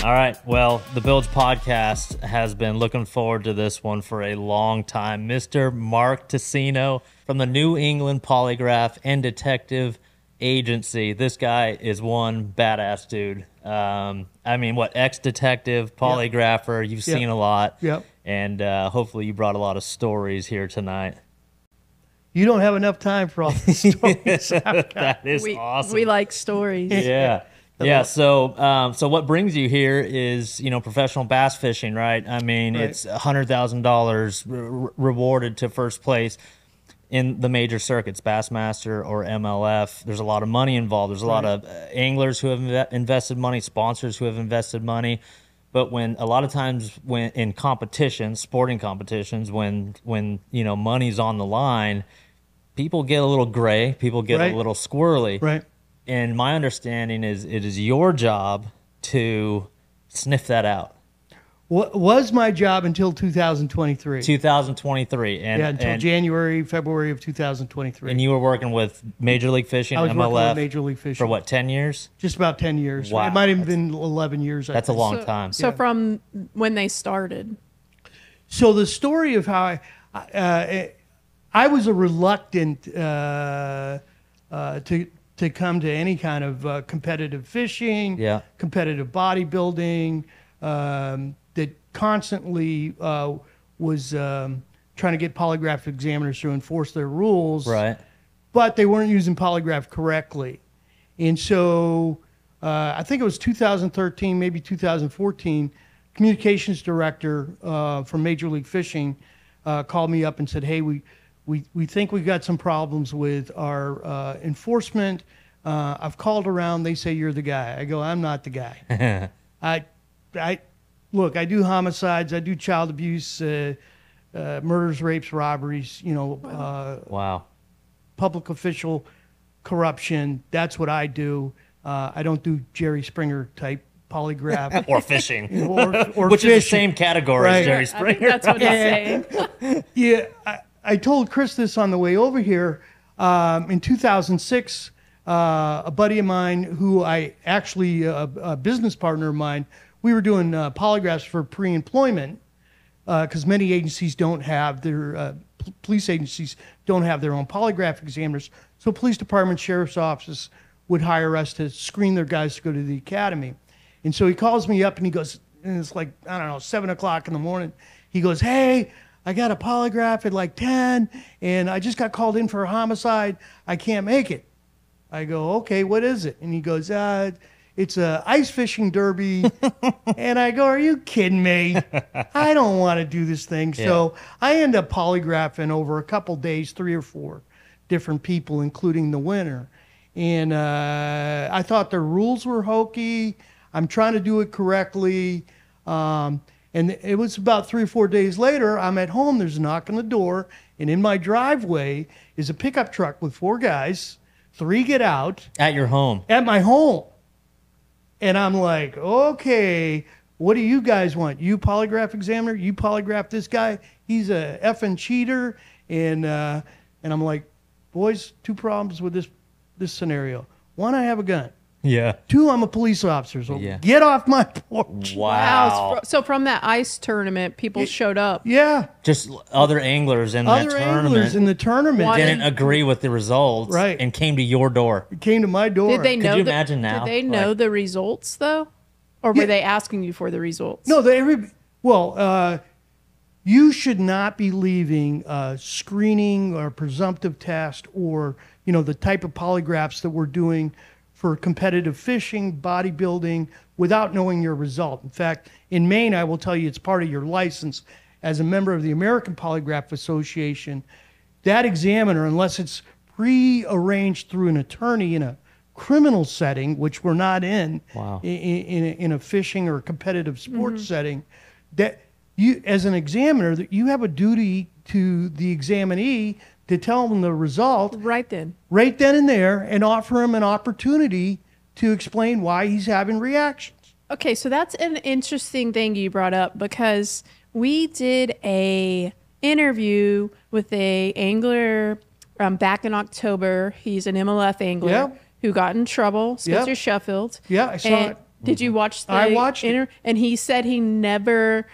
All right. Well, the Bilge Podcast has been looking forward to this one for a long time. Mr. Mark Teceno from the New England Polygraph and Detective Agency. This guy is one badass dude. I mean, ex-detective, polygrapher. You've seen a lot. Yep. And hopefully you brought a lot of stories here tonight. You don't have enough time for all the stories. That is awesome. We like stories. Yeah. Yeah, so what brings you here is, professional bass fishing, right? I mean, it's $100,000 rewarded to first place in the major circuits, Bassmaster or MLF. There's a lot of money involved. There's a lot of anglers who have invested money, sponsors who have invested money. But a lot of times when in competitions, sporting competitions, when money's on the line, people get a little gray, people get a little squirrely. Right. And my understanding is it is your job to sniff that out. What was my job until 2023? 2023. Until January, February of 2023. And you were working with Major League Fishing, I was MLF, working with Major League Fishing. for what, 10 years? Just about 10 years. Wow. It might have been 11 years. That's a long time. So from when they started. So the story of how I was a reluctant to come to any kind of competitive fishing, competitive bodybuilding, that constantly was trying to get polygraph examiners to enforce their rules. Right. But they weren't using polygraph correctly. And so I think it was 2013, maybe 2014, communications director from Major League Fishing called me up and said, hey, we think we've got some problems with our enforcement. I've called around. They say you're the guy. I go, I'm not the guy. Look, I do homicides. I do child abuse, murders, rapes, robberies, wow. Public official corruption. That's what I do. I don't do Jerry Springer type polygraph. Or fishing. or Which fishing. is the same category as Jerry Springer. I think that's what he's saying. Yeah, I told Chris this on the way over here. In 2006, a buddy of mine who a business partner of mine, we were doing polygraphs for pre-employment because many agencies don't have their, police agencies don't have their own polygraph examiners. So police department, sheriff's offices would hire us to screen their guys to go to the academy. And so he calls me up and he goes, and it's like, I don't know, 7 o'clock in the morning. He goes, hey, I got a polygraph at like 10 and I just got called in for a homicide. I can't make it. I go, okay, what is it? And he goes, it's a ice fishing derby. And I go, are you kidding me? I don't want to do this thing. Yeah. So I end up polygraphing over a couple days, 3 or 4 different people, including the winner. And I thought the rules were hokey. I'm trying to do it correctly. And it was about 3 or 4 days later, I'm at home, there's a knock on the door, and in my driveway is a pickup truck with 4 guys. 3 get out. At your home. At my home. And I'm like, okay, what do you guys want? You polygraph examiner? You polygraph this guy? He's a effing cheater. And I'm like, boys, 2 problems with this scenario. 1, I have a gun. Yeah. 2, I'm a police officer. So get off my porch. Wow. So from that ice tournament, people showed up. Yeah. Just other anglers in that tournament. Other anglers in the tournament. Didn't agree with the results. Right. And came to your door. It came to my door. Did they know? Could you imagine now? Did they know the results though, or were they asking you for the results? No, you should not be leaving a screening or presumptive test or the type of polygraphs that we're doing for competitive fishing, bodybuilding, without knowing your result. In fact, in Maine, I will tell you it's part of your license as a member of the American Polygraph Association. That examiner, unless it's pre-arranged through an attorney in a criminal setting, which we're not in, in a fishing or competitive sports setting, that you, as an examiner, that you have a duty to the examinee to tell them the result right then and there, and offer him an opportunity to explain why he's having reactions. Okay, so that's an interesting thing you brought up, because we did a interview with a angler back in October. He's an MLF angler who got in trouble, Spencer Sheffield. Yeah, I saw it. Did you watch the I watched it. And he said he never,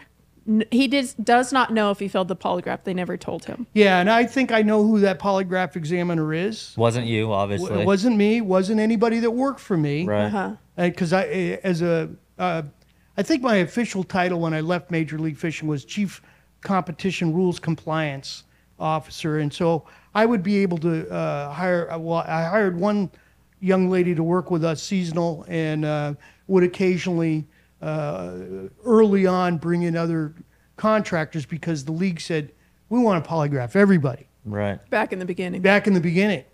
does not know if he failed the polygraph. They never told him. Yeah, and I think I know who that polygraph examiner is. Wasn't you, obviously. It wasn't me. Wasn't anybody that worked for me. Right. Because I think my official title when I left Major League Fishing was Chief Competition Rules Compliance Officer, and so I would be able to hire. Well, I hired one young lady to work with us seasonal, and would occasionally early on bring in other contractors because the league said we want to polygraph everybody. Right. Back in the beginning.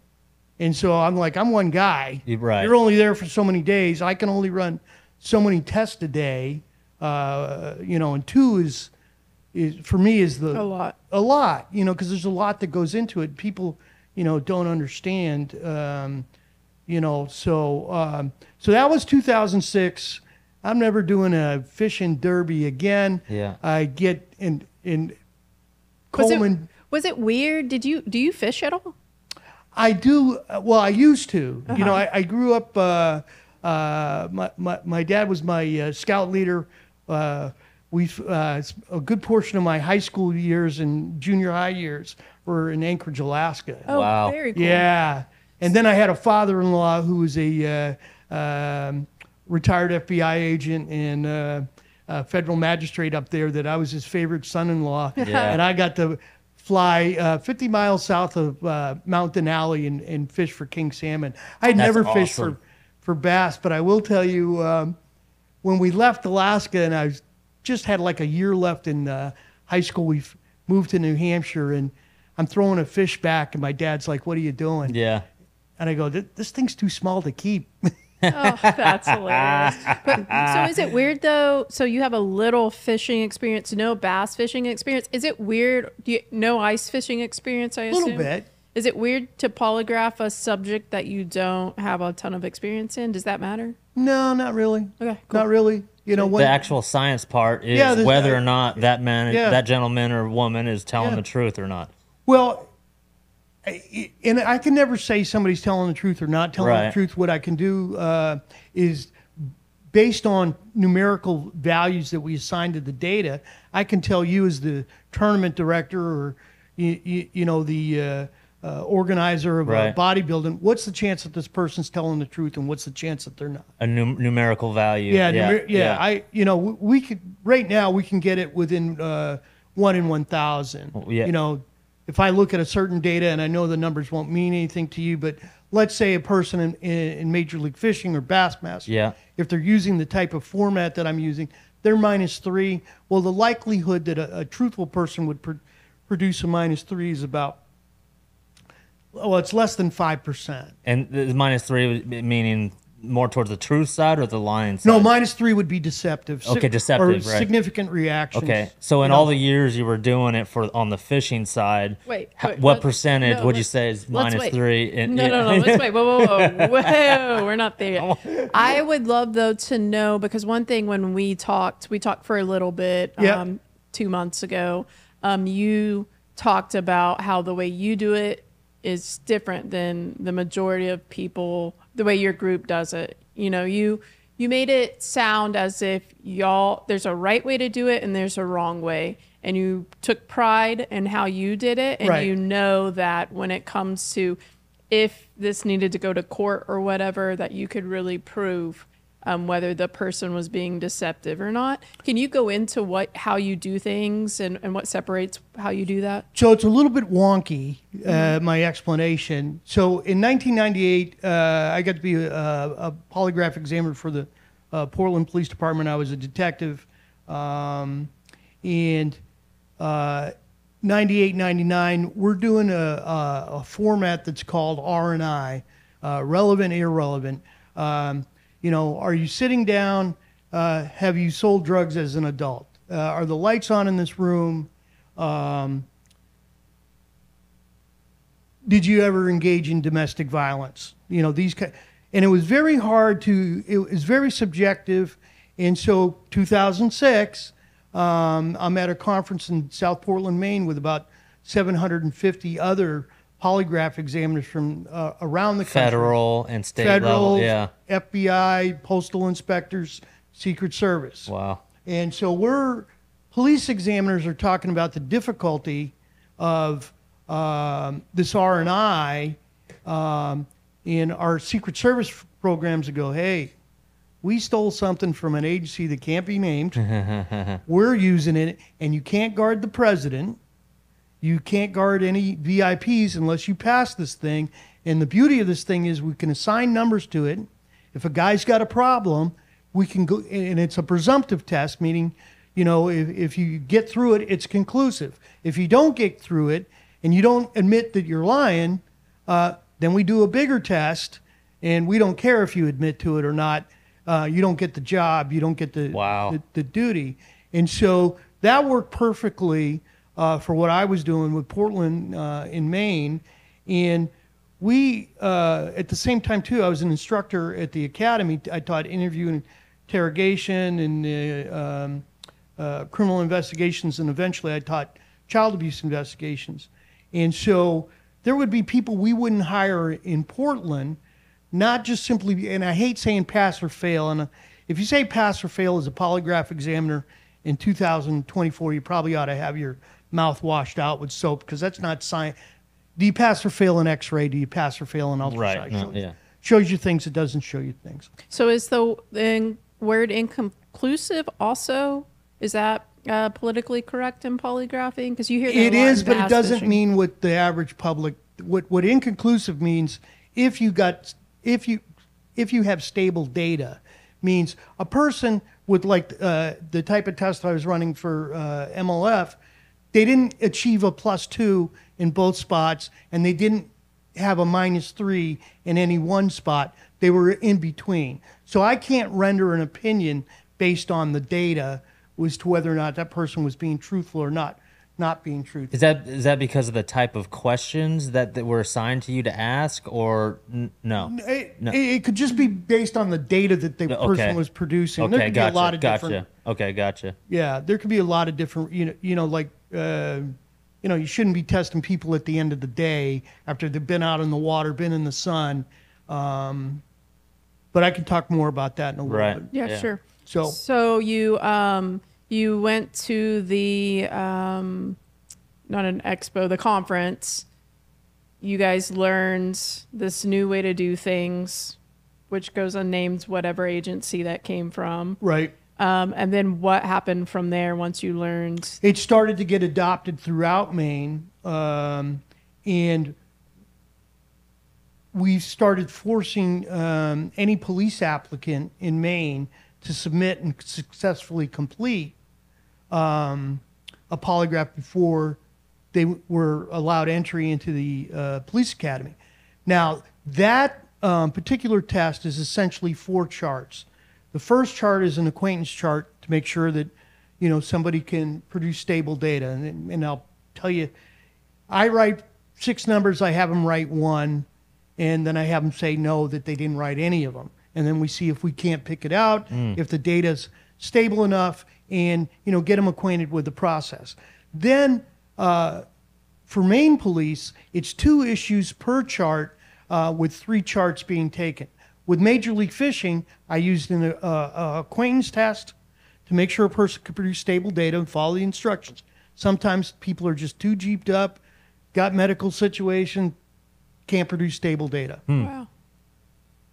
And so I'm like, I'm one guy. Right. You're only there for so many days. I can only run so many tests a day. And 2 is for me is a lot. Because there's a lot that goes into it. People, don't understand. So that was 2006. I'm never doing a fishing derby again. Yeah. I get in Coleman. Was it weird? Do you fish at all? I do. Well, I used to. I grew up. My dad was my scout leader. A good portion of my high school years and junior high years were in Anchorage, Alaska. Oh, wow. Very cool. Yeah. And then I had a father-in-law who was a retired FBI agent and federal magistrate up there that I was his favorite son-in-law. Yeah. And I got to fly 50 miles south of Mount Denali and fish for king salmon. I'd never fished for bass, but I will tell you, when we left Alaska and I just had like a year left in high school, we moved to New Hampshire, and I'm throwing a fish back, and my dad's like, "What are you doing?" Yeah. And I go, "This thing's too small to keep." Oh, that's hilarious. But, so is it weird though? So you have a little fishing experience, no bass fishing experience. Is it weird? No ice fishing experience, I assume? A little bit. Is it weird to polygraph a subject that you don't have a ton of experience in? Does that matter? No, not really. Okay, cool. Not really. The actual science part is whether or not that man, that gentleman or woman is telling the truth or not. Well, and I can never say somebody's telling the truth or not telling the truth. What I can do is, based on numerical values that we assign to the data, I can tell you as the tournament director or the organizer of bodybuilding, what's the chance that this person's telling the truth and what's the chance that they're not? A numerical value. We could right now we can get it within 1 in 1,000. Yeah. If I look at a certain data, and I know the numbers won't mean anything to you, but let's say a person in Major League Fishing or Bassmaster, if they're using the type of format that I'm using, they're -3. Well, the likelihood that a truthful person would produce a -3 is about, it's less than 5%. And the -3 meaning more towards the truth side or the lying side? No, -3 would be deceptive. Okay, deceptive, or right. significant reactions. Okay, so in all the years you were doing it on the fishing side, what percentage would you say is -3? No, let's wait. Whoa, we're not there yet. I would love, though, to know, because one thing when we talked for a little bit 2 months ago, you talked about how the way you do it is different than the majority of people, the way your group does it. You made it sound as if there's a right way to do it and there's a wrong way. And you took pride in how you did it. And you know that when it comes to if this needed to go to court or whatever, that you could really prove whether the person was being deceptive or not. Can you go into how you do things and what separates how you do that? So it's a little bit wonky, my explanation. So in 1998, I got to be a polygraph examiner for the Portland Police Department. I was a detective. And 98, 99, we're doing a format that's called R&I, relevant, irrelevant. Are you sitting down? Have you sold drugs as an adult? Are the lights on in this room? Did you ever engage in domestic violence? And it was very hard it was very subjective. And so 2006, I'm at a conference in South Portland, Maine with about 750 other polygraph examiners from around the country. Federal and state level, yeah. FBI, postal inspectors, Secret Service. Wow. And so police examiners are talking about the difficulty of this R&I in our Secret Service programs to go, hey, we stole something from an agency that can't be named. We're using it, and you can't guard the president. You can't guard any VIPs unless you pass this thing. And the beauty of this thing is we can assign numbers to it. If a guy's got a problem, we can go, and it's a presumptive test, meaning, if you get through it, it's conclusive. If you don't get through it and you don't admit that you're lying, then we do a bigger test, and we don't care if you admit to it or not. You don't get the job. You don't get the duty. And so that worked perfectly for what I was doing with Portland in Maine. And we, at the same time, too, I was an instructor at the academy. I taught interview and interrogation and criminal investigations, and eventually I taught child abuse investigations. And so there would be people we wouldn't hire in Portland, not just simply, and I hate saying pass or fail, and if you say pass or fail as a polygraph examiner in 2024, you probably ought to have your mouth washed out with soap, because that's not science. Do you pass or fail in X-ray? Do you pass or fail in ultrasound? Right. No, yeah. Shows you things, it doesn't show you things. So is the word inconclusive also, is that politically correct in polygraphing? Because you hear that it a lot is, in but it bass doesn't fishing. mean what the average public. What inconclusive means, if you have stable data, means a person with the type of test I was running for MLF, they didn't achieve a +2 in both spots, and they didn't have a -3 in any one spot. They were in between. So I can't render an opinion based on the data as to whether or not that person was being truthful or not being truthful. Is that because of the type of questions that were assigned to you to ask, or no? It could just be based on the data that the person was producing. Okay, There could be a lot of different. Okay, gotcha. Yeah, there could be a lot of different. You shouldn't be testing people at the end of the day after they've been out in the water, been in the sun. But I can talk more about that in a little Right. bit. Yeah, sure. So you went to the not an expo, the conference. You guys learned this new way to do things, which goes unnamed, whatever agency that came from. right. And then what happened from there once you learned? It started to get adopted throughout Maine, and we started forcing any police applicant in Maine to submit and successfully complete a polygraph before they were allowed entry into the police academy. Now, that particular test is essentially 4 charts. The first chart is an acquaintance chart to make sure that somebody can produce stable data. And I'll tell you, I write 6 numbers, I have them write 1, and then I have them say no, that they didn't write any of them. And then we see if we can't pick it out, if the data's stable enough, and get them acquainted with the process. Then for Maine police, it's 2 issues per chart, with 3 charts being taken. With Major League Fishing, I used an acquaintance test to make sure a person could produce stable data and follow the instructions. Sometimes people are just too jeeped up, got medical situation, can't produce stable data. Wow.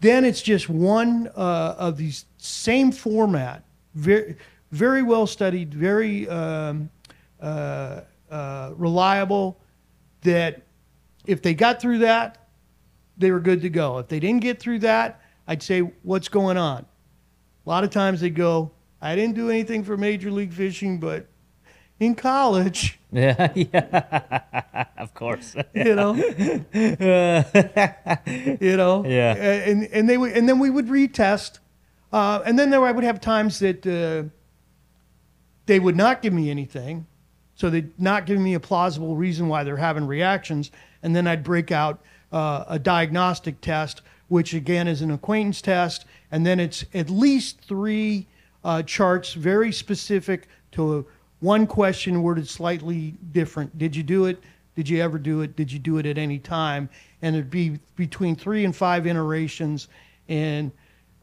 Then it's just one of these same format, very, very well studied, very reliable, that if they got through that, they were good to go. If they didn't get through that, I'd say, what's going on? A lot of times they go, I didn't do anything for Major League Fishing, but in college. Yeah, of course. Yeah. And then we would retest, and then I would have times that they would not give me anything, so they'd not give me a plausible reason why they're having reactions, and then I'd break out a diagnostic test, which again is an acquaintance test, and then it's at least 3 charts very specific to one question worded slightly different. Did you do it? Did you ever do it? Did you do it at any time? And it'd be between 3 and 5 iterations. And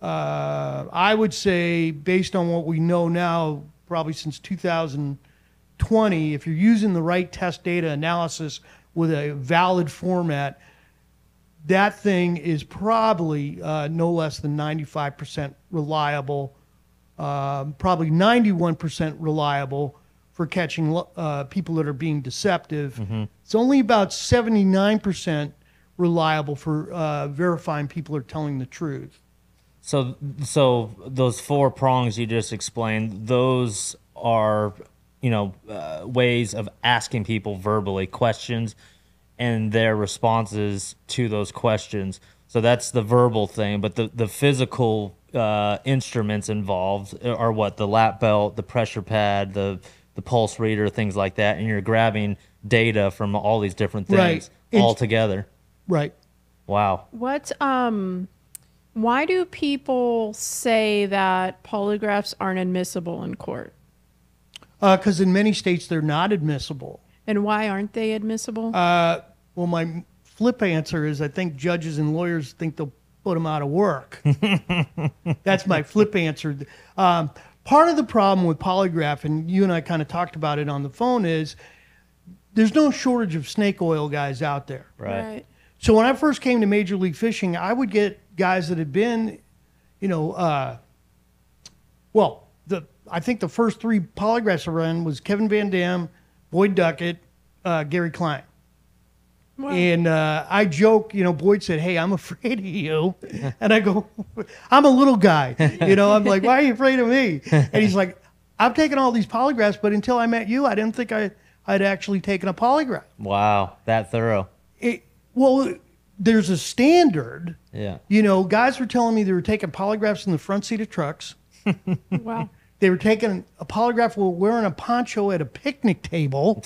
I would say, based on what we know now, probably since 2020, if you're using the right test data analysis with a valid format, that thing is probably no less than 95% reliable, probably 91% reliable for catching people that are being deceptive. Mm-hmm. It's only about 79% reliable for verifying people are telling the truth. So those 4 prongs you just explained, those are, ways of asking people verbally questions and their responses to those questions. So that's the verbal thing, but the physical instruments involved are what? The lap belt, the pressure pad, the pulse reader, things like that, and you're grabbing data from all these different things all together. Right. Wow. Why do people say that polygraphs aren't admissible in court? Because in many states they're not admissible. And why aren't they admissible? Well, my flip answer is I think judges and lawyers think they'll put them out of work. That's my flip answer. Part of the problem with polygraph, and you and I kind of talked about it on the phone, is there's no shortage of snake oil guys out there. Right. So when I first came to Major League Fishing, I would get guys that had been, I think the first 3 polygraphs I ran was Kevin Van Dam, Boyd Duckett, Gary Klein. Wow. And I joke, Boyd said, "Hey, I'm afraid of you." And I go, "I'm a little guy." I'm like, "Why are you afraid of me?" And he's like, "I've taken all these polygraphs, but until I met you, I didn't think I'd actually taken a polygraph." Wow, that thorough. Well, there's a standard. Yeah. Guys were telling me they were taking polygraphs in the front seat of trucks. Wow. They were taking a polygraph while wearing a poncho at a picnic table.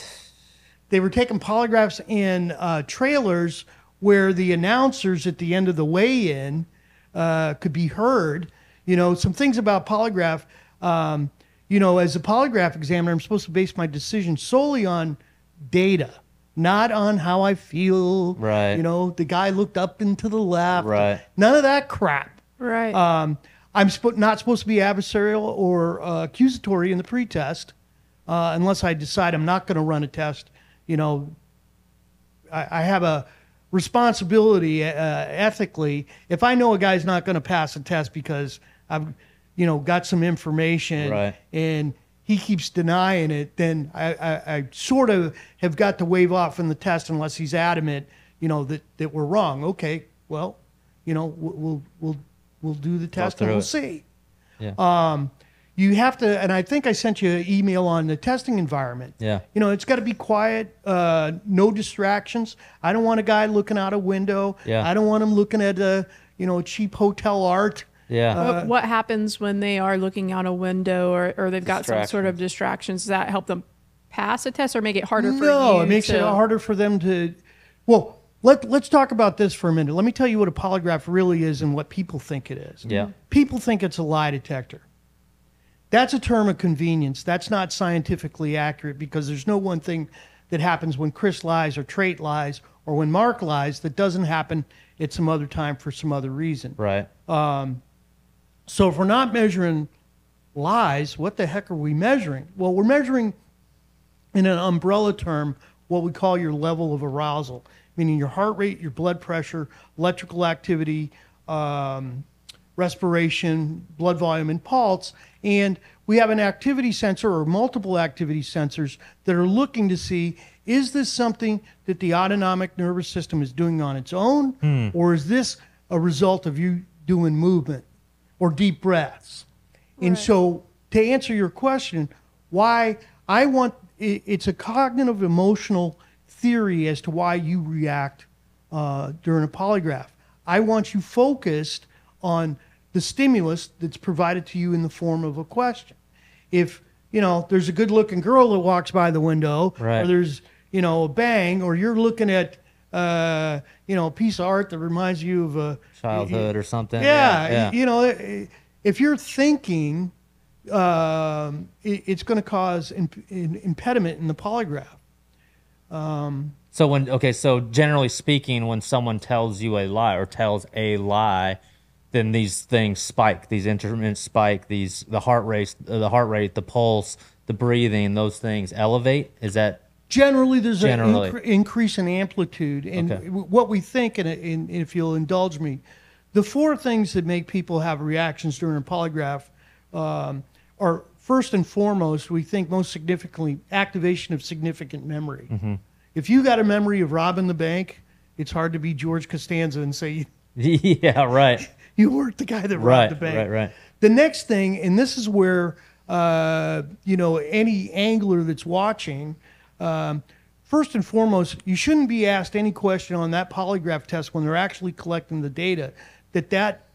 They were taking polygraphs in trailers where the announcers at the end of the weigh-in could be heard. Some things about polygraph. As a polygraph examiner, I'm supposed to base my decision solely on data, not on how I feel. Right. The guy looked up and to the left. Right. None of that crap. Right. I'm not supposed to be adversarial or accusatory in the pretest unless I decide I'm not going to run a test. I have a responsibility ethically. If I know a guy's not going to pass a test because I've, got some information right. and he keeps denying it, then I sort of have got to waive off from the test unless he's adamant, that we're wrong. Okay, well, we'll do the test and we'll see. Yeah. You have to, and I think I sent you an email on the testing environment. Yeah. It's got to be quiet, no distractions. I don't want a guy looking out a window. Yeah. I don't want him looking at cheap hotel art. Yeah. What happens when they are looking out a window or they've got some sort of distractions? Does that help them pass a test or make it harder for you? No, it makes it harder for them to. Well, let's talk about this for a minute. Let me tell you what a polygraph really is and what people think it is. Yeah. People think it's a lie detector. That's a term of convenience. That's not scientifically accurate because there's no one thing that happens when Chris lies or Trait lies or when Mark lies that doesn't happen at some other time for some other reason. Right. So if we're not measuring lies, what the heck are we measuring? Well, we're measuring in an umbrella term what we call your level of arousal, meaning your heart rate, your blood pressure, electrical activity, respiration, blood volume, and pulse. And we have an activity sensor or multiple activity sensors that are looking to see, is this something that the autonomic nervous system is doing on its own? Or is this a result of you doing movement or deep breaths? Right. And so to answer your question, why it's a cognitive emotional theory as to why you react during a polygraph. I want you focused on the stimulus that's provided to you in the form of a question. If, there's a good-looking girl that walks by the window, right. or there's, a bang, or you're looking at, a piece of art that reminds you of a childhood or something. Yeah. If you're thinking, it's going to cause impediment in the polygraph. So generally speaking, when someone tells you a lie or tells a lie, then these things spike, these intermittent spike, the heart rate, the pulse, the breathing, those things elevate. Is that generally there's an increase in amplitude? And what we think, and if you'll indulge me, the 4 things that make people have reactions during a polygraph are, first and foremost, we think most significantly, activation of significant memory. Mm-hmm. If you got a memory of robbing the bank, it's hard to be George Costanza and say, yeah, right. You weren't the guy that robbed the bank. Right. The next thing, and this is where any angler that's watching, first and foremost, you shouldn't be asked any question on that polygraph test when they're actually collecting the data that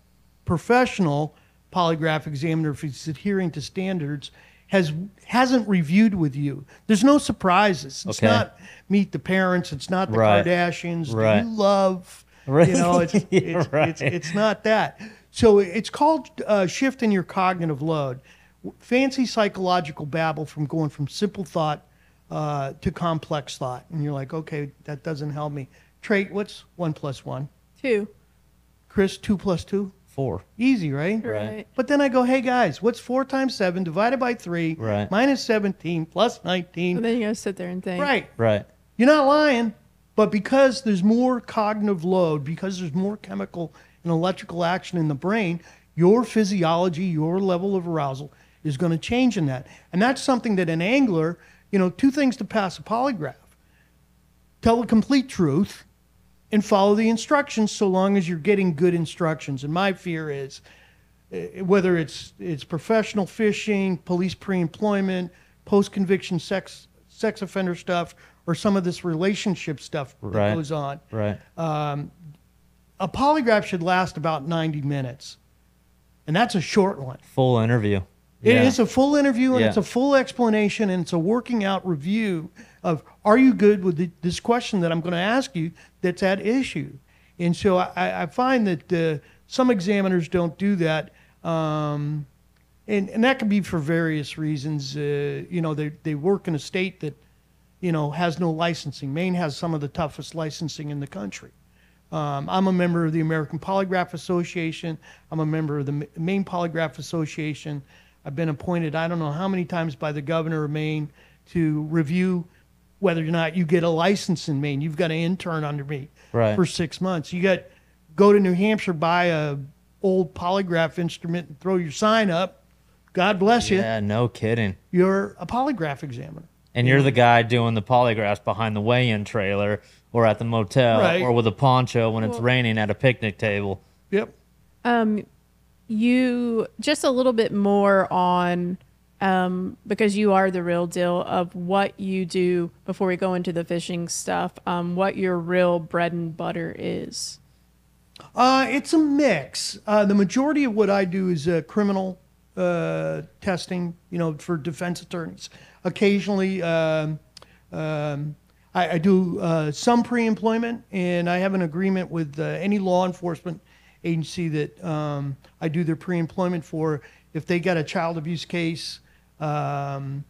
professional polygraph examiner, if he's adhering to standards, hasn't reviewed with you. There's no surprises. It's not meet the parents. It's not the Kardashians. Do you love? Right. It's not that. So it's called shifting your cognitive load. Fancy psychological babble from going from simple thought to complex thought. And you're like, okay, that doesn't help me. Trait, what's 1 + 1? 2. Chris, 2 + 2? 4. Easy, right? Right. But then I go, hey guys, what's 4 × 7 divided by 3 minus 17 plus 19? And then you gotta sit there and think. Right. You're not lying, but because there's more cognitive load, because there's more chemical and electrical action in the brain, your physiology, your level of arousal is going to change in that. And that's something that an angler, 2 things to pass a polygraph: tell the complete truth and follow the instructions, so long as you're getting good instructions. And my fear is, whether it's professional fishing, police pre-employment, post-conviction sex offender stuff, or some of this relationship stuff that goes on. A polygraph should last about 90 minutes. And that's a short one. Full interview. It is a full interview, and it's a full explanation, and it's a working out review of, are you good with this question that I'm going to ask you that's at issue? And so I find that some examiners don't do that. And that can be for various reasons. They work in a state that, has no licensing. Maine has some of the toughest licensing in the country. I'm a member of the American Polygraph Association. I'm a member of the Maine Polygraph Association. I've been appointed, I don't know how many times, by the governor of Maine to review whether or not you get a license in Maine. You've got an intern under me for 6 months. Go to New Hampshire, buy a old polygraph instrument and throw your sign up. God bless you. Yeah, no kidding. You're a polygraph examiner. And you're the guy doing the polygraphs behind the weigh-in trailer or at the motel or with a poncho when it's raining at a picnic table. Yep. You just a little bit more on, because you are the real deal, of what you do before we go into the fishing stuff, what your real bread and butter is. It's a mix. The majority of what I do is criminal testing, for defense attorneys. Occasionally, I do some pre-employment, and I have an agreement with any law enforcement agency that I do their pre-employment for. If they got a child abuse case, then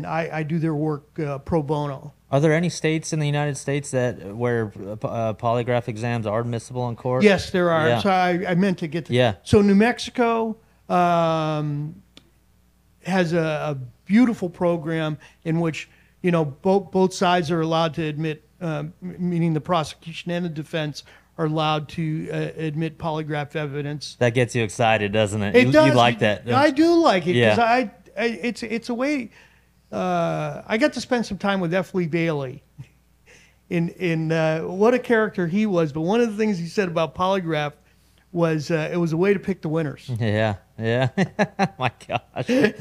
I do their work pro bono. Are there any states in the United States where polygraph exams are admissible in court? Yes, there are. Yeah. So I meant to get to that. So New Mexico has a beautiful program in which both sides are allowed to admit, meaning the prosecution and the defense are allowed to admit polygraph evidence. That gets you excited, doesn't it? It does. You like that? I do like it because it's a way. I got to spend some time with F. Lee Bailey. In what a character he was. But one of the things he said about polygraph was it was a way to pick the winners. Yeah. My gosh.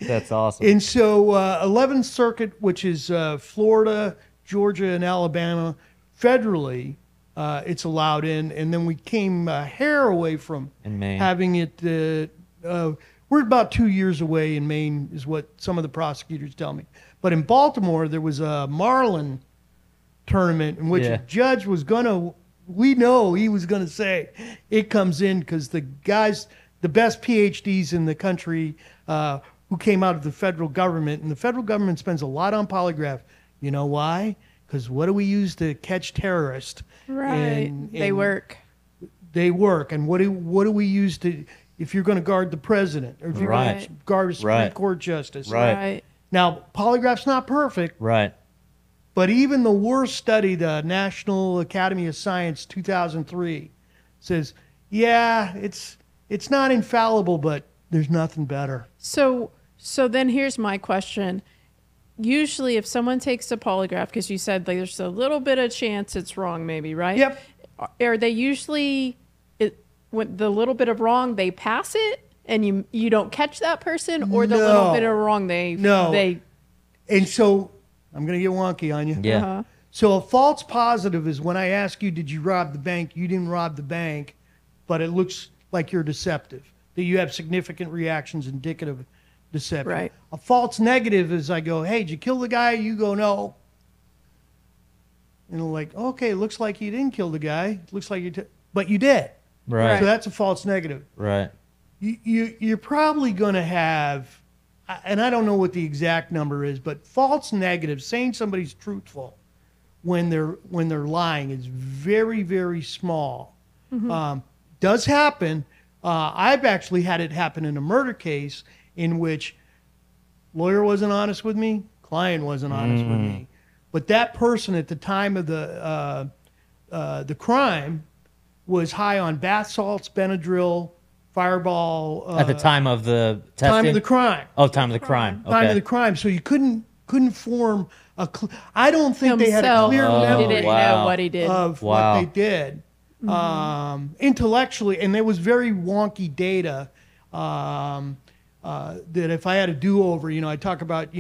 That's awesome. And so 11th Circuit, which is Florida, Georgia, and Alabama, federally, it's allowed in. And then we came a hair away from having it. We're about 2 years away in Maine, is what some of the prosecutors tell me. But in Baltimore, there was a Marlin tournament in which a judge was going to, we know he was going to say, it comes in because the guys, the best PhDs in the country, who came out of the federal government, and the federal government spends a lot on polygraph. You know why? Because what do we use to catch terrorists? Right. They work. They work. And what do we use to, if you're going to guard the president, or if you're going to guard a Supreme Court justice? Right. Now, polygraph's not perfect. Right. But even the worst study, the National Academy of Science 2003, says, yeah, it's not infallible, but there's nothing better. So then here's my question. Usually if someone takes a polygraph, because you said like, there's a little bit of chance it's wrong maybe, right? Yep. Are they usually, with the little bit of wrong, they pass it and you don't catch that person? Or the little bit of wrong, they... And so, I'm going to get wonky on you. Yeah. Uh-huh. So a false positive is when I ask you, did you rob the bank? You didn't rob the bank, but it looks like you're deceptive, that you have significant reactions indicative of deception. Right. A false negative is I go, hey, did you kill the guy? You go, no. And they're like, okay, it looks like you didn't kill the guy. It looks like but you did. Right. So that's a false negative. Right. You're probably going to have, and I don't know what the exact number is, but false negatives, saying somebody's truthful when they're lying, is very, very small. Mm-hmm. Does happen. I've actually had it happen in a murder case in which lawyer wasn't honest with me, client wasn't honest with me, but that person at the time of the crime was high on bath salts, Benadryl, Fireball. At the time of the testing? Time of the crime. Oh, time of the crime. Okay. Time of the crime. So you couldn't form a. I don't think they had a clear memory. He didn't know what he did. Of what they did. Intellectually, and there was very wonky data that if I had a do-over, I talk about,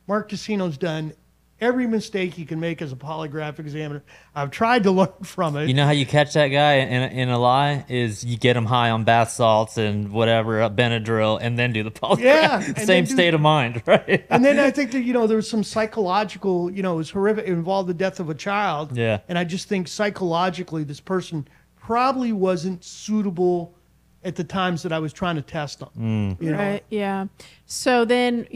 Mark Teceno's done every mistake he can make as a polygraph examiner. I've tried to learn from it. You know how you catch that guy in a lie is you get him high on bath salts and whatever, Benadryl, and then do the polygraph. Yeah. Same state of mind, right? And then I think that, there was some psychological, it was horrific. It involved the death of a child. Yeah. And I just think psychologically this person probably wasn't suitable at the times that I was trying to test them. Right, yeah. So then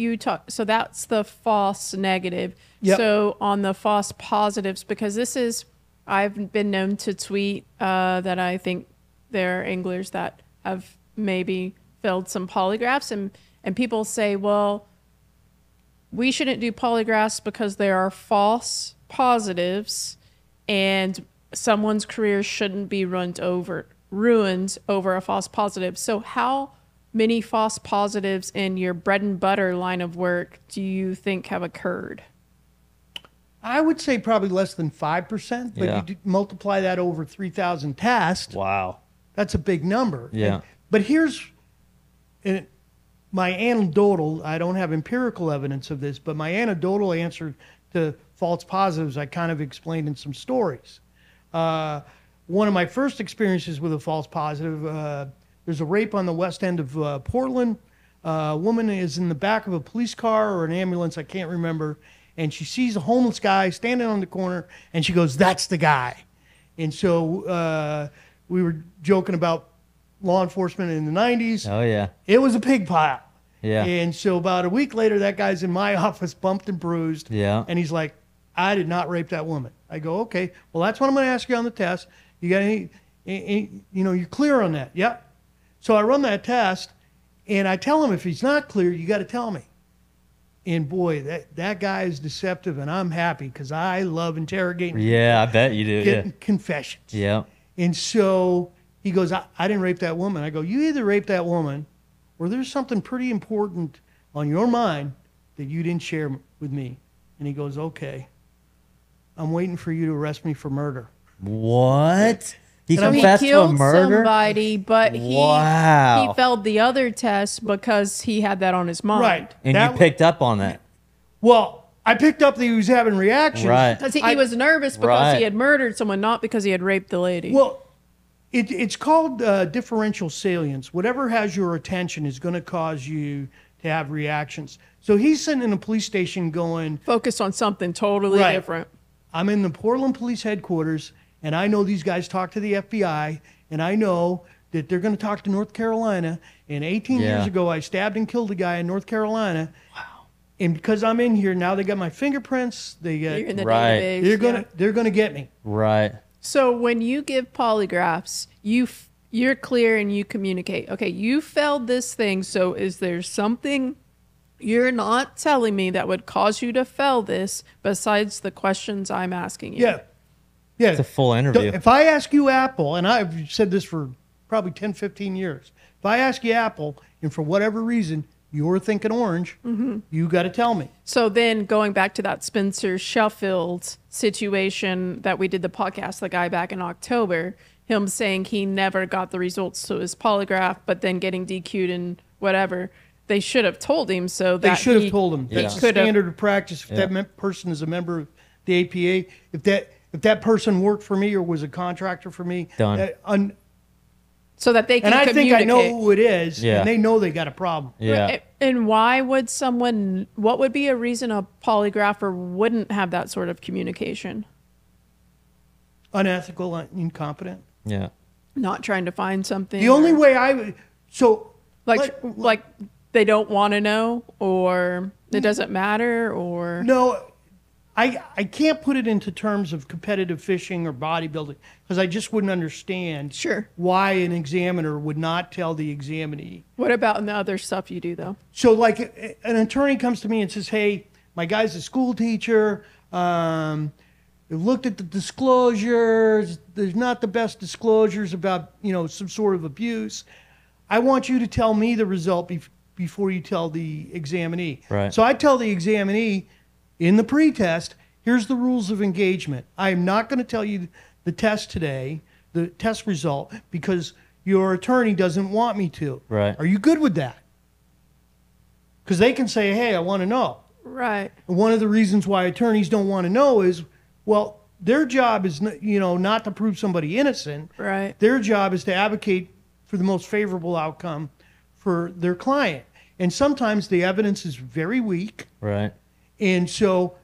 so that's the false negative. Yep. So on the false positives, because I've been known to tweet that I think there are anglers that have maybe failed some polygraphs, and people say, well, we shouldn't do polygraphs because there are false positives and someone's career shouldn't be ruined over a false positive. So how many false positives in your bread and butter line of work do you think have occurred? I would say probably less than 5%, but you multiply that over 3,000 tests. Wow. That's a big number. Yeah. But here's my anecdotal, I don't have empirical evidence of this, but my anecdotal answer to false positives I kind of explained in some stories. One of my first experiences with a false positive, there's a rape on the west end of Portland. A woman is in the back of a police car or an ambulance, I can't remember, and she sees a homeless guy standing on the corner, and she goes, that's the guy. And so we were joking about law enforcement in the 90s. Oh, yeah. It was a pig pile. Yeah. And so about a week later, that guy's in my office, bumped and bruised. Yeah. And he's like, I did not rape that woman. I go, okay, well, that's what I'm going to ask you on the test. You got any you're clear on that? Yep. So I run that test, and I tell him if he's not clear, you got to tell me. And boy, that guy is deceptive, and I'm happy because I love interrogating. Yeah, I bet you do. Getting confessions. Yeah. And so he goes, I didn't rape that woman. I go, you either raped that woman, or there's something pretty important on your mind that you didn't share with me. And he goes, okay, I'm waiting for you to arrest me for murder. What? He So he confessed to a killed murder? somebody, but he failed the other test because he had that on his mind. Right. And you picked up on that. Well, I picked up that he was having reactions. Right. Because he was nervous because Right. he had murdered someone, not because he had raped the lady. Well, it's called differential salience. Whatever has your attention is going to cause you to have reactions. So he's sitting in a police station going, focus on something totally Right. different. I'm in the Portland Police Headquarters, and I know these guys talk to the FBI, and I know that they're going to talk to North Carolina. And 18 years ago, I stabbed and killed a guy in North Carolina. Wow. And because I'm in here now, they got my fingerprints. They got You're in the Right. database. they're gonna get me. Right. So when you give polygraphs, you're clear and you communicate. Okay, you failed this thing. So is there something you're not telling me that would cause you to fail this besides the questions I'm asking you? Yeah. Yeah. It's a full interview. If I ask you Apple, and I've said this for probably 10, 15 years, if I ask you Apple, and for whatever reason you're thinking orange, you got to tell me. So then going back to that Spencer Sheffield situation that we did the podcast, the guy back in October, him saying he never got the results to his polygraph, but then getting DQ'd and whatever. They should have told him so that They should have told him. Yeah. That's the standard of practice. If that person is a member of the APA, if that person worked for me or was a contractor for me, Done. so that they can and I think communicate. I know who it is, Yeah. and they know they got a problem. Yeah. And why would someone, what would be a reason a polygrapher wouldn't have that sort of communication? Unethical, incompetent. Yeah. Not trying to find something? The only or- way like they don't want to know, or it doesn't matter, or No, I can't put it into terms of competitive fishing or bodybuilding because I just wouldn't understand Sure. why an examiner would not tell the examinee. What about in the other stuff you do though? So like an attorney comes to me and says, hey, my guy's a school teacher. We've looked at the disclosures. There's not the best disclosures about, some sort of abuse. I want you to tell me the result before you tell the examinee. Right. So I tell the examinee in the pretest, here's the rules of engagement. I am not going to tell you the test today, the test result, because your attorney doesn't want me to. Right. Are you good with that? Because they can say, hey, I want to know. Right. And one of the reasons why attorneys don't want to know is, well, their job is, not to prove somebody innocent. Right. Their job is to advocate for the most favorable outcome for their client. And sometimes the evidence is very weak. Right. And so,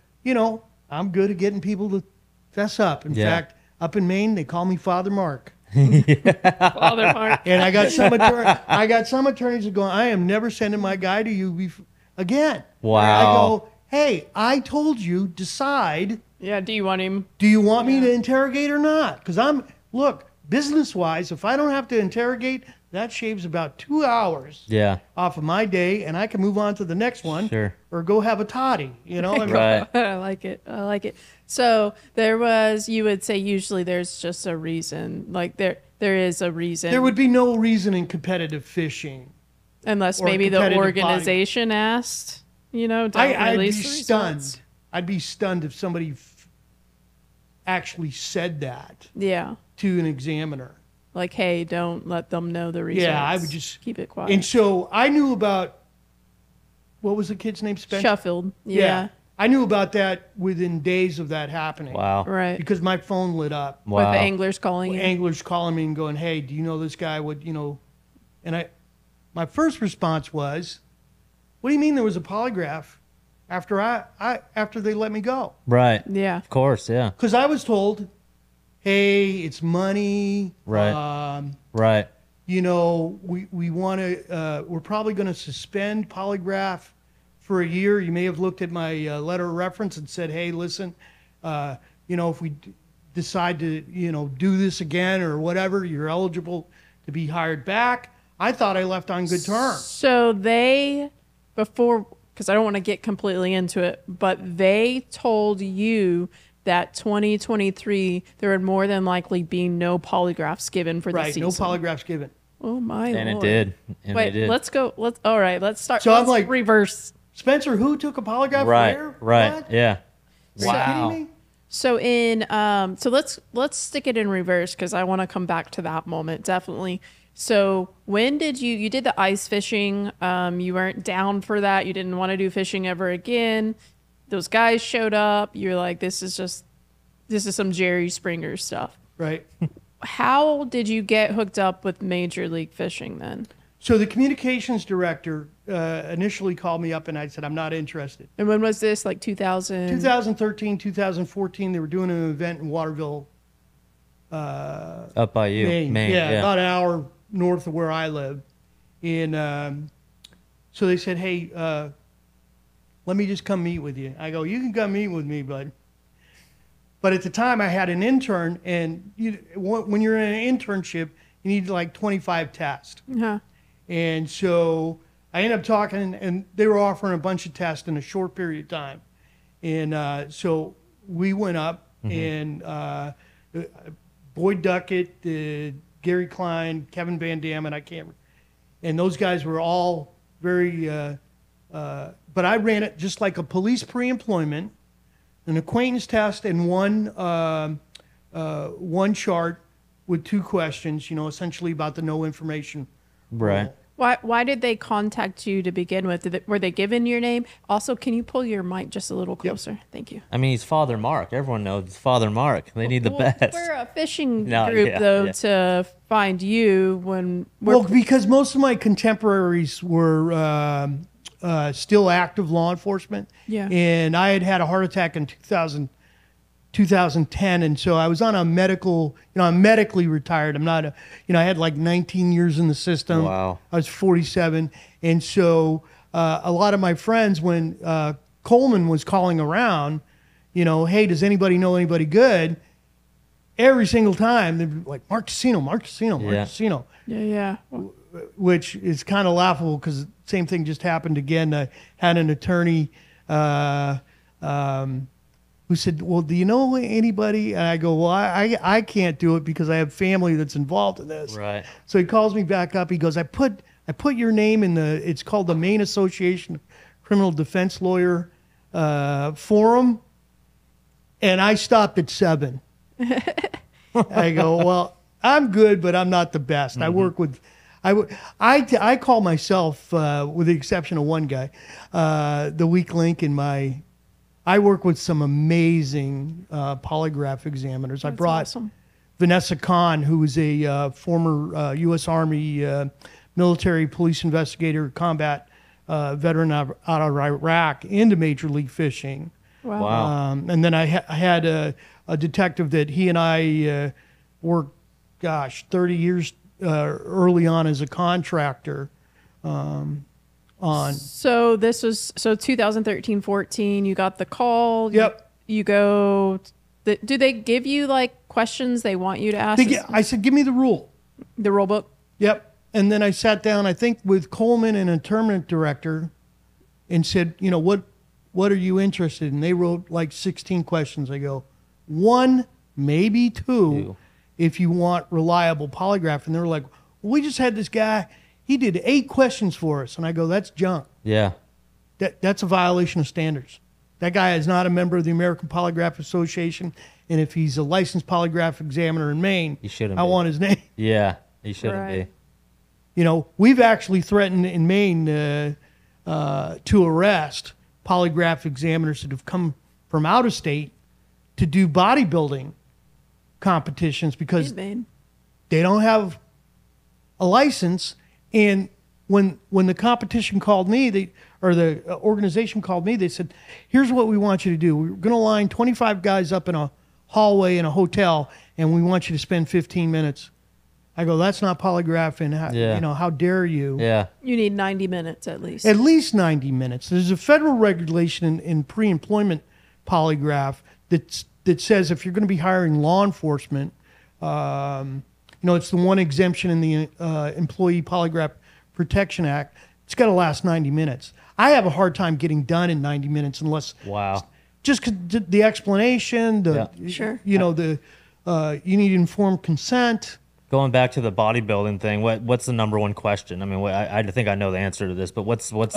I'm good at getting people to fess up. In fact, up in Maine, they call me Father Mark. Father Mark. And I got some attorneys that go, I am never sending my guy to you again. Wow. I go, hey, I told you, decide. Yeah. Do you want him? Do you want me to interrogate or not? Because look, business-wise, if I don't have to interrogate, that shaves about 2 hours Yeah. off of my day, and I can move on to the next one. Sure. Or go have a toddy, Right. I like it. I like it. So you would say usually there's just a reason. Like there is a reason. There would be no reason in competitive fishing. Unless or maybe the competitive organization asked, don't I'd be release the stunned. results. I'd be stunned if somebody actually said that Yeah. to an examiner. Like, hey, don't let them know the results. Yeah, I would just keep it quiet. And so I knew about, what was the kid's name? Spencer? Sheffield. Yeah. I knew about that within days of that happening. Wow. Right. Because my phone lit up. With Wow. the anglers calling you. Anglers calling me and going, hey, do you know this guy? And my first response was, what do you mean there was a polygraph after they let me go? Right. Yeah. Of course. Yeah. Because I was told, hey, it's money. Right. Right. We want to, we're probably going to suspend polygraph for a year. You may have looked at my letter of reference and said, hey, listen, if we decide to, do this again or whatever, you're eligible to be hired back. I thought I left on good terms. So because I don't want to get completely into it, but they told you that 2023 there would more than likely be no polygraphs given for the Right, season. no polygraphs given. Oh my And Lord. it did. And Wait, it did. let's go. All right, let's start. So I'm let's like- reverse. Spencer, who took a polygraph Right. where? Right. What? Yeah. Are Wow. you kidding me? So let's stick it in reverse because I want to come back to that moment definitely. So when did you did the ice fishing? You weren't down for that. You didn't want to do fishing ever again. Those guys showed up. You're like, this is some Jerry Springer stuff. Right. How did you get hooked up with Major League Fishing then? So the communications director initially called me up and I said, I'm not interested. And when was this? Like 2000? 2013, 2014, they were doing an event in Waterville, Up by you. Maine. Yeah, about an hour north of where I live. And so they said, hey, let me just come meet with you. I go, you can come meet with me, bud. But at the time, I had an intern, and when you're in an internship, you need like 25 tests. Uh-huh. And so I ended up talking, and they were offering a bunch of tests in a short period of time. And so we went up, and Boyd Duckett, Gary Klein, Kevin Van Dam, and those guys were all very, but I ran it just like a police pre-employment, an acquaintance test, and one chart with 2 questions, essentially about the no information. Right. Why did they contact you to begin with? Were they given your name? Also, can you pull your mic just a little closer? Yep. Thank you. I mean, he's Father Mark. Everyone knows Father Mark. They need the best. We're a fishing group, to find you when we're... Well, because most of my contemporaries were still active law enforcement. Yeah. And I had a heart attack in 2010, and so I was on a medical, I'm medically retired. I'm not I had like 19 years in the system. Wow. I was 47. And so a lot of my friends, when Coleman was calling around, hey, does anybody know anybody good? Every single time, they'd be like, Mark Teceno, Mark Teceno, Mark Teceno. Yeah. Which is kind of laughable because the same thing just happened again. I had an attorney who said, well, do you know anybody? And I go, well, I can't do it because I have family that's involved in this. Right. So he calls me back up. He goes, I put your name in it's called the Maine Association of Criminal Defense Lawyer Forum, and I stopped at 7. I go, well, I'm good, but I'm not the best. I work with, I call myself, with the exception of one guy, the weak link in my... I work with some amazing polygraph examiners. That's I brought awesome. Vanessa Kahn, who was a former U.S. Army military police investigator, combat veteran out of Iraq, into Major League Fishing. Wow. And then I had a detective that he and I worked, 30 years early on as a contractor. So this was 2013-14. You got the call. Yep. You go. Do they give you like questions they want you to ask? I said, give me the rule. The rule book. Yep. And then I sat down, I think, with Coleman and a tournament director, and said, what are you interested in? They wrote like 16 questions. I go, 1, maybe 2, if you want reliable polygraph. And they were like, well, we just had this guy. He did 8 questions for us. And I go, that's junk. Yeah. That's a violation of standards. That guy is not a member of the American Polygraph Association. And if he's a licensed polygraph examiner in Maine, he shouldn't I want his name. Yeah, he shouldn't be. We've actually threatened in Maine to arrest polygraph examiners that have come from out of state to do bodybuilding competitions because they don't have a license. And when the competition called me, the organization called me, they said, here's what we want you to do. We're going to line 25 guys up in a hallway in a hotel, and we want you to spend 15 minutes. I go, that's not polygraphing. How dare you? Yeah. You need 90 minutes at least. At least 90 minutes. There's a federal regulation in pre-employment polygraph that says if you're going to be hiring law enforcement, it's the one exemption in the Employee Polygraph Protection Act. It's got to last 90 minutes. I have a hard time getting done in 90 minutes unless... Wow. Just 'cause the explanation, Sure. You need informed consent. Going back to the bodybuilding thing, what's the number one question? I mean, I think I know the answer to this, but what's either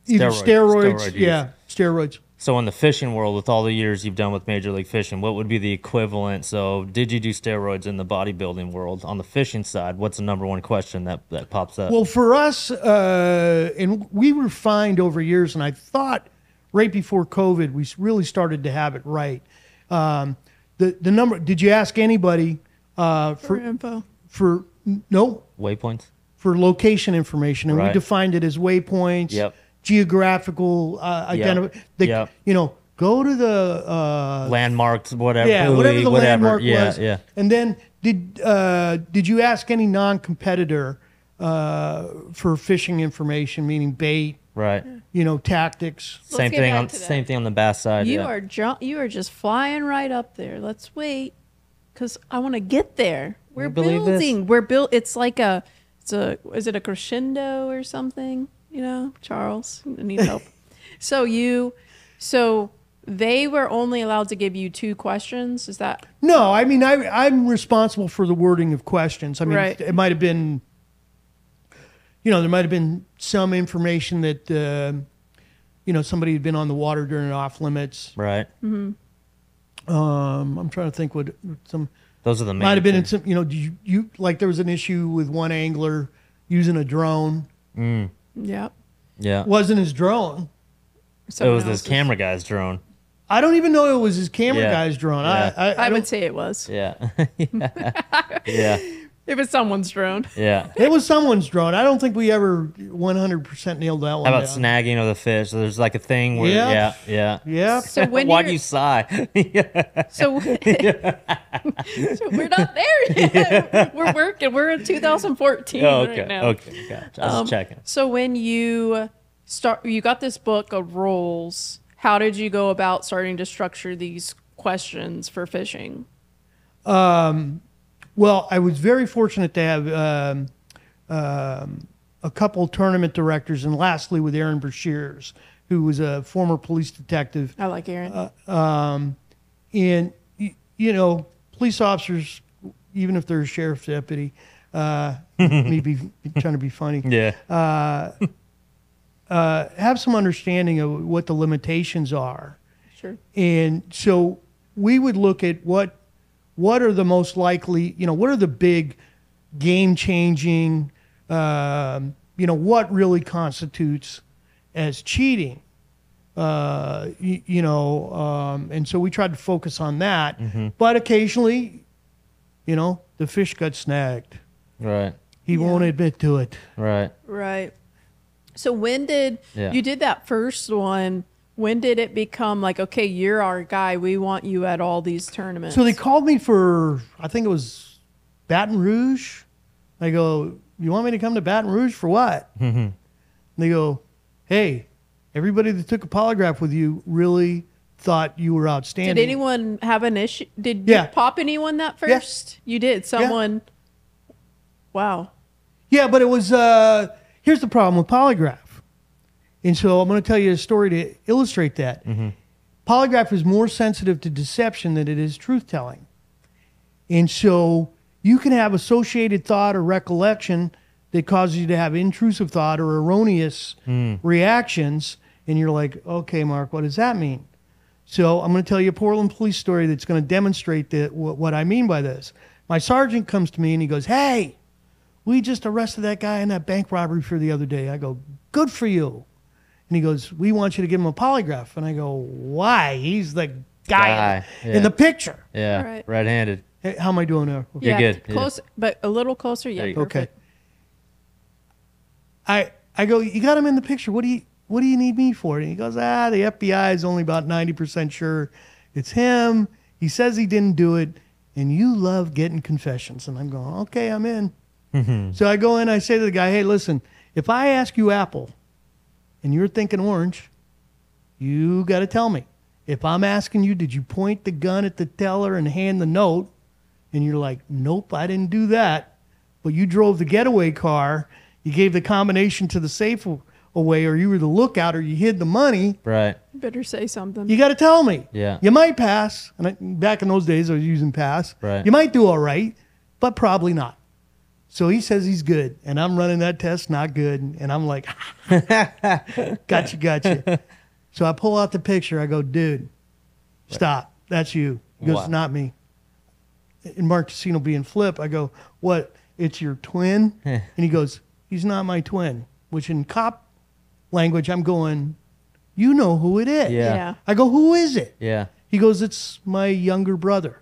steroids. Yeah, steroids. So in the fishing world, with all the years you've done with Major League Fishing, what would be the equivalent? So did you do steroids in the bodybuilding world? On the fishing side, what's the number one question that pops up? Well, for us, and we refined over years, and I thought right before COVID, we really started to have it right. The number, did you ask anybody for info? No. Waypoints? For location information, and we defined it as waypoints. Yep. Geographical identification. Go to the landmarks, whatever. Yeah, whatever the landmark was. Yeah. And then did you ask any non-competitor for fishing information, meaning bait, Right. Tactics. Same get thing back on to that. same thing on the bass side. You yeah. you are just flying right up there. Let's wait, because I want to get there. We're believe this? building. It's like is it a crescendo or something? Charles, I need help. So they were only allowed to give you 2 questions. Is that? No, I mean, I'm responsible for the wording of questions. I mean, Right. it might have been, there might have been some information that, somebody had been on the water during off limits. Right. I'm trying to think what some Those are the main. might have been in things. some, you like there was an issue with one angler using a drone. Yep. Yeah. It wasn't his drone. It was this camera guy's drone. I don't even know it was his camera Yeah. guy's drone. Yeah. I don't- would say it was. Yeah. Yeah. If it's someone's drone. Yeah. It was someone's drone. I don't think we ever 100% nailed that one How about down. snagging of the fish? So there's like a thing where, Yeah. yeah. Yeah. So when Why'd you're- you sigh? So, so we're not there yet. We're working. We're in 2014 Oh, okay. right now. Okay. Gotcha. I was checking. So when you got this book of rules, how did you go about starting to structure these questions for fishing? Well, I was very fortunate to have a couple tournament directors, and lastly with Aaron Brashears, who was a former police detective. I like Aaron. And, police officers, even if they're a sheriff's deputy, me be trying to be funny, Yeah. have some understanding of what the limitations are. Sure. And so we would look at what are the most likely, what are the big game-changing, what really constitutes as cheating. And so we tried to focus on that. But occasionally, the fish got snagged. Right. He won't admit to it. Right. Right. So when did Yeah. you did that first one? When did it become like, okay, you're our guy. We want you at all these tournaments. So they called me for, I think it was Baton Rouge. I go, you want me to come to Baton Rouge for what? And they go, hey, everybody that took a polygraph with you really thought you were outstanding. Did anyone have an issue? Did Yeah. you pop anyone that Yeah. first? You did. Someone. Wow. Yeah, but it was, here's the problem with polygraph. And so I'm going to tell you a story to illustrate that. Polygraph is more sensitive to deception than it is truth-telling. And so you can have associated thought or recollection that causes you to have intrusive thought or erroneous reactions. And you're like, okay, Mark, what does that mean? So I'm going to tell you a Portland police story that's going to demonstrate what I mean by this. My sergeant comes to me and he goes, hey, we just arrested that guy in that bank robbery for the other day. I go, good for you. And he goes, we want you to give him a polygraph. And I go, why? He's the guy Yeah. in the picture. Yeah. Right. Right-handed. Hey, how am I doing now? You're good. Yeah. Close, but a little closer. Yeah. There you go. Okay. Perfect. I go, you got him in the picture. What do you need me for? And he goes, the FBI is only about 90% sure it's him. He says he didn't do it. And you love getting confessions. And I'm going, okay, I'm in. So I go in, I say to the guy, hey, listen, if I ask you apple and you're thinking orange, you got to tell me. If I'm asking you, did you point the gun at the teller and hand the note? And you're like, nope, I didn't do that. But you drove the getaway car. You gave the combination to the safe away, or you were the lookout, or you hid the money. Right. You better say something. You got to tell me. Yeah. You might pass. Back in those days, I was using pass. Right. You might do all right, but probably not. So he says he's good, and I'm running that test, not good. And I'm like, gotcha. So I pull out the picture. I go, dude, stop. That's you. He goes, Wow. not me. And Mark Teceno being flip, I go, what? It's your twin? And he goes, he's not my twin. Which in cop language, I'm going, you know who it is. Yeah. I go, who is it? Yeah. He goes, it's my younger brother.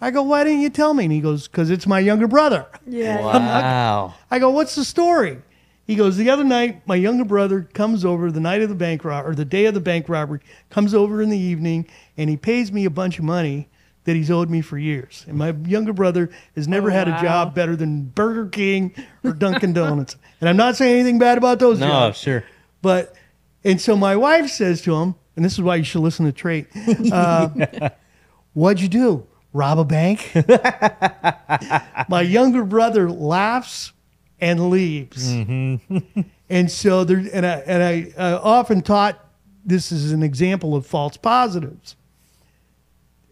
I go, why didn't you tell me? And he goes, because it's my younger brother. Yeah. Wow. I go, what's the story? He goes, the other night, my younger brother comes over the night of the bank robbery, or the day of the bank robbery, comes over in the evening, and he pays me a bunch of money that he's owed me for years. And my younger brother has never had a wow. job better than Burger King or Dunkin' Donuts. And I'm not saying anything bad about those No, jobs. sure. And so my wife says to him, and this is why you should listen to Trait. What'd you do? Rob a bank? My younger brother laughs and leaves. Mm-hmm. And so I often taught this is an example of false positives.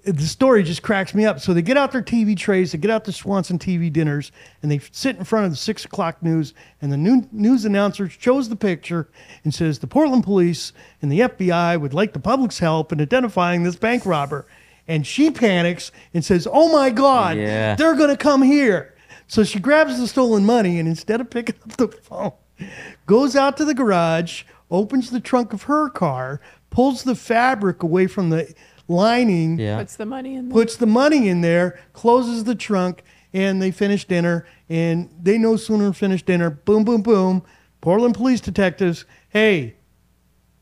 The story just cracks me up. So they get out their TV trays, they get out the Swanson TV dinners, and they sit in front of the 6 o'clock news, and the news announcer shows the picture and says, the Portland police and the FBI would like the public's help in identifying this bank robber. And she panics and says, oh my God, they're going to come here. So she grabs the stolen money, and instead of picking up the phone, goes out to the garage, opens the trunk of her car, pulls the fabric away from the lining, puts the money in there, closes the trunk, and they finish dinner. And they no sooner finish dinner, boom, boom, boom. Portland police detectives, hey,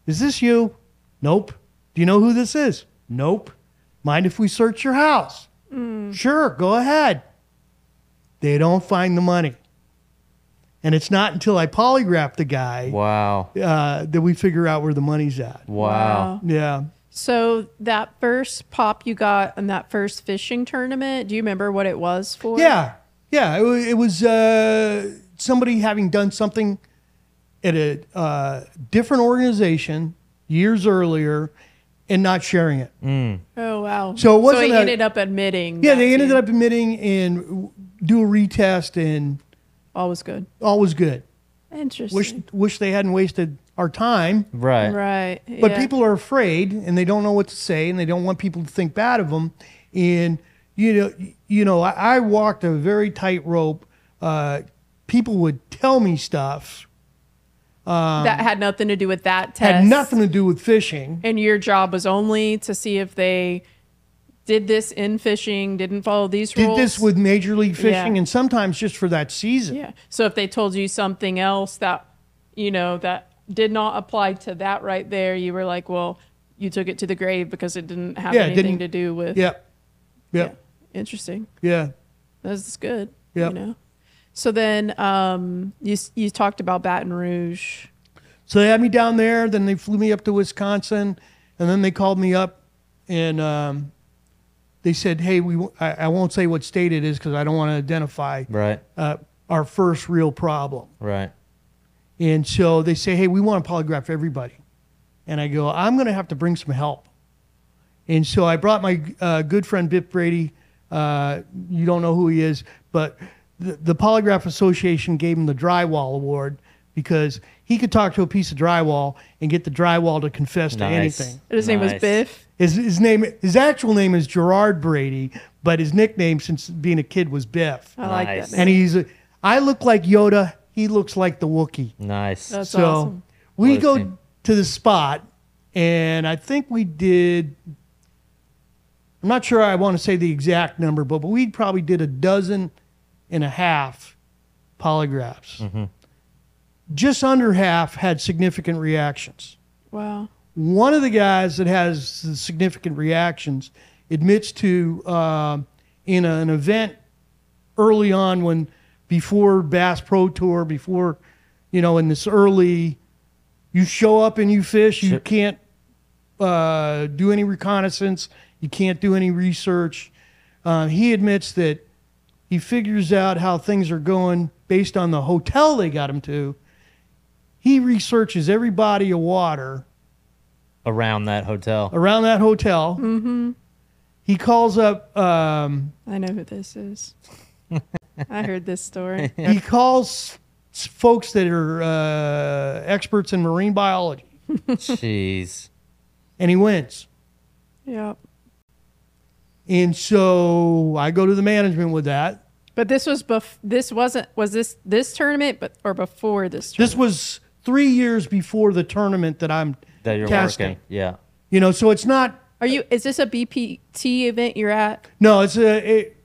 is this you? Nope. Do you know who this is? Nope. Mind if we search your house? Sure, go ahead. They don't find the money. And it's not until I polygraph the guy that we figure out where the money's at. Wow. Yeah. So that first pop you got in that first fishing tournament, do you remember what it was for? Yeah. It was somebody having done something at a different organization years earlier and not sharing it. Oh, wow. So it wasn't he ended up admitting. Yeah, they ended up admitting and do a retest, and all was good. All was good. Interesting. Wish they hadn't wasted our time. Right. But people are afraid, and they don't know what to say, and they don't want people to think bad of them. And I walked a very tight rope. People would tell me stuff that had nothing to do with that test. Had nothing to do with fishing. And your job was only to see if they did this in fishing, didn't follow these rules. Did this with Major League Fishing, and sometimes just for that season. Yeah. So if they told you something else that that did not apply to that right there, you were like, well, you took it to the grave because it didn't have anything to do with. Yeah. Interesting. Yeah. That's good. Yeah. So then you talked about Baton Rouge. So they had me down there. Then they flew me up to Wisconsin, and then they called me up, and they said, "Hey, I won't say what state it is because I don't want to identify our first real problem." Right. And so they say, "Hey, we want to polygraph everybody," and I go, "I'm going to have to bring some help." And so I brought my good friend Biff Brady. You don't know who he is, but the Polygraph Association gave him the Drywall Award because he could talk to a piece of drywall and get the drywall to confess to anything. His name was Biff? His actual name is Gerard Brady, but his nickname since being a kid was Biff. I like that name. And I look like Yoda, he looks like the Wookiee. Nice. That's awesome. We go to the spot, and I think we did, I'm not sure I want to say the exact number, but we probably did 12.5 polygraphs. Mm-hmm. Just under half had significant reactions. Wow. One of the guys that has significant reactions admits to in an event early on before Bass Pro Tour, before, in this early, you show up and you fish, you can't do any reconnaissance, you can't do any research. He admits that he figures out how things are going based on the hotel they got him to. He researches every body of water around that hotel. Mm-hmm. He calls up. I know who this is. I heard this story. He calls folks that are experts in marine biology. Jeez. And he wins. Yep. And so I go to the management with that. But this was this tournament or before this tournament? This was 3 years before the tournament that you're testing. Working. Yeah. So it's not. Is this a BPT event you're at? No, it's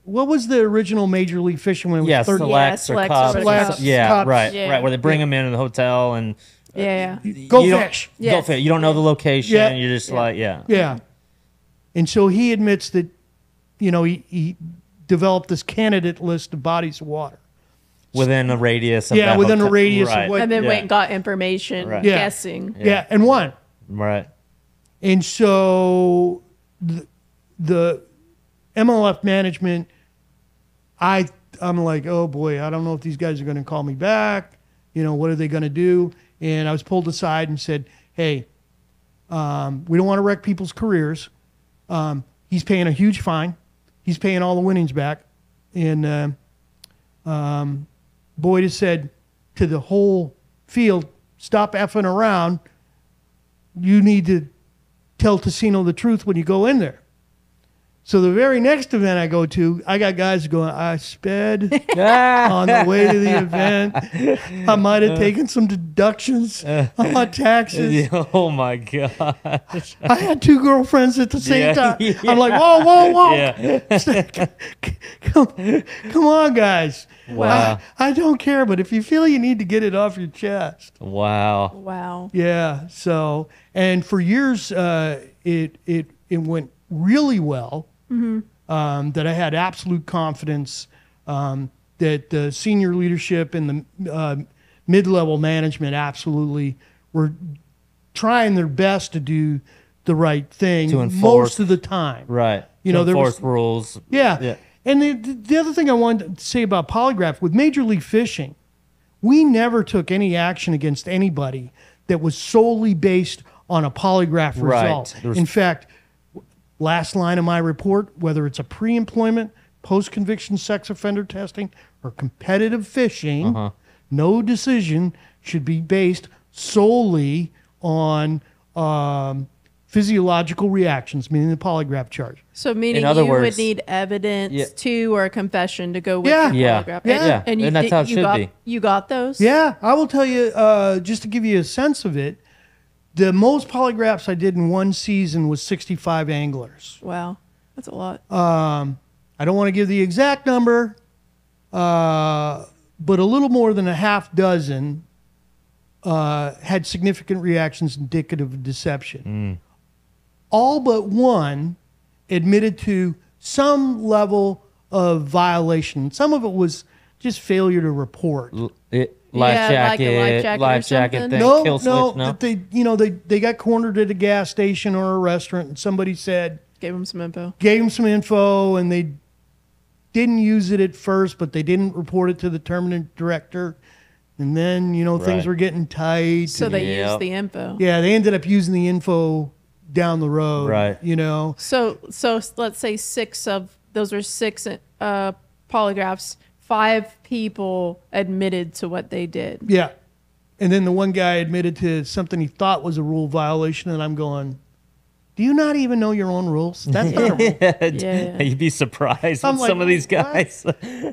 what was the original Major League Fishing when it was selects or cups. Cups. Right, where they bring them in the hotel and go fish. Go fish. You don't know the location. Yeah. You're just Yeah. And so he admits that, he developed this candidate list of bodies of water. within a radius of Yeah, that within a hotel. radius of Right. what- And then Yeah. went and got information, Right. Yeah. guessing. Yeah, and won. Right. And so the MLF management, I'm like, oh boy, I don't know if these guys are going to call me back. You know, what are they going to do? And I was pulled aside and said, hey, we don't want to wreck people's careers. He's paying a huge fine. He's paying all the winnings back. And Boyd has said to the whole field, stop effing around. You need to tell Teceno the truth when you go in there. So the very next event I go to, I got guys going, I sped on the way to the event. I might have taken some deductions on my taxes. Oh my God. I had 2 girlfriends at the same Yeah, time. yeah. I'm like, whoa. Yeah. Come on, guys. Wow. I don't care, but if you feel you need to get it off your chest. Wow. Wow. Yeah. So, and for years, it went really well. That I had absolute confidence that the senior leadership and the mid-level management absolutely were trying their best to do the right thing To enforce. most of the time. Right. You know, there enforce was rules. Yeah. Yeah. And the other thing I wanted to say about Polygraph, with Major League Fishing, we never took any action against anybody that was solely based on a polygraph Right. result. There's- In fact, last line of my report, whether it's a pre-employment, post-conviction sex offender testing, or competitive fishing, no decision should be based solely on physiological reactions, meaning the polygraph charge. So meaning In other you would words- need evidence Yeah. to or a confession to go with Yeah. your Yeah. polygraph. Yeah. And, And that's how it you should got, be. You got those? Yeah, I will tell you, just to give you a sense of it, the most polygraphs I did in one season was 65 anglers. Wow. That's a lot. I don't want to give the exact number, but a little more than a half dozen had significant reactions indicative of deception. All but one admitted to some level of violation. Some of it was just failure to report. Life Yeah, like a jacket, life jacket or something? thing, No, kill no, switch, no. that they got cornered at a gas station or a restaurant, and somebody said, Gave him some info. gave them some info, and they didn't use it at first, but they didn't report it to the terminant director. And then, things Right. were getting tight. So and- they Yep. used the info. yeah, they ended up using the info down the road. Right. So let's say those were six polygraphs. 5 people admitted to what they did. Yeah. And then the one guy admitted to something he thought was a rule violation, and I'm going, do you not even know your own rules? That's not a rule. Yeah. You'd be surprised I'm with like, some of these what? guys.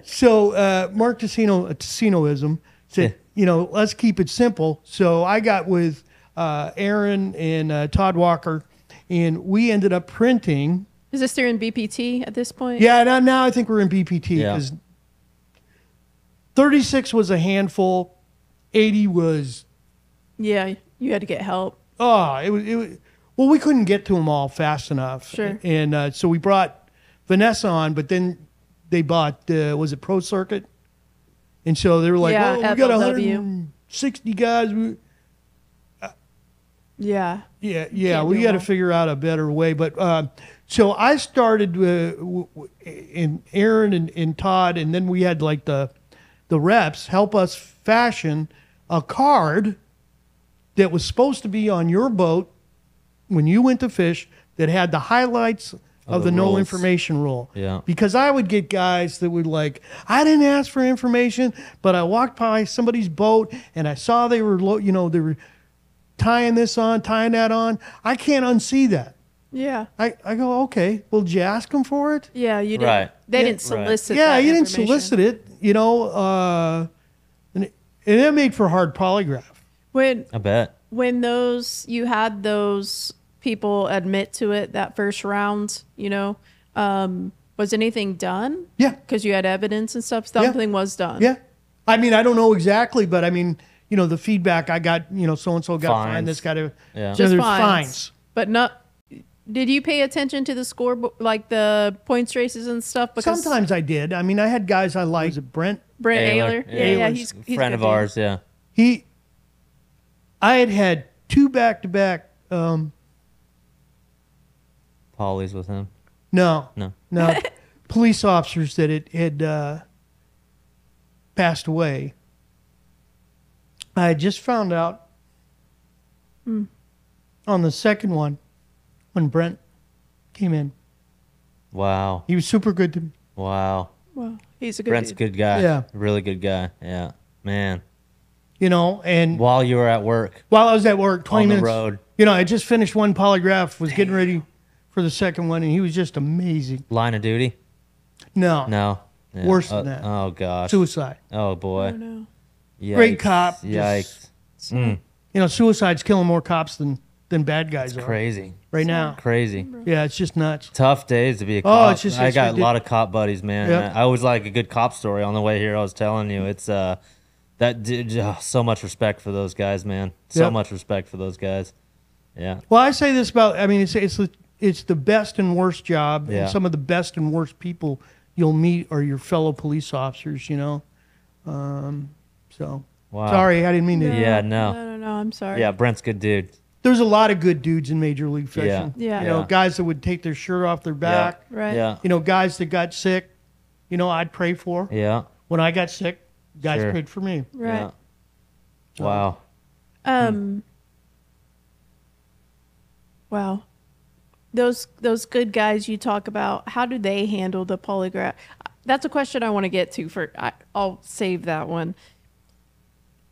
So Mark Tecenoism said, let's keep it simple. So I got with Aaron and Todd Walker, and we ended up printing. Is this through in BPT at this point? Yeah, now I think we're in BPT Yeah. because 36 was a handful, 80 was Yeah. You had to get help. it was. Well, we couldn't get to them all fast enough. Sure. And so we brought Vanessa on, but then they bought, was it Pro Circuit? And so they were like, Yeah, well, we got FLW. 160 guys. Yeah. Yeah, Can't we do got to them all. figure out a better way. But so I started in Aaron and Todd, and then we had like the reps help us fashion a card that was supposed to be on your boat when you went to fish that had the highlights of the the no rules. information rule. Yeah. Because I would get guys that would like, I didn't ask for information, but I walked by somebody's boat and I saw they were, they were tying this on, tying that on. I can't unsee that. Yeah. I go, okay, well, did you ask them for it? Yeah. You didn't. Right. They Yeah. didn't solicit. Yeah, that you didn't information. solicit it, and it made for a hard polygraph. When I bet. you had those people admit to it that first round, was anything done? Yeah. Because you had evidence and stuff. Something was done. Yeah. I mean, I don't know exactly, but I mean, the feedback I got, so-and-so got fined, Fines. this got to, Yeah. Just there's fines. fines. But not. Did you pay attention to the score, like the points races and stuff? Because Sometimes I did. I mean, I had guys I liked. Was it Brent Brent Ayler. Ayler. Yeah, he's a friend of good, ours. Yeah. I had 2 back-to-back. Polly's with him. No, No. police officers that had passed away. I had just found out on the second one when Brent came in. Wow. He was super good to me. Wow. Well, he's a good Brent's a dude. good guy. Yeah. Really good guy. Yeah. Man. And While you were at work. while I was at work, 20 On the minutes. road. I just finished one polygraph, was getting ready for the second one, and he was just amazing. Line of duty? No. No. Yeah. Worse than that. Oh, gosh. Suicide. Oh, boy. I don't know. Yikes. Great cop. Yikes. Suicide's killing more cops than bad guys are Crazy. right now. Crazy. Yeah, it's just nuts. Tough days to be a cop. it's I got a ridiculous. lot of cop buddies, man. Yep. I always like a good cop story on the way here. I was telling you, it's so much respect for those guys, man. So Yep. much respect for those guys. Yeah. Well, I say this about, it's the best and worst job, Yeah. and some of the best and worst people you'll meet are your fellow police officers, So, Wow. sorry, I didn't mean to. Yeah, no. No, I'm sorry. Yeah, Brent's a good dude. There's a lot of good dudes in Major League Fishing. Yeah. Yeah. Guys that would take their shirt off their back. Right. Yeah. Guys that got sick, I'd pray for. Yeah. When I got sick, guys Sure. prayed for me. Right. Yeah. Wow. Wow. Those good guys you talk about, how do they handle the polygraph? That's a question I want to get to. I'll save that one.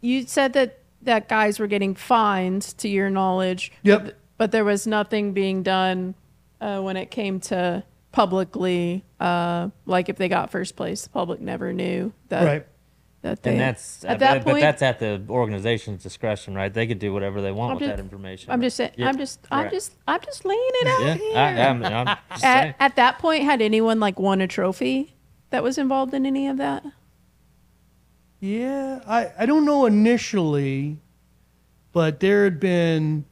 You said that guys were getting fined, to your knowledge. Yep. But there was nothing being done when it came to publicly, like if they got first place, the public never knew that. Right. That they, And that's at that but point, that's at the organization's discretion, right? They could do whatever they want I'm with just- that information. I'm just saying. Yeah. I'm just Right. laying it out Yeah, here. I'm just saying. At that point, had anyone won a trophy that was involved in any of that? Yeah, I don't know initially, but there had been,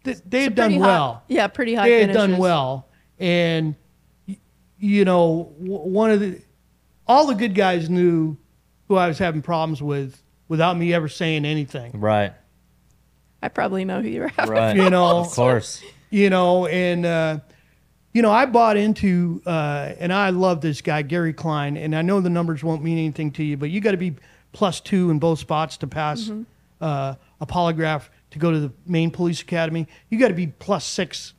they had done Pretty well. high, yeah, pretty high. They had done finishes. well, and all the good guys knew who I was having problems with without me ever saying anything. Right. I probably know who you're after. Right. Of course. I bought into, and I love this guy, Gary Klein, and I know the numbers won't mean anything to you, but you got to be +2 in both spots to pass a polygraph to go to the main police academy. You got to be +6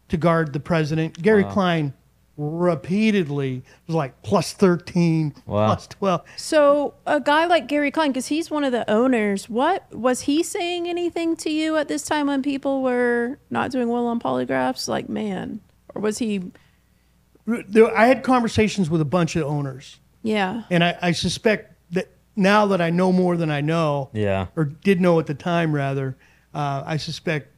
to guard the president. Gary Klein repeatedly was +13, Wow. +12. So a guy like Gary Klein, because he's one of the owners, what was he saying anything to you at this time when people were not doing well on polygraphs? Or was he? I had conversations with a bunch of owners, Yeah. and I suspect that now that I know more than I know, Yeah. or did know at the time rather, I suspect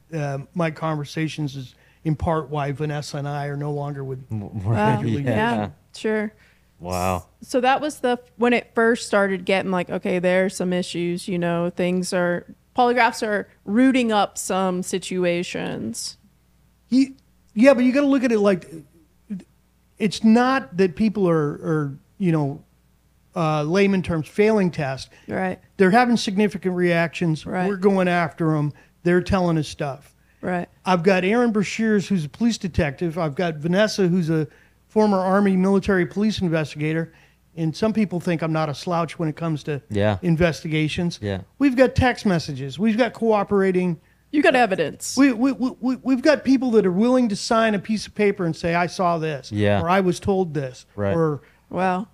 my conversations is in part why Vanessa and I are no longer with. Wow. Yeah. Sure. Wow. So that was when it first started getting okay, there's some issues, polygraphs are rooting up some situations. Yeah, but you got to look at it it's not that people are layman terms, failing tests. Right. They're having significant reactions. Right. We're going after them. They're telling us stuff. Right. I've got Aaron Brashears, who's a police detective. I've got Vanessa, who's a former Army military police investigator. And some people think I'm not a slouch when it comes to investigations. Yeah. We've got text messages. We've got cooperating. You got evidence. We've got people that are willing to sign a piece of paper and say, I saw this. Yeah. Or I was told this. Right. Or, Wow.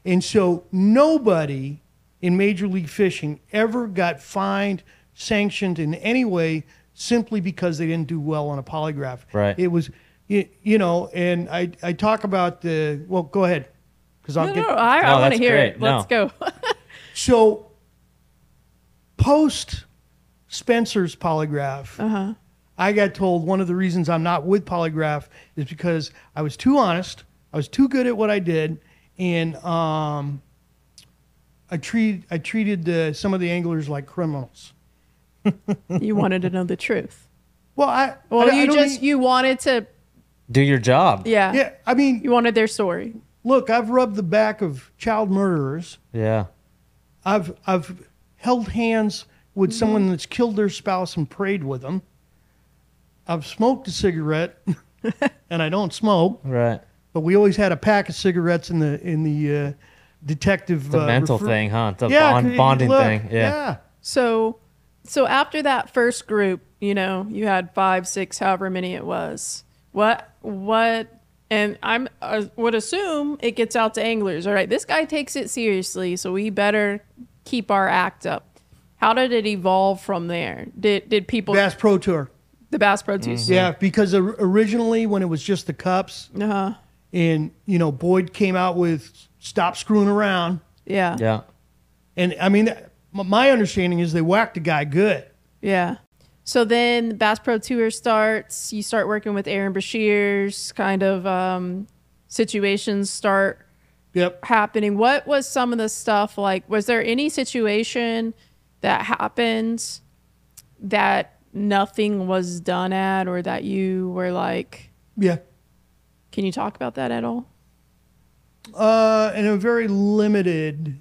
And so nobody in Major League Fishing ever got fined, sanctioned in any way simply because they didn't do well on a polygraph. Right. It was, and I talk about well, go ahead. Because I'll get. I want to that's hear great. it. Let's go. So, post Spencer's polygraph, I got told one of the reasons I'm not with polygraph is because I was too honest, I was too good at what I did, and I treated some of the anglers like criminals. You wanted to know the truth. Well, You wanted to. Do your job. Yeah. Yeah, I mean, You wanted their story. look, I've rubbed the back of child murderers. Yeah. I've held hands with someone that's killed their spouse and prayed with them. I've smoked a cigarette, and I don't smoke. Right. But we always had a pack of cigarettes in the detective. The mental thing, huh? The bonding look, thing. Yeah. So after that first group, you know, you had 5, 6, however many it was. What? And I would assume it gets out to anglers. All right, this guy takes it seriously, so we better keep our act up. How did it evolve from there? Did people Bass Pro Tour? The Bass Pro Tour. Yeah, because originally when it was just the cups, and you know, Boyd came out with "Stop Screwing Around." Yeah. Yeah. And I mean, my understanding is they whacked the guy good. Yeah. So then Bass Pro Tour starts. You start working with Aaron Bashir's kind of situations start happening. What was some of the stuff like? Was there any situation that happened that nothing was done at, or that you were like, yeah? Can you talk about that at all? In a very limited.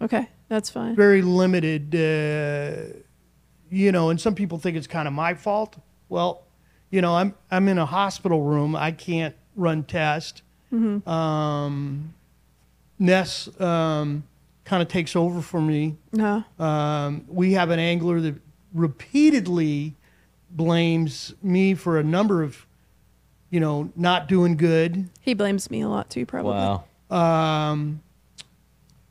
Okay, that's fine. Very limited. You know, and some people think it's kind of my fault. Well, you know, I'm in a hospital room. I can't run tests. Ness kind of takes over for me. We have an angler that repeatedly blames me for a number of, you know, not doing good. He blames me a lot too, probably. Wow.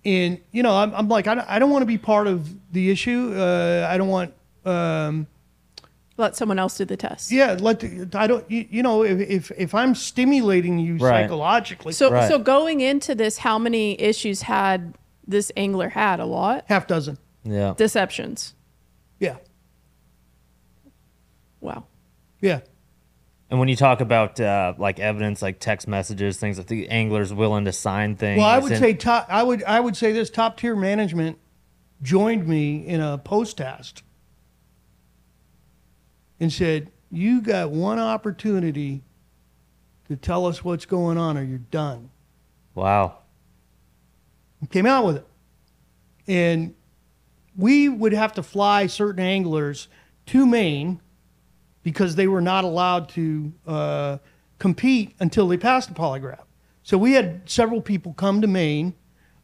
And you know, I'm like, I don't want to be part of the issue. I don't want. Let someone else do the test. Yeah, I don't. You know, if I'm stimulating you psychologically. So going into this, how many issues had this angler had? A lot. Half dozen. Yeah. Deceptions. Yeah. Wow. Yeah. And when you talk about like evidence, like text messages, things that the angler's willing to sign things. Well, I would say I would say this: top tier management joined me in a post test and said, "You got one opportunity to tell us what's going on, or you're done." Wow. Came out with it, and we would have to fly certain anglers to Maine because they were not allowed to compete until they passed the polygraph. So we had several people come to Maine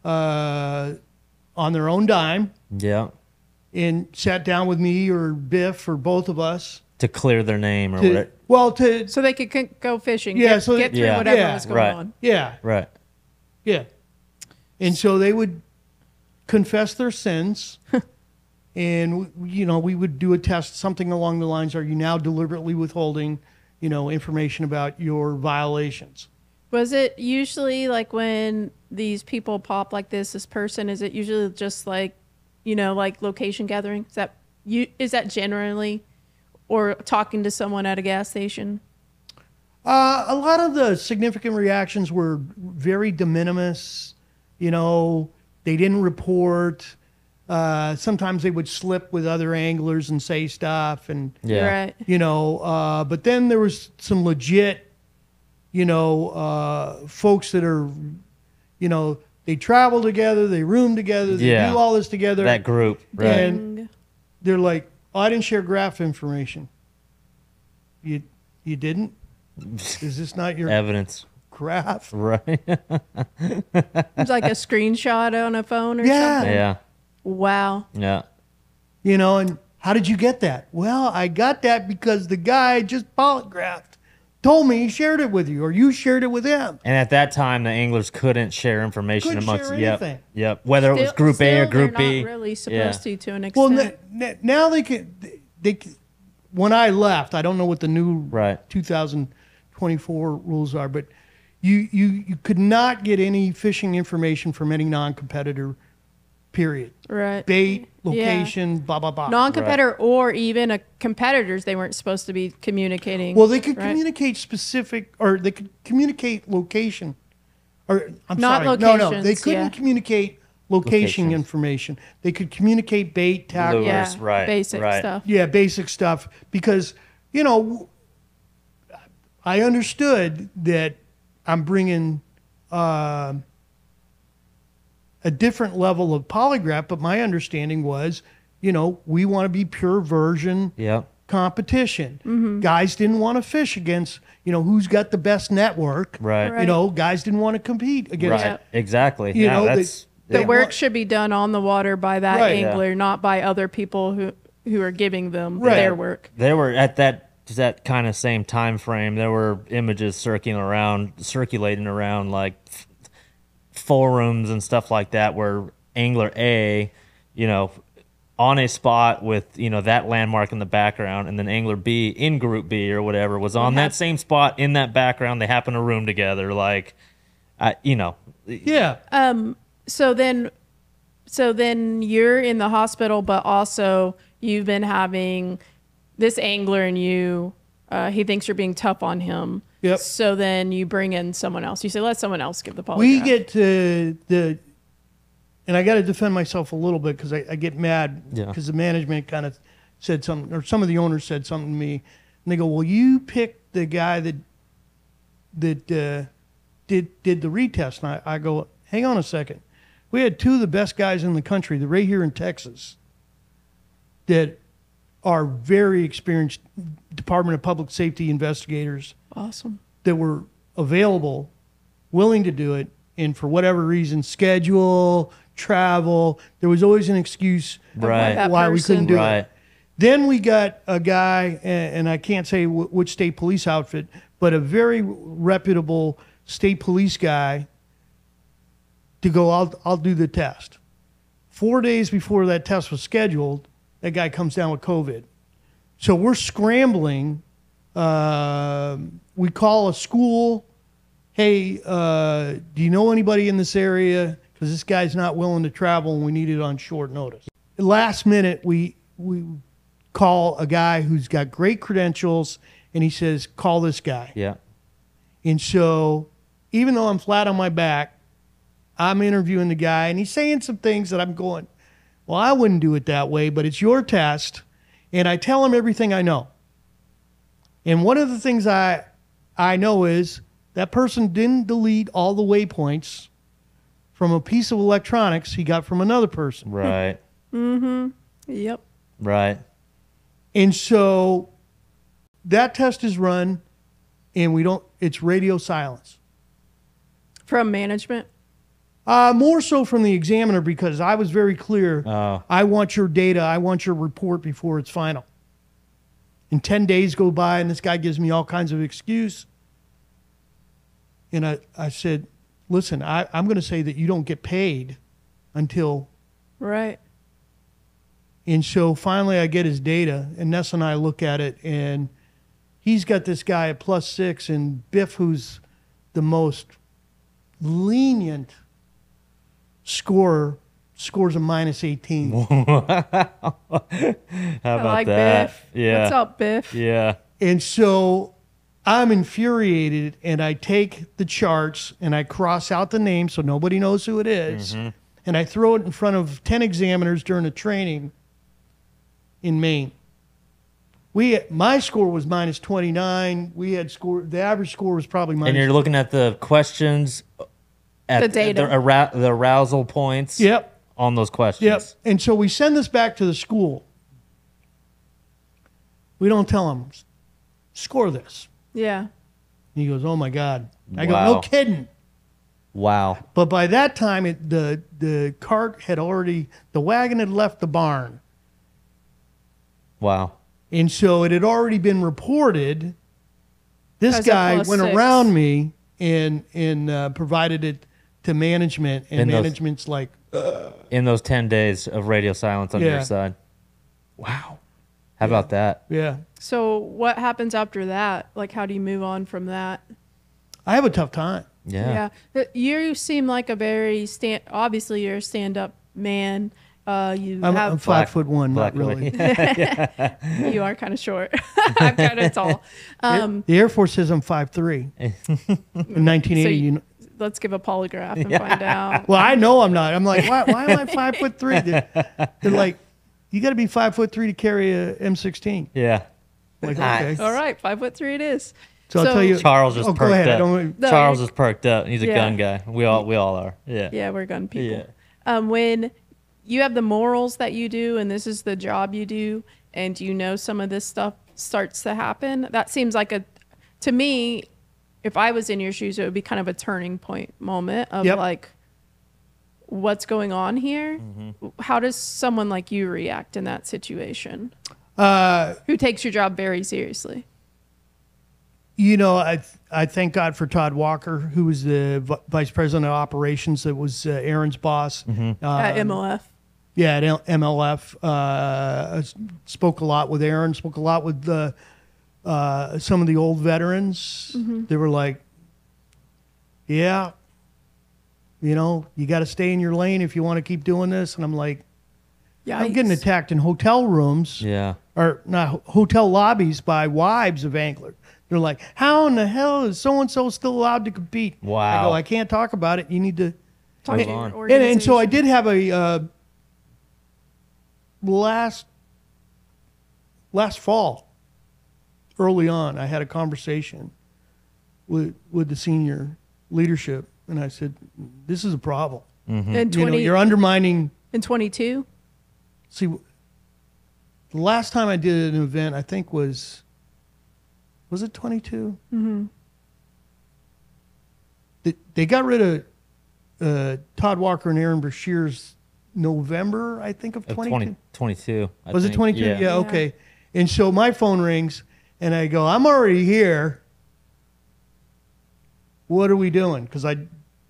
on their own dime. Yeah. And sat down with me or Biff or both of us. To clear their name or whatever. Well, so they could go fishing. Yeah, get through whatever was going on. Yeah. Right. Yeah. And so they would confess their sins. And, you know, we would do a test, something along the lines, are you now deliberately withholding, you know, information about your violations? Was it usually like when these people pop like this person, is it usually just like, you know, like location gathering? Is that generally, or talking to someone at a gas station? A lot of the significant reactions were very de minimis. You know, they didn't report. Sometimes they would slip with other anglers and say stuff, and right. You know. But then there was some legit, you know, folks that are, you know, they travel together, they room together, they do all this together. That group, right? And they're like, "Oh, I didn't share graph information." You didn't? Is this not your evidence? Graph? Right. It's like a screenshot on a phone or something. Yeah. Wow. Yeah. You know, and how did you get that? Well, I got that because the guy just polygraphed, told me he shared it with you, or you shared it with him. And at that time, the anglers couldn't share information amongst. Share anything. Yep. Whether it was Group A or Group B. They're not really supposed to an extent. Well, now they can. When I left, I don't know what the new 2024 rules are, but you could not get any fishing information from any non-competitor. Period. Right. Bait, location, blah blah blah. Non-competitor or even competitors, they weren't supposed to be communicating. Well, they could communicate specific, or they could communicate location, or not sorry, locations. no, they couldn't communicate location information. They could communicate bait, tackle, basic stuff. Yeah, basic stuff, because you know, I understood that I'm bringing a different level of polygraph, but my understanding was, we want to be pure version competition. Guys didn't want to fish against, who's got the best network. Right. Guys didn't want to compete against. Right. Exactly. The work should be done on the water by that angler, not by other people who are giving them their work. They were at that kind of same time frame. There were images circulating around like forums and stuff like that, where angler A, on a spot with that landmark in the background, and then angler B in group B or whatever was on that same spot in that background. They happen to room together, like, Yeah. So then you're in the hospital, but also you've been having this angler and he thinks you're being tough on him. Yep. So then you bring in someone else. You say, let someone else give the polygraph. We get to and I got to defend myself a little bit because I get mad because the management kind of said something, or some of the owners said something to me, and they go, well, you picked the guy that did the retest. And I go, hang on a second. We had two of the best guys in the country, they're right here in Texas, that are very experienced Department of Public Safety investigators. Awesome. That were available, willing to do it, and for whatever reason, schedule, travel, there was always an excuse why we couldn't do it. Then we got a guy, and I can't say which state police outfit, but a very reputable state police guy to go, I'll do the test. 4 days before that test was scheduled, that guy comes down with COVID. So we're scrambling. We call a school. Hey, do you know anybody in this area? Because this guy's not willing to travel and we need it on short notice. Last minute, we call a guy who's got great credentials, and he says, call this guy. Yeah. And so even though I'm flat on my back, I'm interviewing the guy, and he's saying some things that I'm going, well, I wouldn't do it that way, but it's your test. And I tell him everything I know. And one of the things I know is that person didn't delete all the waypoints from a piece of electronics he got from another person. Right. Yep. Right. And so that test is run, and it's radio silence. From management? More so from the examiner, because I was very clear. I want your data. I want your report before it's final. And 10 days go by, and this guy gives me all kinds of excuse. And I said, listen, I'm going to say that you don't get paid until. Right. And so finally I get his data, and Ness and I look at it, and he's got this guy at +6, and Biff, who's the most lenient scorer, scores a -18. How about that? Biff. Yeah. What's up, Biff? Yeah. And so I'm infuriated, and I take the charts and I cross out the name so nobody knows who it is, and I throw it in front of 10 examiners during a training in Maine. My score was -29. We had the average score was probably -. And you're looking at the questions, the data, the arousal points. Yep. On those questions. Yep. And so we send this back to the school. We don't tell them, score this. Yeah. And he goes, oh my God. I go, Wow. no kidding. Wow. But by that time, the cart had the wagon had left the barn. Wow. And so it had already been reported. This As a guy went +6. around me and provided it to management, and management's like, in those 10 days of radio silence on your side. Wow. How about that? yeah. So what happens after that? Like, how do you move on from that? I have a tough time. Yeah. You seem like a very obviously you're a stand-up man. I'm 5'1", not really. You are kind of short. I'm kind of tall. The Air Force says I'm 5'3". In 1980, so let's give a polygraph and find out. Well, I know I'm not. I'm like, why am I 5'3"? They're like, you got to be 5'3" to carry a M16. Yeah. Like, okay. All right, 5'3" it is. So I'll tell you. Charles just go ahead. perked up. Charles is perked up. He's a gun guy. We all are. Yeah. Yeah, we're gun people. Yeah. When you have the morals that you do, and this is the job you do, and you know some of this stuff starts to happen, that seems like to me, if I was in your shoes, it would be kind of a turning point moment of like, what's going on here? Mm-hmm. How does someone like you react in that situation? Who takes your job very seriously? You know, I thank God for Todd Walker, who was the vice president of operations. That was Aaron's boss. Mm-hmm. At MLF. Yeah, at MLF. Spoke a lot with Aaron, spoke a lot with some of the old veterans. Mm-hmm. They were like, yeah, you know, you got to stay in your lane if you want to keep doing this. And I'm like, yeah, I'm getting attacked in hotel rooms. Yeah. Or not hotel lobbies by wives of anglers. They're like, how in the hell is so-and-so still allowed to compete? Wow. I go, I can't talk about it. You need to talk to on. And so I did have a last fall, early on, I had a conversation with the senior leadership, and I said, this is a problem. Mm-hmm. And you're undermining. In 22? See, the last time I did an event, I think was it 22? Mm-hmm. They got rid of Todd Walker and Aaron Brashear's November, I think, of 22. 22. Was it 22? Yeah, okay. And so my phone rings, and I go, I'm already here. What are we doing? Because I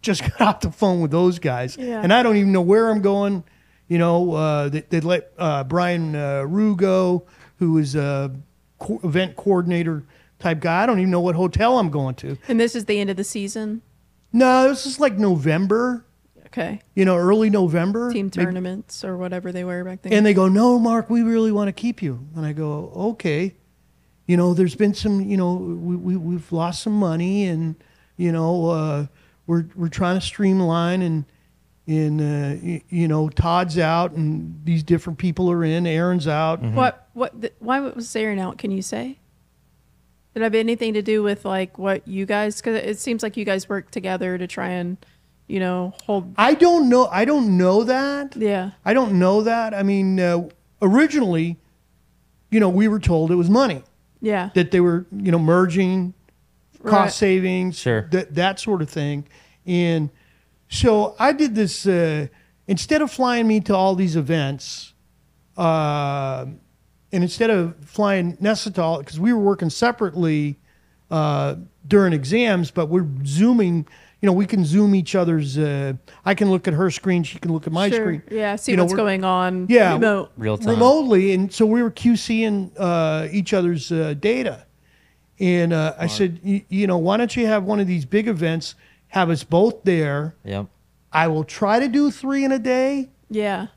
just got off the phone with those guys, and I don't even know where I'm going. You know, they let Brian Rue go, who is a event coordinator type guy. I don't even know what hotel I'm going to. And this is the end of the season? No, this is like November. Okay. You know, early November. Team tournaments or whatever they were back then. And they go, no, Mark, we really want to keep you. And I go, okay. You know, there's been some, you know, we've lost some money, and, you know, we're trying to streamline, and you know, Todd's out, and these different people are in. Aaron's out. Mm-hmm. Why was Aaron out? Can you say? Did it have anything to do with like what you guys? Because it seems like you guys work together to try and, you know, hold. I don't know that. Yeah. I don't know that. I mean, originally, you know, we were told it was money. Yeah. That they were, you know, merging, cost savings, sure, that sort of thing, and so I did this instead of flying me to all these events, and instead of flying Nessa to all, because we were working separately during exams, but we're Zooming. You know, we can Zoom each other's. I can look at her screen; she can look at my screen. Yeah, see what's going on. Yeah, real time, remotely, and so we were QCing each other's data. And I said, you know, why don't you have one of these big events? Have us both there. Yep. I will try to do 3 in a day. Yeah.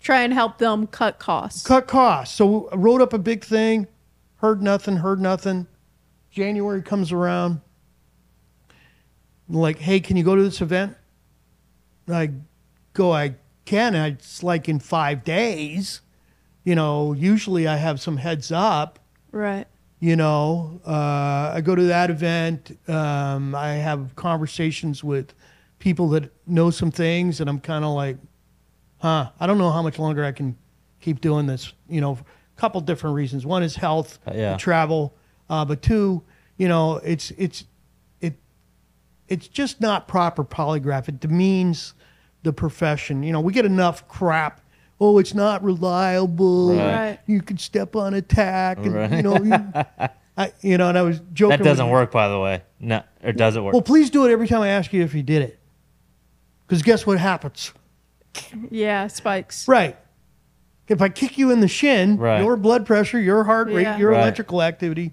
Try and help them cut costs. So I wrote up a big thing. Heard nothing. January comes around. Like, hey, can you go to this event? I go, I can. It's like in 5 days. You know, usually I have some heads up. Right. You know, I go to that event. I have conversations with people that know some things, and I'm kind of like, I don't know how much longer I can keep doing this. You know, a couple different reasons. One is health, travel, but 2, you know, it's just not proper polygraph. It demeans the profession. You know, we get enough crap. Oh, it's not reliable. Right. You could step on a tack, and you know, and I was joking. That doesn't work, by the way. No, or does it work? Well, please do it every time I ask you if you did it, because guess what happens? Yeah, spikes. Right. If I kick you in the shin, your blood pressure, your heart rate, your electrical activity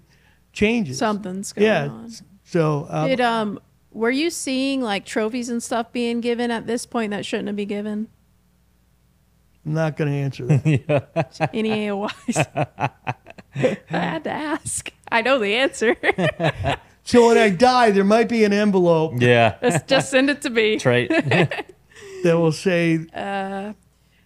changes. Something's going on. So, were you seeing like trophies and stuff being given at this point that shouldn't have been given? I'm not going to answer that. Any AOYs? I had to ask. I know the answer. So when I die, there might be an envelope. Yeah. Just send it to me. Trait. That will say.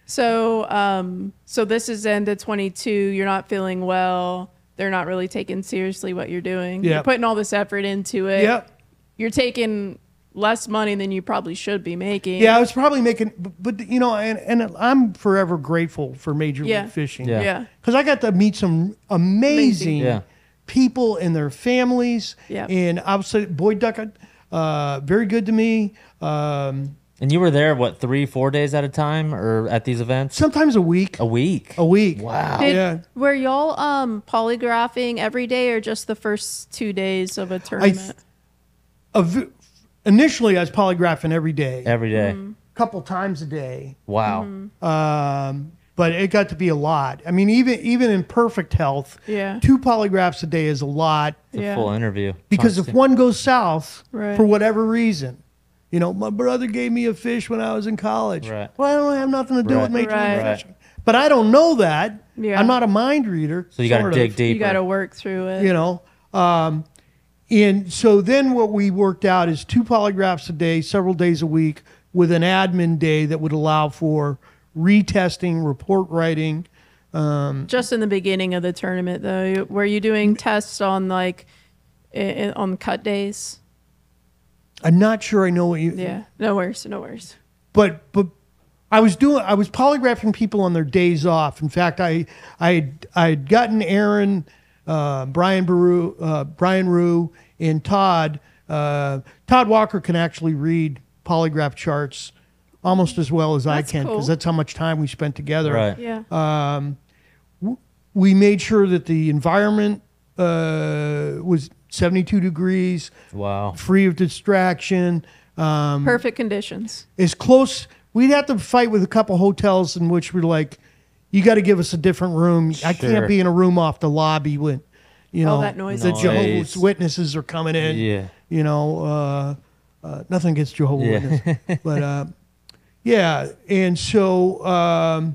So this is end of 22. You're not feeling well. they're not really taking seriously what you're doing. Yep. You're putting all this effort into it. Yep. You're taking less money than you probably should be making. Yeah, I was probably making, but you know, and I'm forever grateful for Major League Fishing. Yeah. Because I got to meet some amazing Yeah. people and their families. Yeah. And I would say Boyd Duckett, very good to me. And you were there, what, 3-4 days at a time, or at these events? Sometimes a week. A week. A week. Wow. Yeah. Were y'all polygraphing every day or just the first 2 days of a tournament? Initially, I was polygraphing every day. Every day. Mm-hmm. Couple times a day. Wow. But it got to be a lot. I mean, even in perfect health, Yeah. 2 polygraphs a day is a lot. It's a Yeah. full interview. Because if one goes south Right. for whatever reason, you know, my brother gave me a fish when I was in college. Right. Well, I don't have nothing to do Right. with Major League Right. Fishing. But I don't know that. Yeah. I'm not a mind reader. So you got to sort dig of, deeper. You got to work through it. You know. And so then what we worked out is 2 polygraphs a day, several days a week, with an admin day that would allow for retesting, report writing. Just in the beginning of the tournament, though, were you doing tests on like on cut days? I'm not sure I know what you. Yeah, no worries, no worries. But I was polygraphing people on their days off. In fact, I had gotten Aaron, Brian Rue, and Todd. Todd Walker can actually read polygraph charts almost as well as I That's can, because cool. that's how much time we spent together. Right. Yeah. We made sure that the environment was 72 degrees, Wow. free of distraction. Perfect conditions. As close, we'd have to fight with a couple hotels in which we're like, you got to give us a different room. I Sure. can't be in a room off the lobby when, you know, All that noise. the Noise. Jehovah's Witnesses are coming in. Yeah. You know, nothing against Jehovah's Yeah. Witnesses, but yeah. And so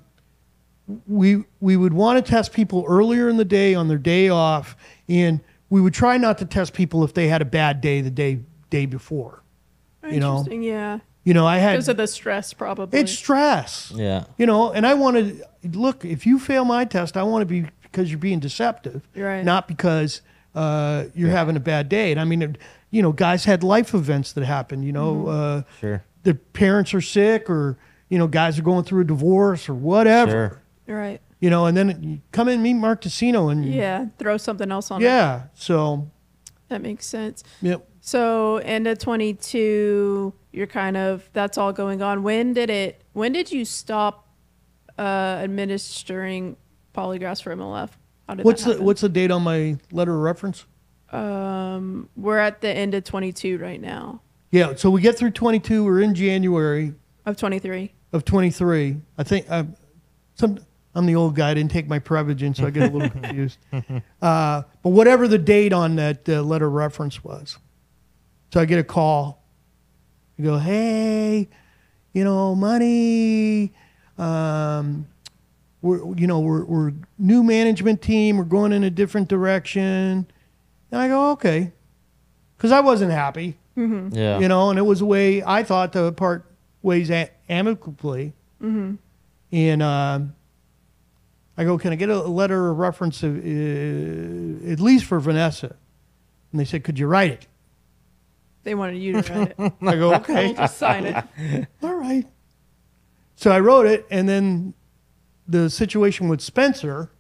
we would want to test people earlier in the day on their day off, and we would try not to test people if they had a bad day the day before. You know, Interesting. Yeah. you know, I had Because of the stress, probably. it's stress. Yeah. You know, and I wanted, look, if you fail my test, I want to be because you're being deceptive, Right. not because you're having a bad day. And I mean, you know, guys had life events that happen, you know, Sure. their parents are sick, or, you know, guys are going through a divorce or whatever, Sure. Right. you know, and then you come in and meet Mark Teceno and Yeah. Throw something else on it. yeah. So, That makes sense. yep. So end of 22, you're kind of, that's all going on. When did you stop administering polygraphs for MLF? How did that happen? What's the date on my letter of reference? We're at the end of 22 right now. Yeah. So we get through 22. We're in January Of 23. of 23. I think I'm the old guy. I didn't take my Prevagen, so I get a little confused. But whatever the date on that letter of reference was. So I get a call. I go, hey, you know, money. We're new management team. We're going in a different direction. And I go, okay. Because I wasn't happy, Yeah. you know, and it was a way I thought to part ways amicably. And I go, can I get a letter of reference at least for Vanessa? And they said, could you write it? They wanted you to write it. I go, okay, We'll just sign it. all right. So I wrote it, and then the situation with Spencer,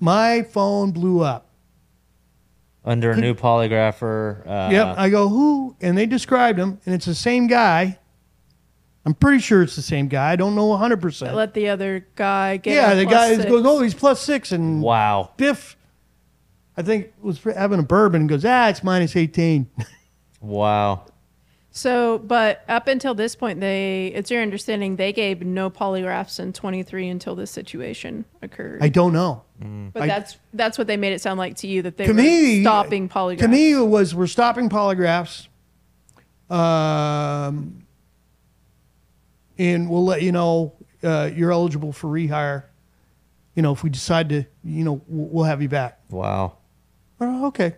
my phone blew up. Under a new polygrapher. Yep. I go, who? And they described him, and it's the same guy. I'm pretty sure it's the same guy. I don't know 100%. Let the other guy get Yeah, a the plus guy 6. goes, oh, he's +6, and Wow. Biff, I think, was having a bourbon and goes, it's -18. Wow. So, but up until this point, it's your understanding they gave no polygraphs in 23 until this situation occurred. I don't know. But that's what they made it sound like to you, that they To were me, stopping polygraphs. To me, it was, we're stopping polygraphs, and we'll let you know you're eligible for rehire. You know, if we decide to, you know, we'll have you back. Wow. Oh, okay.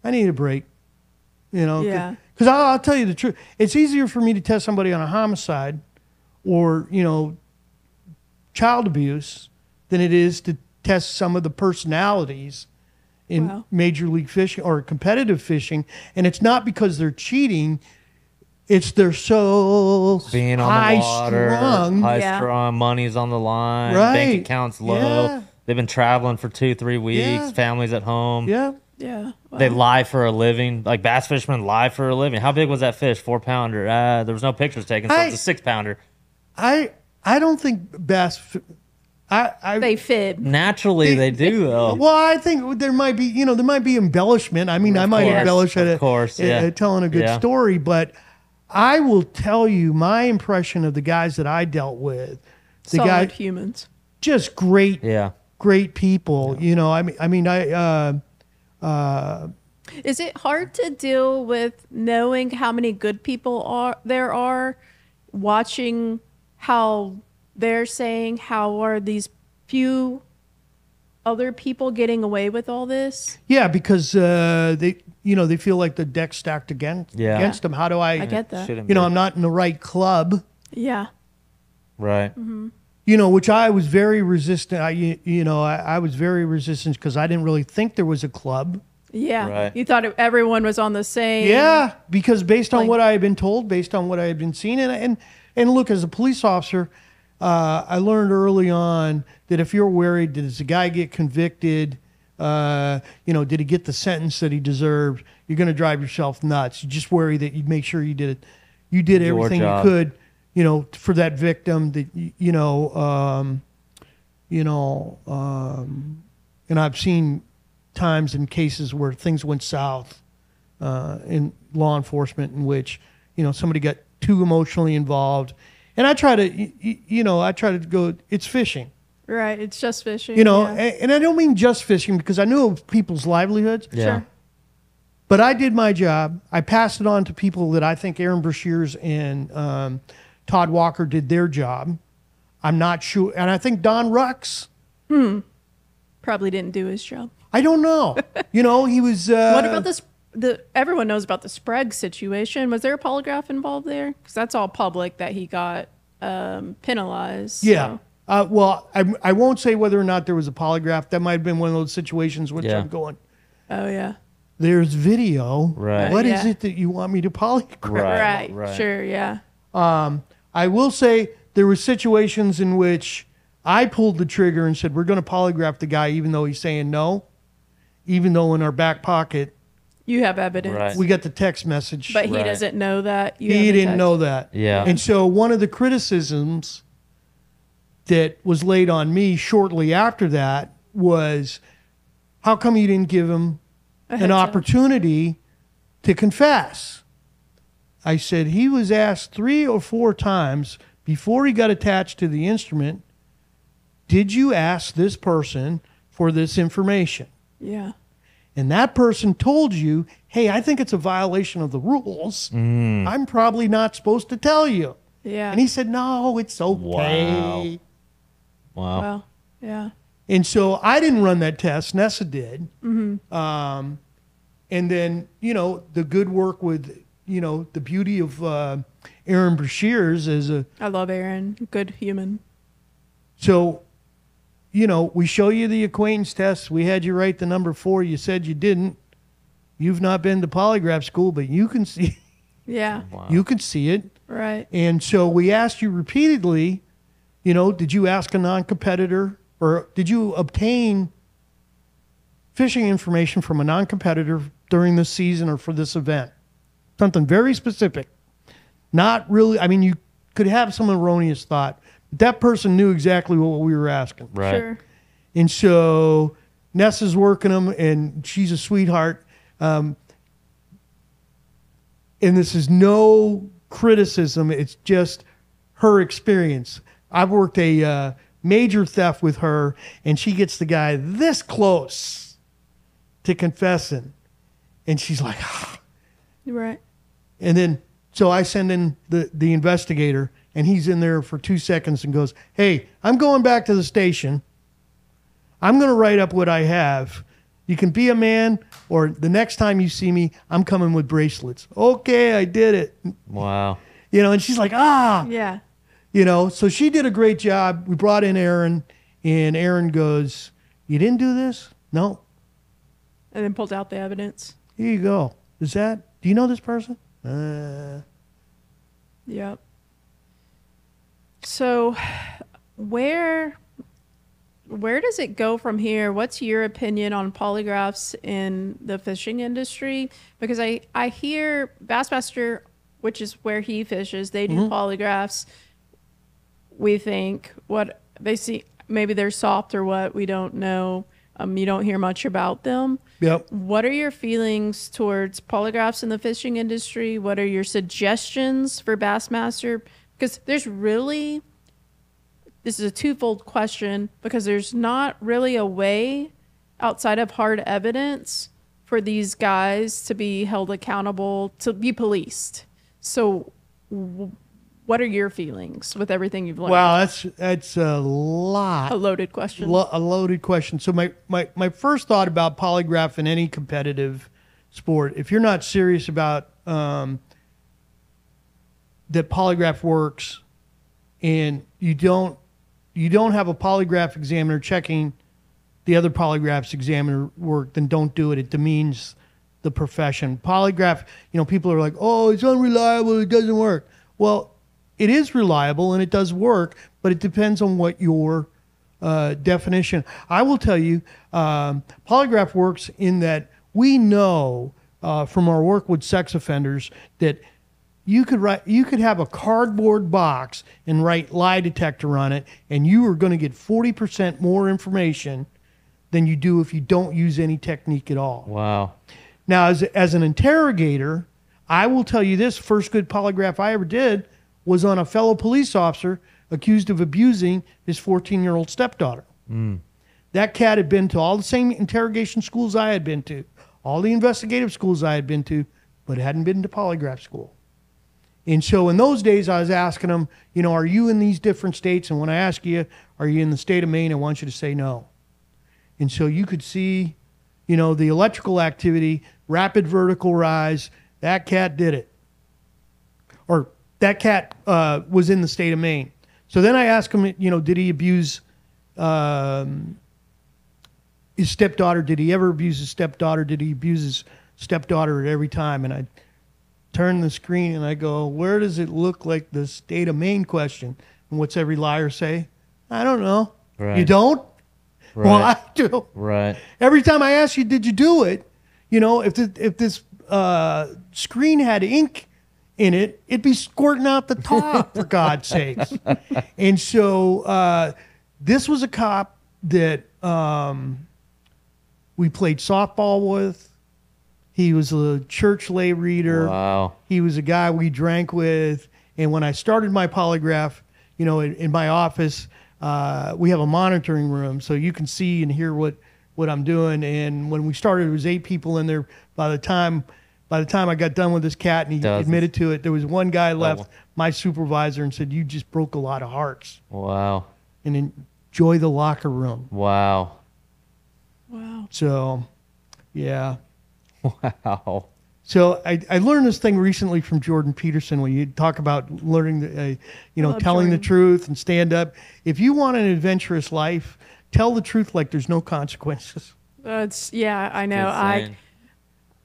I need a break. You know, Yeah. because I'll tell you the truth. It's easier for me to test somebody on a homicide or, you know, child abuse than it is to test some of the personalities in Major League Fishing or competitive fishing. And it's not because they're cheating. It's they're so being on the water, high strung, money's on the line, bank accounts low. Yeah. They've been traveling for 2-3 weeks, families at home. Yeah. Yeah. Wow. They lie for a living. Like bass fishermen lie for a living. How big was that fish? 4-pounder. There was no pictures taken, so it's a 6-pounder. I don't think bass. They fib. Naturally, they do though. Well, I think there might be, there might be embellishment. I mean, I might embellish at telling a good story, but I will tell you my impression of the guys that I dealt with. The Solid humans. Just great, great people. Yeah. Is it hard to deal with knowing how many good people there are, watching how they're saying, how are these few other people getting away with all this? Yeah, because they feel like the deck's stacked against them. How do I get that. I'm not in the right club. Yeah. Right. Mm-hmm. Which I was very resistant. I was very resistant because I didn't really think there was a club. Yeah. Right. You thought everyone was on the same. Yeah, because based on what I had been told, based on what I had been seeing, and look, as a police officer, I learned early on that if you're worried, does the guy get convicted? Did he get the sentence that he deserved? You're going to drive yourself nuts. You just worry that you make sure you did it. You did everything you could, for that victim. That and I've seen times in cases where things went south in law enforcement, in which somebody got too emotionally involved. And I try to go, it's fishing. Right, it's just fishing. And I don't mean just fishing because I knew of people's livelihoods. Yeah. Sure. But I did my job. I passed it on to people that I think Aaron Brashears and Todd Walker did their job. I'm not sure. And I think Don Rux. Probably didn't do his job. I don't know. He was... what about this? Everyone knows about the Sprague situation. Was there a polygraph involved there? Because that's all public that he got penalized. Yeah. So. Well, I won't say whether or not there was a polygraph. That might have been one of those situations which I'm going, oh, yeah. There's video. Right. What is it that you want me to polygraph? Right. Sure, yeah. I will say there were situations in which I pulled the trigger and said, we're going to polygraph the guy even though he's saying no, even though in our back pocket, you have evidence. Right. we got the text message. But he doesn't know that. He didn't know that. Yeah. And so one of the criticisms that was laid on me shortly after that was, how come you didn't give him an opportunity to confess? I said, he was asked 3 or 4 times before he got attached to the instrument, did you ask this person for this information? Yeah. And that person told you, hey, I think it's a violation of the rules. I'm probably not supposed to tell you. Yeah. And he said, no, it's okay. Wow. Well, yeah. And so I didn't run that test. Nessa did. And then, the good work with, the beauty of Aaron Brashears as a... I love Aaron. Good human. So, we show you the acquaintance test. We had you write the number 4. You said you didn't. You've not been to polygraph school, but you can see. Yeah. Wow. You can see it. Right. And so we asked you repeatedly, did you ask a non-competitor or did you obtain fishing information from a non-competitor during this season or for this event? Something very specific. Not really, you could have some erroneous thought. That person knew exactly what we were asking. Right. Sure. And so Nessa's working them, and she's a sweetheart. And this is no criticism. It's just her experience. I've worked a major theft with her, and she gets the guy this close to confessing. And she's like, ah. Right. And then, so I send in the investigator, and he's in there for 2 seconds and goes, hey, I'm going back to the station. I'm going to write up what I have. You can be a man, or the next time you see me, I'm coming with bracelets. Okay, I did it. Wow. And she's like, ah. Yeah. So she did a great job. We brought in Aaron, and Aaron goes, You didn't do this? No. And then pulled out the evidence. Here you go. Do you know this person? Yep. So where does it go from here? What's your opinion on polygraphs in the fishing industry? Because I hear Bassmaster, which is where he fishes, they do polygraphs. We think what they see, maybe they're soft or what, we don't know. You don't hear much about them. Yep. What are your feelings towards polygraphs in the fishing industry? What are your suggestions for Bassmaster? Because this is a twofold question, because there's not really a way outside of hard evidence for these guys to be held accountable, to be policed. So what are your feelings with everything you've learned? Wow, that's a lot. A loaded question. A loaded question. So my first thought about polygraph in any competitive sport, if you're not serious about that polygraph works, and you don't have a polygraph examiner checking the other polygraph's examiner work, then don't do it. It demeans the profession. Polygraph, people are like, oh, it's unreliable, it doesn't work. Well, it is reliable and it does work, but it depends on what your definition. I will tell you, polygraph works in that we know from our work with sex offenders that you could have a cardboard box and write lie detector on it, and you are going to get 40% more information than you do if you don't use any technique at all. Wow. Now, as an interrogator, I will tell you this: first good polygraph I ever did was on a fellow police officer accused of abusing his 14-year-old stepdaughter. That cat had been to all the same interrogation schools I had been to, all the investigative schools I had been to, but hadn't been to polygraph school. And so in those days, I was asking them, are you in these different states? And when I ask you, are you in the state of Maine, I want you to say no. And so you could see, the electrical activity, rapid vertical rise. That cat did it. Or that cat was in the state of Maine. So then I asked him, did he abuse his stepdaughter? Did he ever abuse his stepdaughter? Did he abuse his stepdaughter at every time? And I turn the screen and I go, where does it look like the state of Maine question? And what's every liar say? I don't know. Right. You don't? Right. Well, I do. Right. Every time I ask you, did you do it? If this screen had ink in it, it'd be squirting out the top, for God's sakes. And so this was a cop that we played softball with. He was a church lay reader. Wow. He was a guy we drank with. And when I started my polygraph, in my office, we have a monitoring room, so you can see and hear what I'm doing. And when we started, there was 8 people in there. By the time I got done with this cat and he admitted to it, there was one guy left, my supervisor, and said, "You just broke a lot of hearts." Wow. And enjoy the locker room. Wow. Wow. So, yeah. Wow. So I learned this thing recently from Jordan Peterson when you talk about learning, telling Jordan. the truth and stand up. If you want an adventurous life, tell the truth like there's no consequences. I know.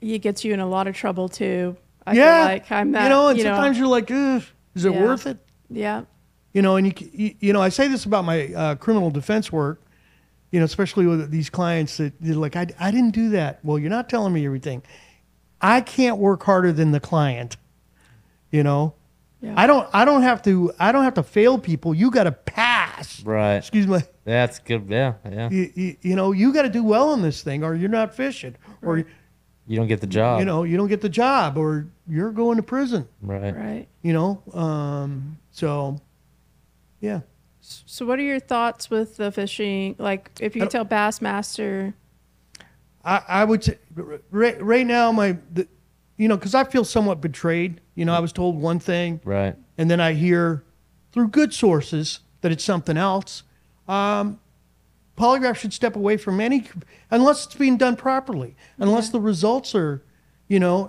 It gets you in a lot of trouble too. I yeah. feel like I'm that. And sometimes you're like, ugh, is it worth it? Yeah. And I say this about my criminal defense work, especially with these clients that they're like, I didn't do that. Well, you're not telling me everything. I can't work harder than the client. Yeah. I don't have to fail people. You got to pass. Right. Excuse me. That's good. Yeah. Yeah. You got to do well in this thing, or you're not fishing, or you don't get the job. You don't get the job, or you're going to prison. Right. Right. So, yeah. So what are your thoughts with the fishing? Like, if you tell Bassmaster, I would say right now because I feel somewhat betrayed. I was told one thing, Right. and then I hear through good sources that it's something else. Polygraph should step away from unless it's being done properly, unless the results are, even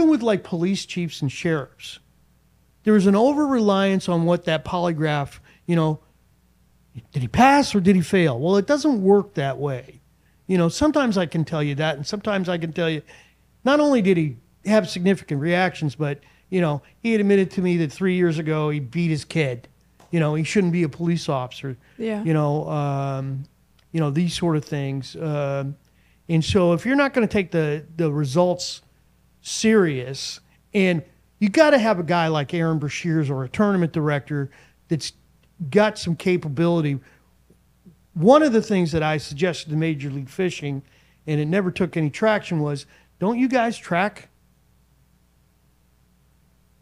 with like police chiefs and sheriffs, there is an over-reliance on what that polygraph, did he pass or did he fail? Well, it doesn't work that way. You know, sometimes I can tell you that, and sometimes I can tell you, not only did he have significant reactions, but, you know, he had admitted to me that 3 years ago he beat his kid. You know, he shouldn't be a police officer. Yeah. You know, these sort of things. And so if you're not going to take the results serious, and you got to have a guy like Aaron Brashears or a tournament director that's got some capability. One of the things that I suggested to Major League Fishing, and it never took any traction, was, don't you guys track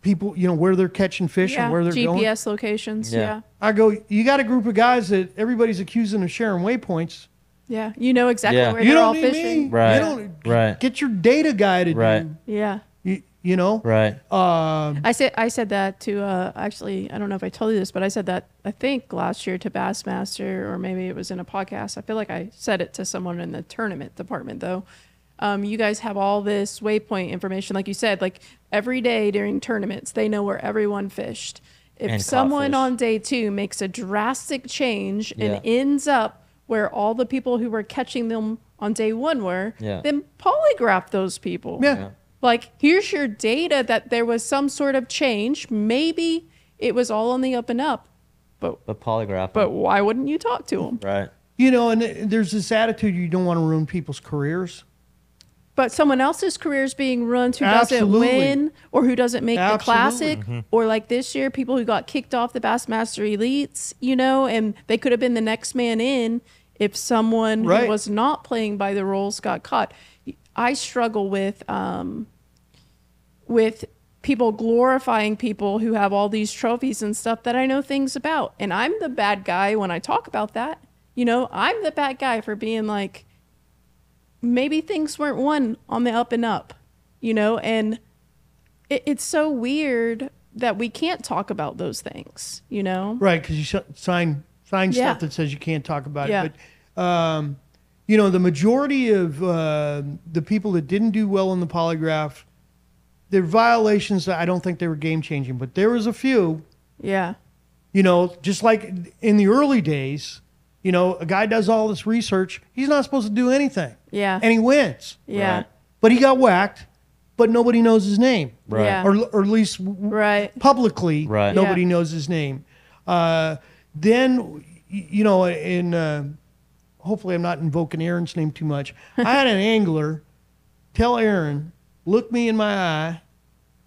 people, you know, where they're catching fish and where they're going? GPS locations, yeah. I go, you got a group of guys that everybody's accusing of sharing waypoints. Yeah, you know exactly where You they're all don't need fishing. me. Right. You don't, Right. Get your data guy to do. Yeah. You know? Right. I said that to actually, I don't know if I told you this, but I said that I think last year to Bassmaster, or maybe it was in a podcast. I feel like I said it to someone in the tournament department though. You guys have all this waypoint information, like you said, like every day during tournaments, they know where everyone fished. If And someone caught fish. on day 2 makes a drastic change and ends up where all the people who were catching them on day 1 were, then polygraph those people. Yeah. Like, here's your data that there was some sort of change. Maybe it was all on the up and up, but polygraph. But why wouldn't you talk to them? Right. You know, and there's this attitude you don't want to ruin people's careers. But someone else's career is being ruined who Absolutely. doesn't win or who doesn't make the classic. Mm-hmm. Or like this year, people who got kicked off the Bassmaster Elites, you know, and they could have been the next man in if someone who was not playing by the rules got caught. I struggle with people glorifying people who have all these trophies and stuff that I know things about. And I'm the bad guy when I talk about that. You know, I'm the bad guy for being like, maybe things weren't won on the up and up, you know, and it's so weird that we can't talk about those things, you know? Right, because you sign stuff that says you can't talk about it. But, you know, the majority of the people that didn't do well in the polygraph, they're violations that I don't think they were game-changing, but there was a few. Yeah. You know, just like in the early days, you know, a guy does all this research, he's not supposed to do anything. Yeah. And he wins. Yeah. Right. But he got whacked, but nobody knows his name. Right. Yeah. Or at least publicly, nobody knows his name. Then, you know, hopefully I'm not invoking Aaron's name too much. I had an angler tell Aaron, look me in my eye.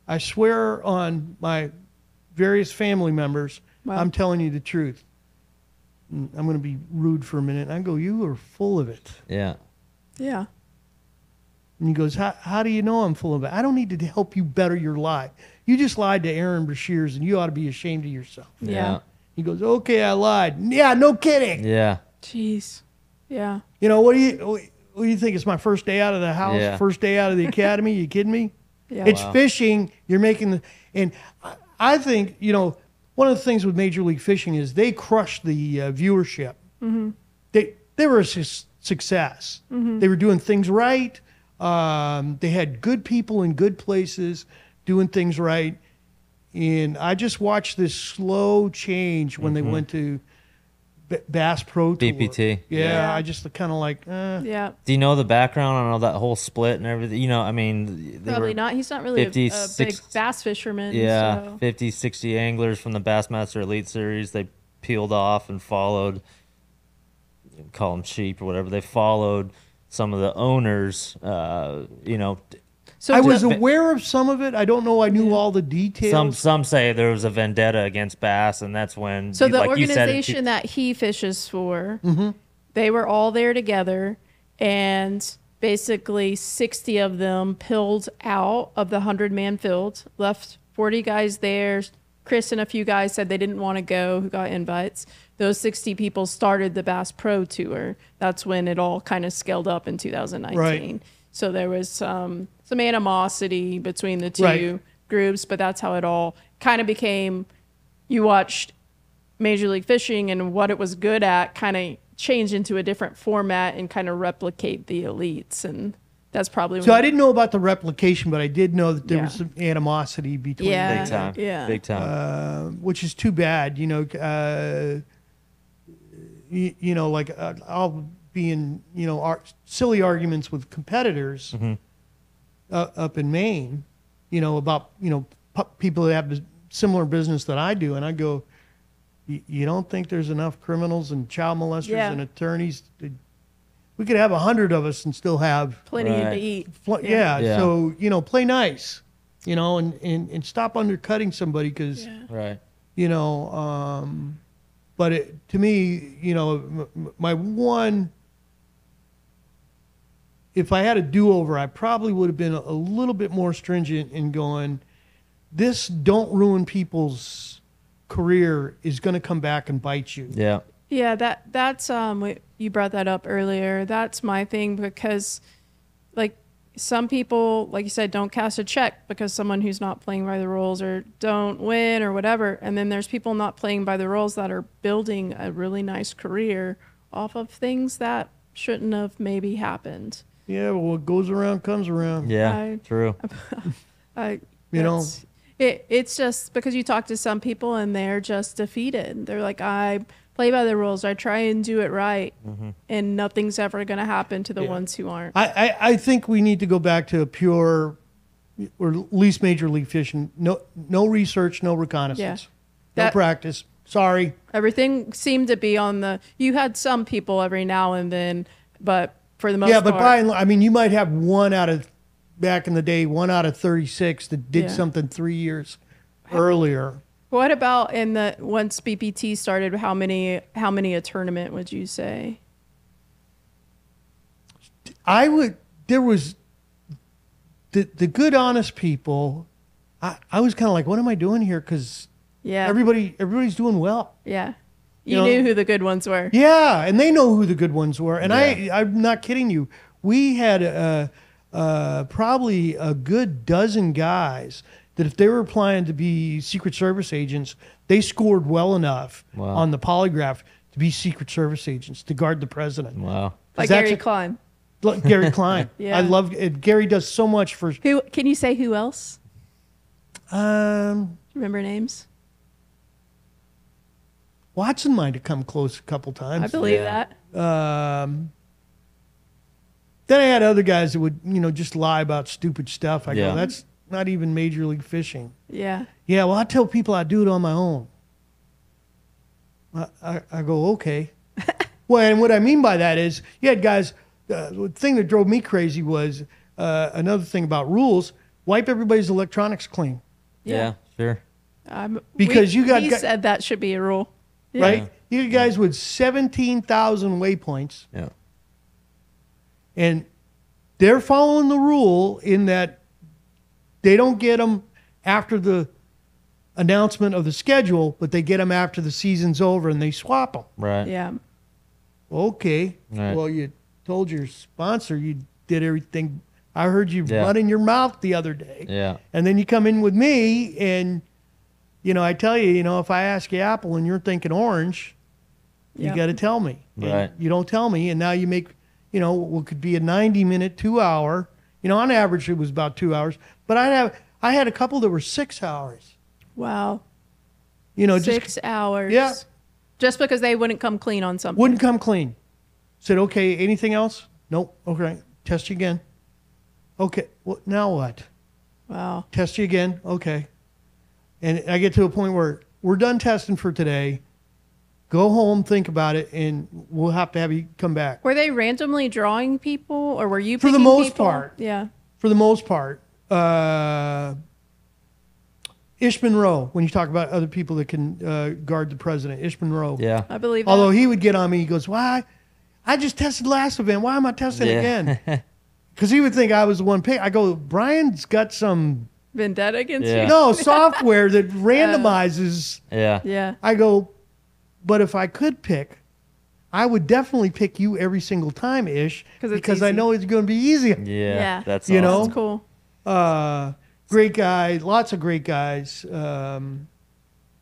I swear on my various family members, I'm telling you the truth. I'm going to be rude for a minute. And I go, you are full of it. Yeah. Yeah. And he goes, how do you know I'm full of it? I don't need to help you better your lie. You just lied to Aaron Brashears, and you ought to be ashamed of yourself. Yeah. He goes, okay, I lied. Yeah, no kidding. Yeah. Jeez. Yeah. You know, what do you think? It's my first day out of the house, first day out of the academy? You kidding me? Yeah. It's fishing. You're making and I think, you know, one of the things with Major League Fishing is they crushed the viewership. Mm-hmm. They were a success. Mm-hmm. They were doing things right. They had good people in good places doing things right. And I just watched this slow change when they went to Bass Pro Tour. BPT. Yeah, I just kind of like, Yeah. Do you know the background on all that whole split and everything? You know, I mean, Probably not. He's not really 50, a big bass fisherman. Yeah, So. 50, 60 anglers from the Bassmaster Elite Series. They peeled off and followed, call them sheep or whatever. They followed some of the owners, you know. So I was aware of some of it. I don't know. I knew all the details. Some say there was a vendetta against bass, and that's when. So the like organization that he fishes for, they were all there together, and basically 60 of them pilled out of the 100-man field, left 40 guys there. Chris and a few guys said they didn't want to go, who got invites. Those 60 people started the Bass Pro Tour. That's when it all kind of scaled up in 2019. Right. So there was some animosity between the two groups, but that's how it all kind of became. You watched Major League Fishing and what it was good at kind of change into a different format and kind of replicate the elites. And that's probably so I didn't know about the replication, but I did know that there was some animosity between them. big time, big time, which is too bad. You know, like I'll be in, silly arguments with competitors up in Maine, about, people that have similar business that I do. And I go, you don't think there's enough criminals and child molesters and attorneys? We could have 100 of us and still have plenty to eat. Yeah. So, play nice, and stop undercutting somebody because, but to me, my one, if I had a do-over, I probably would have been a little bit more stringent in going, this don't ruin people's career is going to come back and bite you. Yeah. Yeah, that's you brought that up earlier. That's my thing, because like some people, like you said, don't cast a check because someone who's not playing by the rules, or don't win or whatever. And then there's people not playing by the rules that are building a really nice career off of things that shouldn't have maybe happened. Yeah, well, what goes around comes around. Yeah, true. It's just because you talk to some people and they're just defeated. They're like, I play by the rules. I try and do it right. And nothing's ever going to happen to the ones who aren't. I think we need to go back to a pure, or at least Major League Fishing. No research, no reconnaissance. No practice. Sorry. Everything seemed to be you had some people every now and then, but for the most part. Yeah, but you might have back in the day, 1 out of 36 that did something 3 years earlier. What about once BPT started, how many a tournament would you say? There was the good, honest people. I was kind of like, what am I doing here? Because everybody's doing well. Yeah. You knew who the good ones were. Yeah, and they know who the good ones were. And I'm not kidding you. We had probably a good dozen guys that if they were applying to be Secret Service agents, they scored well enough on the polygraph to be Secret Service agents, to guard the president. Wow. Like Gary Klein. Gary Klein. I love it. Gary does so much for... Can you say who else? Remember names? Watson might have come close a couple times. I believe that. Then I had other guys that would, just lie about stupid stuff. I go, that's not even Major League Fishing. Yeah. Yeah, well, I tell people I do it on my own. I go, okay. Well, and what I mean by that is, you had guys, the thing that drove me crazy was another thing about rules, wipe everybody's electronics clean. Yeah, sure. Because he said that should be a rule. Yeah. Right? You got guys with 17,000 waypoints. Yeah. And they're following the rule in that they don't get them after the announcement of the schedule, but they get them after the season's over and they swap them. Right. Yeah. Okay. Right. Well, you told your sponsor you did everything. I heard you running your mouth the other day. Yeah. And then you come in with me and, I tell you, if I ask you apple and you're thinking orange, you got to tell me. Right. And you don't tell me. And now you make, what could be a 90-minute, 2 hour. On average, it was about 2 hours. But I had a couple that were 6 hours. Wow. 6 hours. Yeah. Just because they wouldn't come clean on something. Wouldn't come clean. Said, okay, anything else? Nope. Okay. Test you again. Okay. Well, now what? Wow. Test you again. Okay. And I get to a point where we're done testing for today. Go home, think about it, and we'll have to have you come back. Were they randomly drawing people, or were you picking for the most people? part? Yeah. For the most part. Ish Monroe, when you talk about other people that can guard the president, Ish Monroe. Yeah. I believe that. Although he would get on me, he goes, why? I just tested last event. Why am I testing again? Because he would think I was the one pick. I go, Brian's got some... vendetta against you? No, software that randomizes. Yeah. I go, but if I could pick, I would definitely pick you every single time, Ish, because I know it's going to be easier. Yeah. That's awesome. That's cool. Great guy, lots of great guys.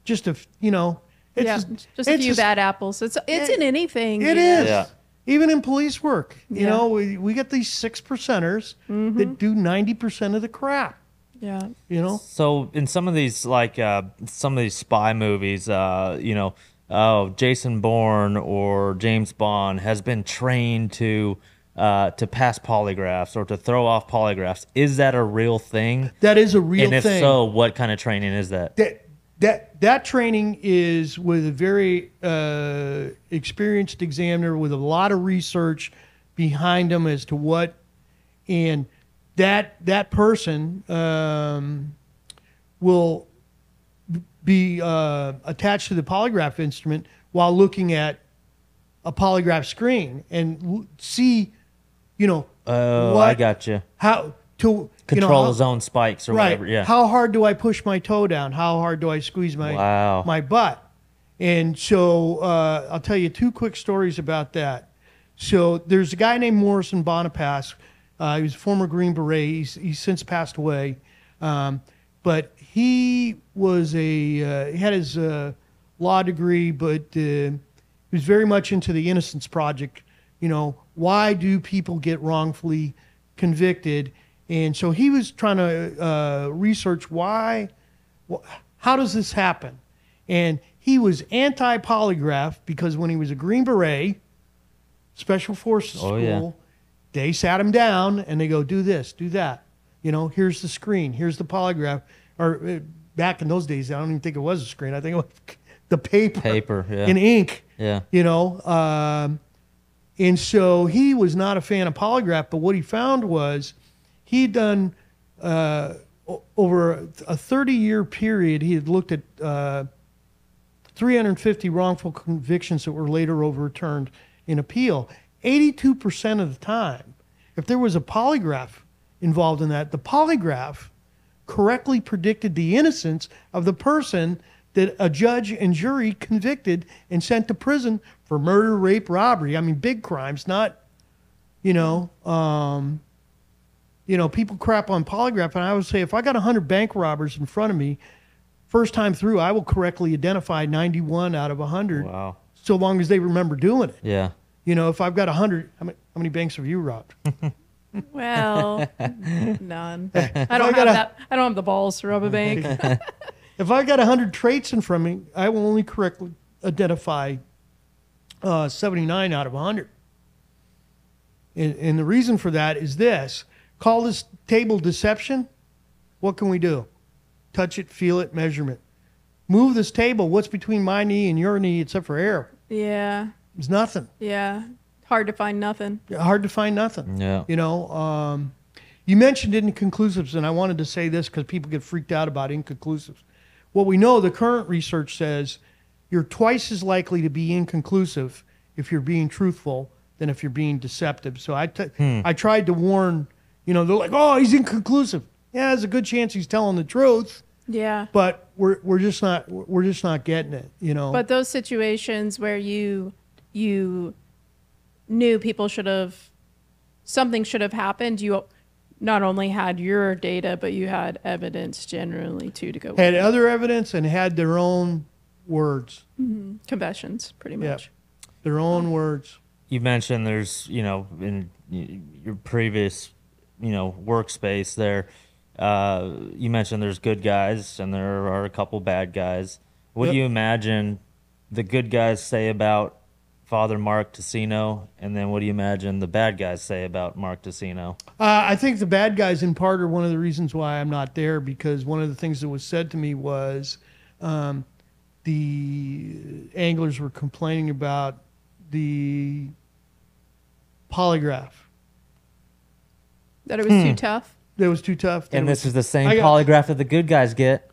Just a, just a few bad apples. It's in anything. It is. Yeah. Even in police work, we get these 6%ers that do 90% of the crap. Yeah. So in some of these some of these spy movies, oh, Jason Bourne or James Bond has been trained to pass polygraphs or to throw off polygraphs. Is that a real thing? That is a real thing. And if so, what kind of training is that? That training is with a very experienced examiner with a lot of research behind them as to what, and that person will be attached to the polygraph instrument while looking at a polygraph screen and see, I got you. How to control his own spikes or whatever. Yeah. How hard do I push my toe down? How hard do I squeeze my butt? And so I'll tell you 2 quick stories about that. So there's a guy named Morrison Bonipace. He was a former Green Beret. He's since passed away. But he was he had his law degree, but he was very much into the Innocence Project. Why do people get wrongfully convicted? And so he was trying to research how does this happen? And he was anti-polygraph because when he was a Green Beret, Special Forces school, they sat him down and they go, do this, do that. Here's the screen, here's the polygraph. Or back in those days, I don't even think it was a screen. I think it was the paper and ink. Yeah. And so he was not a fan of polygraph, but what he found was he'd done over a 30-year period, he had looked at 350 wrongful convictions that were later overturned in appeal. 82% of the time, if there was a polygraph involved in that, the polygraph correctly predicted the innocence of the person that a judge and jury convicted and sent to prison for murder, rape, robbery. I mean, big crimes, not, people crap on polygraph. And I would say if I got 100 bank robbers in front of me, first time through, I will correctly identify 91 out of 100. Wow. So long as they remember doing it. Yeah. If I've got 100, how many banks have you robbed? Well, none. I don't have the balls to rob a bank. If I've got 100 traits in front of me, I will only correctly identify 79 out of 100. And the reason for that is this. Call this table deception. What can we do? Touch it, feel it, measurement. Move this table. What's between my knee and your knee except for air? Yeah. There's nothing. Yeah. Hard to find nothing. Hard to find nothing. Yeah. You mentioned inconclusives, and I wanted to say this because people get freaked out about inconclusives. What we know, the current research says you're twice as likely to be inconclusive if you're being truthful than if you're being deceptive. So I tried to warn, they're like, oh, he's inconclusive. Yeah, there's a good chance he's telling the truth. Yeah. But we're just not getting it, But those situations where you knew something should have happened, you not only had your data, but you had evidence generally too to go had with. other evidence and had their own words. Mm-hmm. Confessions, pretty much. Yep. Their own words. You mentioned there's, in your previous, workspace there, you mentioned there's good guys and there are a couple bad guys. What do you imagine the good guys say about Father Mark Teceno, and then what do you imagine the bad guys say about Mark Teceno? I think the bad guys in part are one of the reasons why I'm not there, because one of the things that was said to me was the anglers were complaining about the polygraph. That it was too tough? That it was too tough. And this is the same polygraph that the good guys get.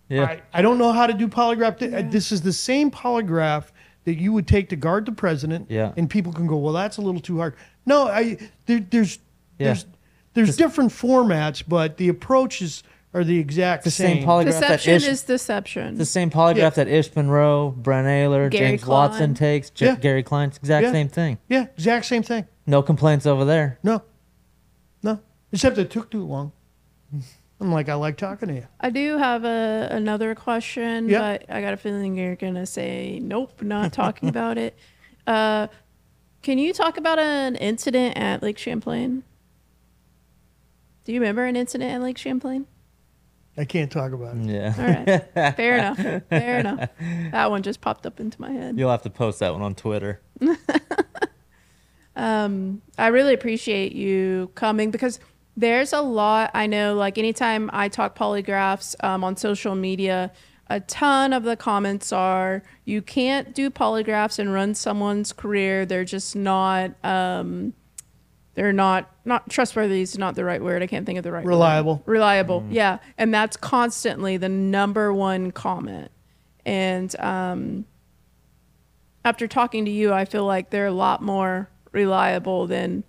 Yeah. I don't know how to do polygraph. Yeah. This is the same polygraph that you would take to guard the president, and people can go, well, that's a little too hard. No, there's different formats, but the approaches are the exact same. Same polygraph deception is deception. The same polygraph that Ish Monroe, Brent Ayler, James Watson takes, Gary Klein's exact same thing. Yeah, exact same thing. No complaints over there. No, except it took too long. I'm like, I like talking to you. I do have another question, but I got a feeling you're going to say, nope, not talking about it. Can you talk about an incident at Lake Champlain? Do you remember an incident at Lake Champlain? I can't talk about it. Yeah. All right. Fair enough. Fair enough. That one just popped up into my head. You'll have to post that one on Twitter. I really appreciate you coming because there's a lot. I know, like anytime I talk polygraphs on social media, a ton of the comments are, you can't do polygraphs and run someone's career. They're just not, they're not trustworthy is not the right word. I can't think of the right Reliable. word. Reliable. Yeah. And that's constantly the number one comment. And after talking to you, I feel like they're a lot more reliable than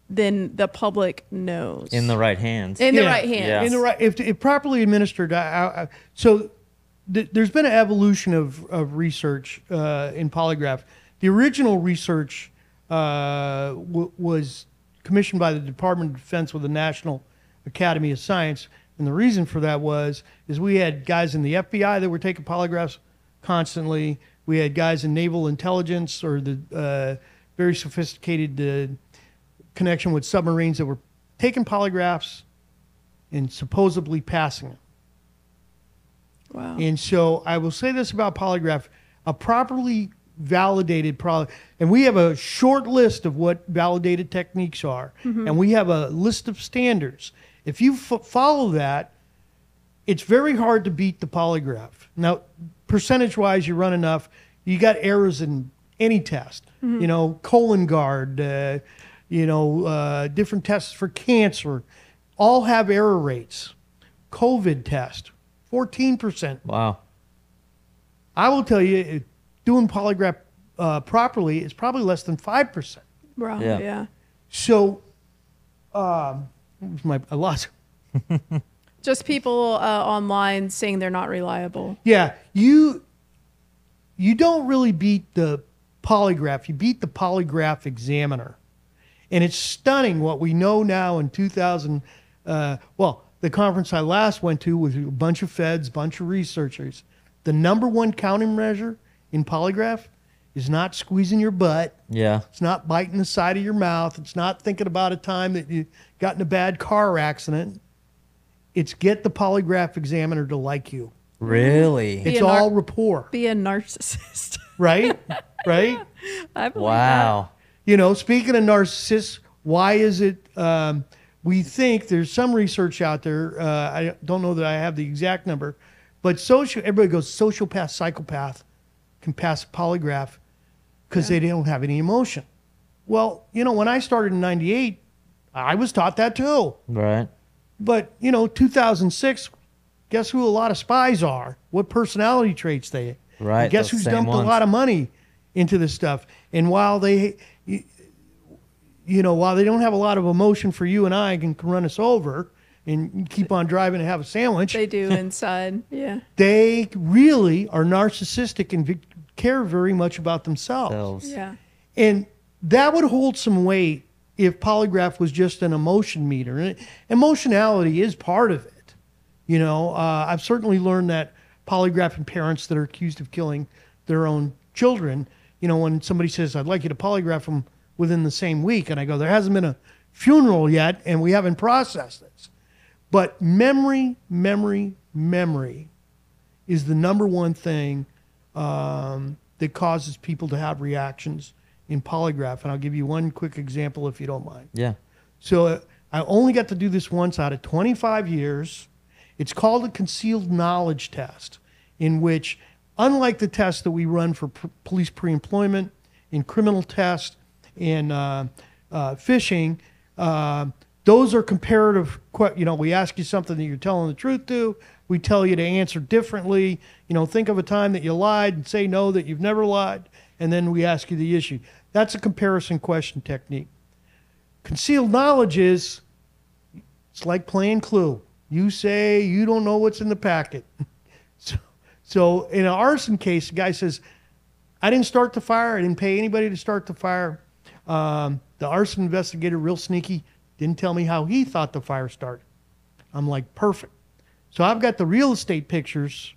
the public knows. In the right hands. In the right hands. Yeah. In the right, if properly administered. There's been an evolution of research in polygraph. The original research was commissioned by the Department of Defense with the National Academy of Science, and the reason for that is we had guys in the FBI that were taking polygraphs constantly. We had guys in naval intelligence or the very sophisticated connection with submarines that were taking polygraphs and supposedly passing them. Wow. And so I will say this about polygraph, a properly validated and we have a short list of what validated techniques are, and we have a list of standards. If you follow that, it's very hard to beat the polygraph. Now, percentage-wise, you run enough. You got errors in any test, colon guard, different tests for cancer, all have error rates. COVID test, 14%. Wow. I will tell you, doing polygraph properly is probably less than 5%. Wow. Yeah. Yeah. So, I lost. Just people online saying they're not reliable. Yeah, you don't really beat the polygraph. You beat the polygraph examiner. And it's stunning what we know now in 2000. The conference I last went to was a bunch of feds, bunch of researchers. The number one counting measure in polygraph is not squeezing your butt. Yeah. It's not biting the side of your mouth. It's not thinking about a time that you got in a bad car accident. It's get the polygraph examiner to like you. Really? It's all rapport. Be a narcissist. Right? Right? I believe Wow. Speaking of narcissists, why is it we think there's some research out there, I don't know that I have the exact number, but everybody goes sociopath, psychopath can pass a polygraph because they don't have any emotion. Well, when I started in 98, I was taught that too. Right. But, 2006, guess who a lot of spies are? What personality traits they have? Right. Guess who's dumped a lot of money into this stuff? And while they don't have a lot of emotion for you and I and can run us over and keep on driving and have a sandwich. They do inside. Yeah. They really are narcissistic and care very much about themselves. Yeah. And that would hold some weight if polygraph was just an emotion meter. And emotionality is part of it. I've certainly learned that polygraphing parents that are accused of killing their own children, when somebody says, I'd like you to polygraph them within the same week, and I go, there hasn't been a funeral yet, and we haven't processed this. But memory is the number one thing that causes people to have reactions in polygraph. And I'll give you one quick example if you don't mind. Yeah. So I only got to do this once out of 25 years. It's called a concealed knowledge test, in which, unlike the tests that we run for police pre-employment, in criminal tests, in phishing, those are comparative. We ask you something that you're telling the truth to. We tell you to answer differently. Think of a time that you lied and say no, that you've never lied, and then we ask you the issue. That's a comparison question technique. Concealed knowledge it's like playing Clue. You say you don't know what's in the packet. So in an arson case, the guy says, I didn't start the fire. I didn't pay anybody to start the fire. The arson investigator, real sneaky, didn't tell me how he thought the fire started. I'm like, perfect. So I've got the real estate pictures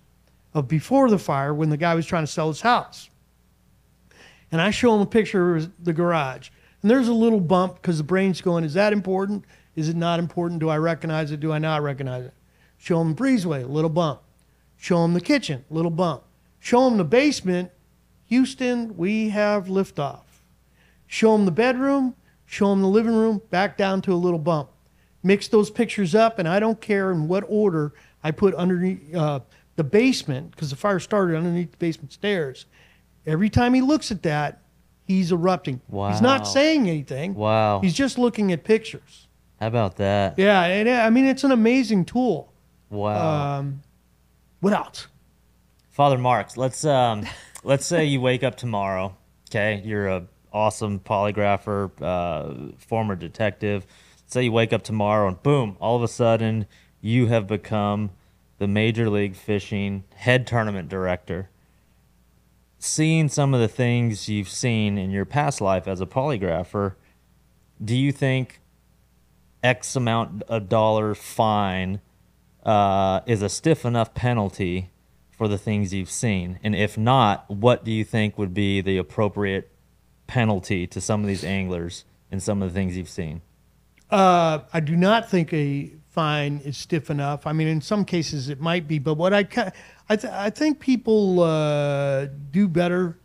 of before the fire when the guy was trying to sell his house. And I show him a picture of the garage. And there's a little bump because the brain's going, is that important? Is it not important? Do I recognize it? Do I not recognize it? Show them breezeway, little bump. Show them the kitchen, little bump. Show them the basement. Houston, we have liftoff. Show them the bedroom. Show them the living room. Back down to a little bump. Mix those pictures up, and I don't care in what order I put underneath the basement, because the fire started underneath the basement stairs. Every time he looks at that, he's erupting. Wow. He's not saying anything. Wow. He's just looking at pictures. How about that? Yeah, and I mean, it's an amazing tool. Wow. What else? Father Marks, let's say you wake up tomorrow, okay? You're a awesome polygrapher, former detective. Say you wake up tomorrow and boom, all of a sudden you have become the Major League Fishing head tournament director. Seeing some of the things you've seen in your past life as a polygrapher, do you think X amount of dollar fine is a stiff enough penalty for the things you've seen? And if not, what do you think would be the appropriate penalty to some of these anglers and some of the things you've seen? I do not think a fine is stiff enough. I mean, in some cases it might be, but what I think people do better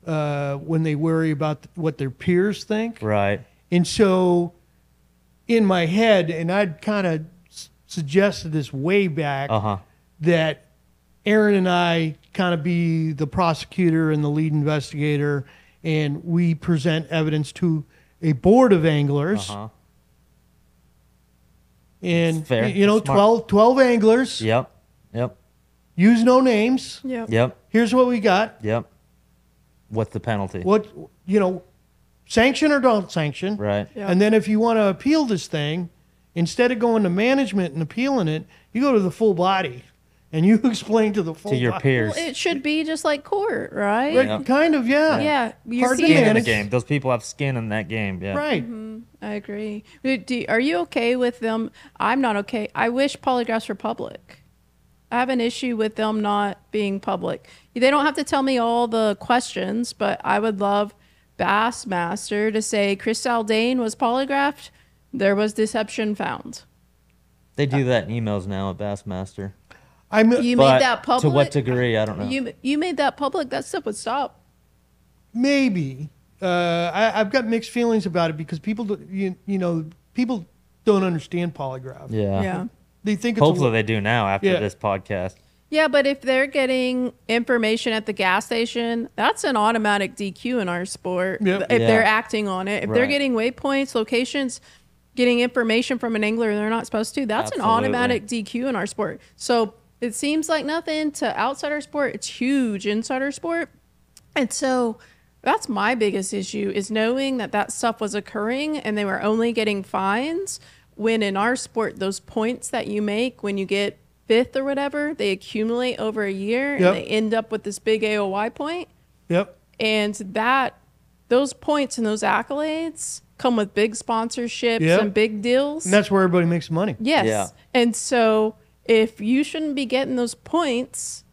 when they worry about what their peers think. Right. And so in my head, and I'd kind of suggested this way back, that Aaron and I kind of be the prosecutor and the lead investigator, and we present evidence to a board of anglers. And, fair. you know, 12 anglers. Yep. Use no names. Yep. Here's what we got. Yep. What's the penalty? What, you know, sanction or don't sanction. Right. Yep. And then if you want to appeal this thing, instead of going to management and appealing it, you go to the full body and you explain to the full To your body. peers. Well, it should be just like court, right? Right, Yep. kind of, yeah. Yeah. You're Hard to seeing- Skin in the manage. game. Those people have skin in that game. Yeah. Right. I agree. Are you okay with them? I'm not okay. I wish polygraphs were public. I have an issue with them not being public. They don't have to tell me all the questions, but I would love Bassmaster to say Chris Zaldain was polygraphed. There was deception found. They do that in emails now at Bassmaster. You But made that public. to what degree? I don't know. You made that public. That stuff would stop. Maybe. I've got mixed feelings about it because people, you know, people don't understand polygraph. Yeah. They think it's Hopefully they do now after Yeah. this podcast. Yeah, but if they're getting information at the gas station, that's an automatic DQ in our sport. Yep. If Yeah. they're acting on it. If they're Right. getting waypoints, locations, getting information from an angler they're not supposed to, that's Absolutely. an automatic DQ in our sport. So it seems like nothing to outside our sport. It's huge inside our sport. And so that's my biggest issue is knowing that that stuff was occurring and they were only getting fines when in our sport, those points that you make when you get fifth or whatever, they accumulate over a year Yep. and they end up with this big AOY point. Yep. And those points and those accolades come with big sponsorships Yep. and big deals. And that's where everybody makes money. Yes. Yeah. And so if you shouldn't be getting those points,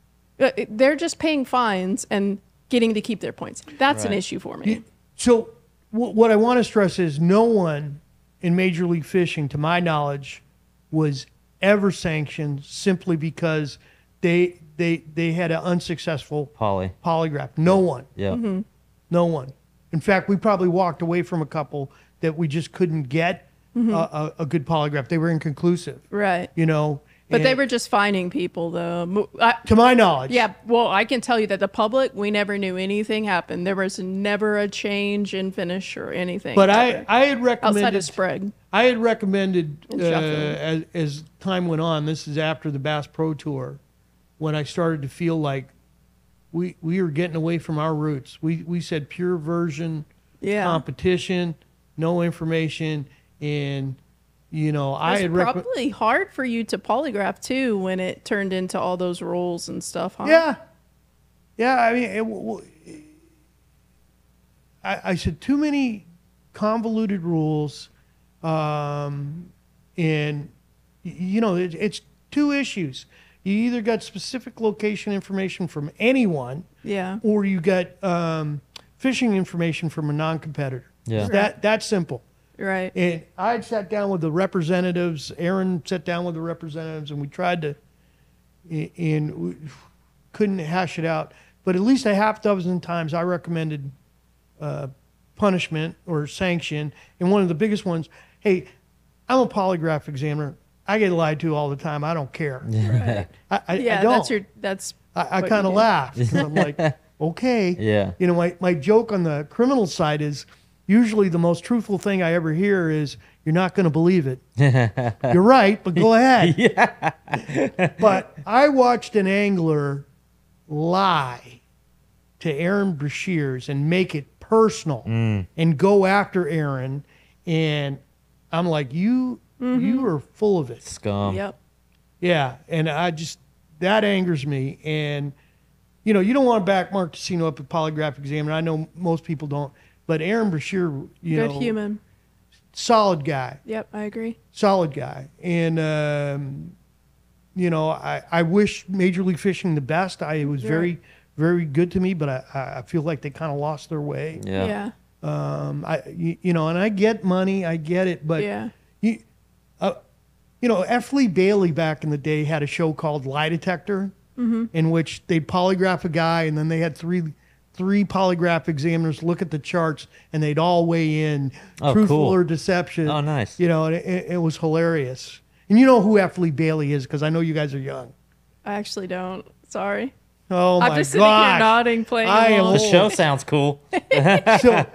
they're just paying fines and getting to keep their points. That's an Right. issue for me. So what I want to stress is no one in Major League Fishing, to my knowledge, was ever sanctioned simply because they had an unsuccessful polygraph. No one. Yeah. Mm-hmm. No one. In fact, we probably walked away from a couple that we just couldn't get a good polygraph. They were inconclusive. Right. You know. But they and were just finding people, though. to my knowledge. Yeah, well, I can tell you that the public, we never knew anything happened. There was never a change in finish or anything. But ever. I had recommended outside of Sprague. I had recommended And Sheffield. as time went on. This is after the Bass Pro Tour, when I started to feel like we were getting away from our roots. We said pure version, competition, no information, and you know I had probably hard for you to polygraph too when it turned into all those rules and stuff. Huh? Yeah. I mean, I said too many convoluted rules, and you know it's two issues. You either got specific location information from anyone, or you got fishing information from a non-competitor. Yeah. It's that simple. Right. And I'd sat down with the representatives. Aaron sat down with the representatives, and we tried to, and we couldn't hash it out. But at least a half dozen times I recommended punishment or sanction. And one of the biggest ones, hey, I'm a polygraph examiner. I get lied to all the time. I don't care. Right. I don't. I what kind you of do. laughed. 'Cause I'm like, okay. Yeah. You know, my joke on the criminal side is usually the most truthful thing I ever hear is, you're not going to believe it. You're right, but go ahead. Yeah. But I watched an angler lie to Aaron Brashears and make it personal and go after Aaron. And I'm like, you are full of it. Scum. Yep. Yeah. And that angers me. And, you know, you don't want to back Mark Teceno up at polygraph examiner. I know most people don't. But Aaron Brashear, Good human. solid guy. Yep, I agree. Solid guy. And, you know, I wish Major League Fishing the best. It was very, very good to me, but I feel like they kind of lost their way. Yeah. You know, and I get money, I get it, but you know, F. Lee Bailey back in the day had a show called Lie Detector, in which they'd polygraph a guy, and then they had three polygraph examiners look at the charts, and they'd all weigh in truthful or deception. Oh, nice. You know, and it was hilarious. And you know who F. Lee Bailey is, because I know you guys are young. I actually don't. Sorry. Oh, I'm my just sitting here gosh. nodding, playing I am along. The show sounds cool. So,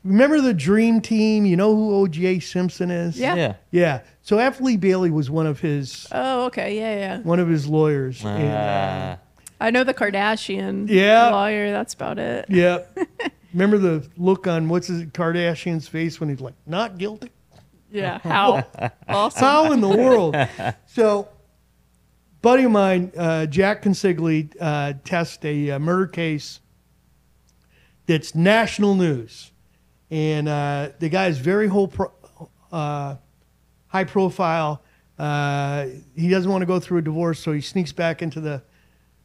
remember the Dream Team? You know who O.J. Simpson is? Yeah. Yeah. Yeah. So F. Lee Bailey was one of his Oh, okay. Yeah. lawyers. And, I know the Kardashian Yeah. lawyer. That's about it. yeah. Remember the look on Kardashian's face when he's like, not guilty? Yeah. How awesome. How in the world? So, buddy of mine, Jack Consigli, tests a murder case that's national news. And the guy is very high profile. He doesn't want to go through a divorce, so he sneaks back into the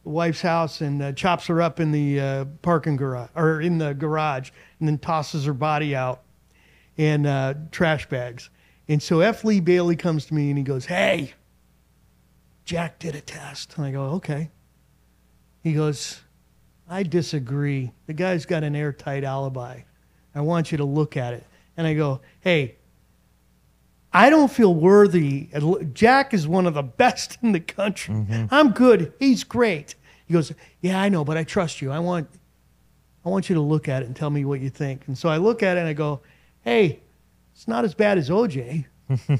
wife's house and chops her up in the parking garage, or in the garage, and then tosses her body out in trash bags. And so F. Lee Bailey comes to me and he goes, hey, Jack did a test. And I go, okay. He goes, I disagree. The guy's got an airtight alibi. I want you to look at it. And I go, hey, I don't feel worthy. Jack is one of the best in the country. I'm good. He's great. He goes, yeah, I know, but I trust you. I want you to look at it and tell me what you think. And so I look at it and I go, hey, it's not as bad as OJ.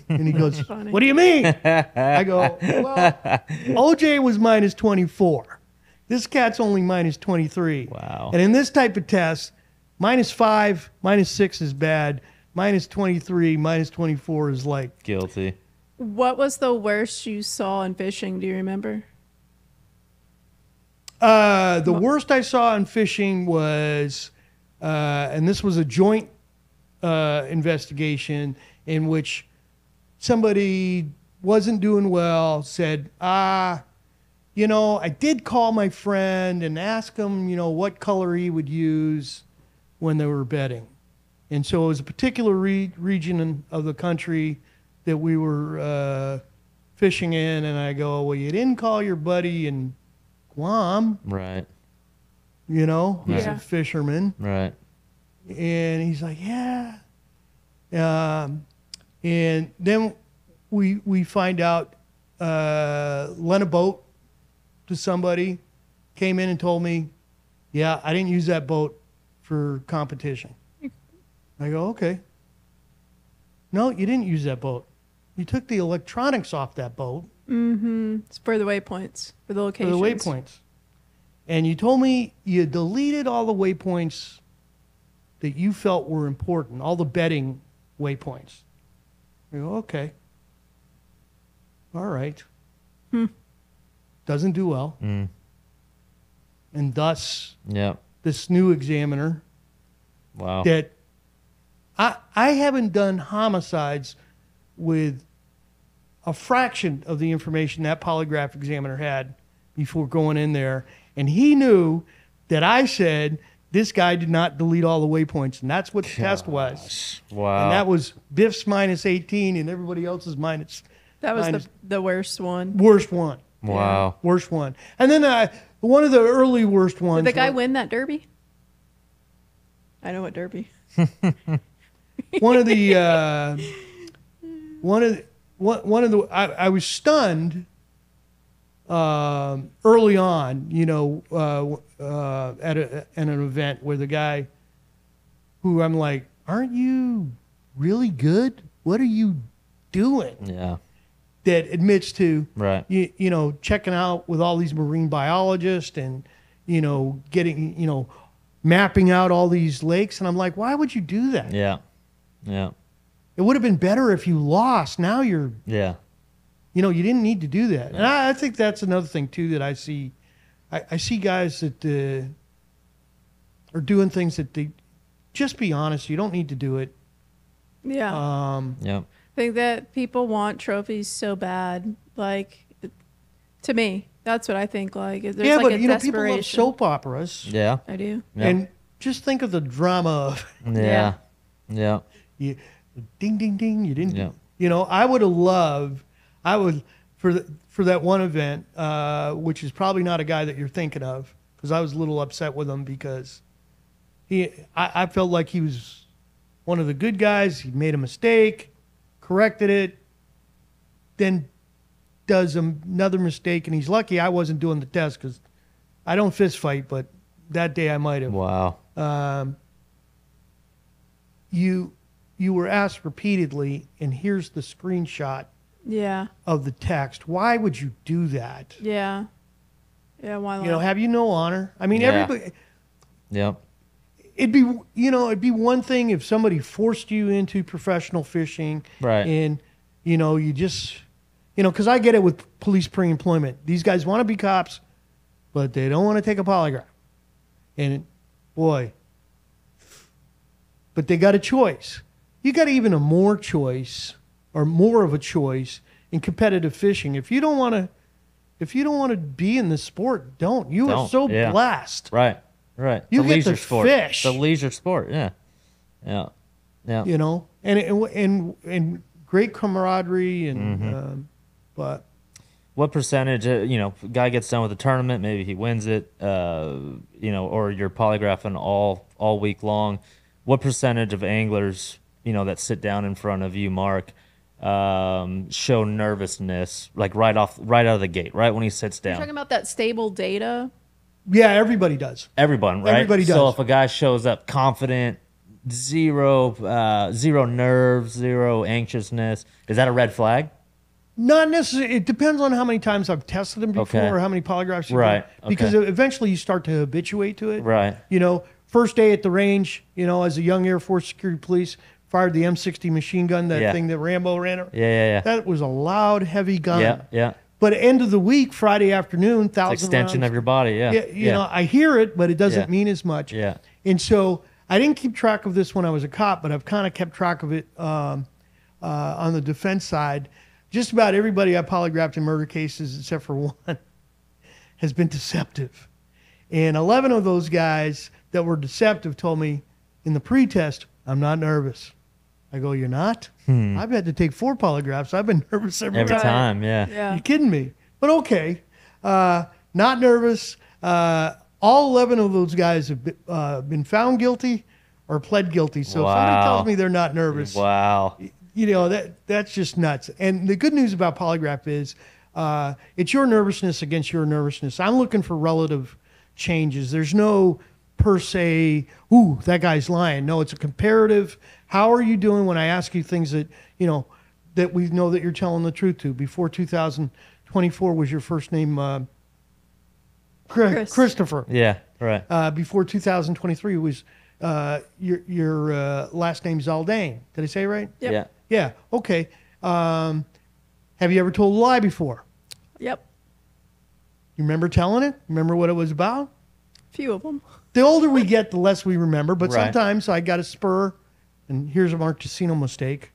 And he goes, what do you mean? I go, well, OJ was minus 24. This cat's only minus 23. Wow. And in this type of test, -5, -6 is bad. -23, -24 is like Guilty. What was the worst you saw in fishing? Do you remember? the worst I saw in fishing was, and this was a joint investigation in which somebody wasn't doing well, said, you know, I did call my friend and ask him, you know, what color he would use when they were bedding. And so it was a particular region of the country that we were fishing in. And I go, well, you didn't call your buddy in Guam. Right. You know, who's Yeah. a fisherman. Right. And he's like, yeah. And then we find out lent a boat to somebody, came in and told me, yeah, I didn't use that boat for competition. I go, okay. No, you didn't use that boat. You took the electronics off that boat. Mm-hmm. It's for the waypoints, for the For locations. the waypoints. And you told me you deleted all the waypoints that you felt were important, all the betting waypoints. I go, okay. All right. Doesn't do well. Mm. And thus, Yep. this new examiner Wow. that I haven't done homicides with a fraction of the information that polygraph examiner had before going in there. And he knew that I said this guy did not delete all the waypoints, and that's what the test was. Wow. And that was Biff's minus 18 and everybody else's minus. That was the worst one. Worst one. Wow. Yeah, worst one. And then one of the early worst ones. Did the guy win that derby? I know what derby. One of the I was stunned early on, you know, at an event where the guy who I'm like, aren't you really good? What are you doing? Yeah. That admits to Right. you know, checking out with all these marine biologists and, you know, getting, you know, mapping out all these lakes. And I'm like, why would you do that? Yeah. Yeah. It would have been better if you lost. Now you're, Yeah. you know, you didn't need to do that. And I think that's another thing too that I see. I see guys that are doing things that they just be honest. You don't need to do it. Yeah. Yeah. I think that people want trophies so bad. Like, to me, that's what I think. Like, there's yeah, like but a you know, people love desperation. soap operas. Yeah. I do. Yeah. And just think of the drama of Yeah. Yeah. you, ding, ding, ding. You didn't. Yeah. You know, I would have loved. I would for that one event, which is probably not a guy that you're thinking of, because I was a little upset with him because I felt like he was one of the good guys. He made a mistake, corrected it, then does another mistake, and he's lucky I wasn't doing the test because I don't fist fight, but that day I might have. Wow. You were asked repeatedly, and here's the screenshot Yeah. of the text. Why would you do that? Yeah. Yeah. Why not? You know, have you no honor? I mean, Yeah. everybody. Yep. It'd be one thing if somebody forced you into professional fishing, Right. And you know, you just, you know, because I get it with police pre-employment. These guys want to be cops, but they don't want to take a polygraph. And boy, but they got a choice. You got even a more choice or more of a choice in competitive fishing. If you don't want to be in the sport, don't. You are Don't. so Yeah. blessed. Right. Right. You It's a get leisure to sport. fish. It's a leisure sport. Yeah. Yeah. Yeah. You know, and great camaraderie and but What percentage, you know, guy gets done with the tournament, maybe he wins it, you know, or you're polygraphing all week long. What percentage of anglers, you know, that sit down in front of you, Mark, show nervousness, like right out of the gate, right when he sits You're down? talking about that stable data. yeah, everybody does. Everyone, right? Everybody does. So if a guy shows up confident, zero nerves, zero anxiousness, is that a red flag? Not necessarily. It depends on how many times I've tested them before Okay. or how many polygraphs you've Right, done. Because eventually you start to habituate to it. Right. You know, first day at the range, you know, as a young Air Force security police, fired the M60 machine gun, that Yeah. thing that Rambo ran. Yeah. That was a loud, heavy gun. Yeah. Yeah. But end of the week, Friday afternoon, 1,000 Extension rounds. of your body. Yeah. Yeah, you know, I hear it, but it doesn't Yeah. mean as much. Yeah. And so I didn't keep track of this when I was a cop, but I've kind of kept track of it on the defense side. Just about everybody I polygraphed in murder cases, except for one, has been deceptive. And 11 of those guys that were deceptive told me in the pretest, I'm not nervous. I go, you're not? I've had to take 4 polygraphs. I've been nervous every Every time. time. Yeah. Yeah. You kidding me? But okay. Not nervous. All 11 of those guys have been found guilty or pled guilty. So if somebody Wow. tells me they're not nervous, Wow. you know, that's just nuts. And the good news about polygraph is it's your nervousness against your nervousness. I'm looking for relative changes. There's no per se, ooh, that guy's lying. No, it's a comparative. How are you doing when I ask you things that, you know, that we know that you're telling the truth to? Before 2024 was your first name Chris. Christopher. Yeah. Right. Before 2023 was your last name Zaldain. Did I say it right? Yep. Yeah. Yeah. Okay. Have you ever told a lie before? Yep. You remember telling it? Remember what it was about? Few of them. The older we get, the less we remember. But Right. sometimes I got a spur, and here's a Mark Teceno mistake.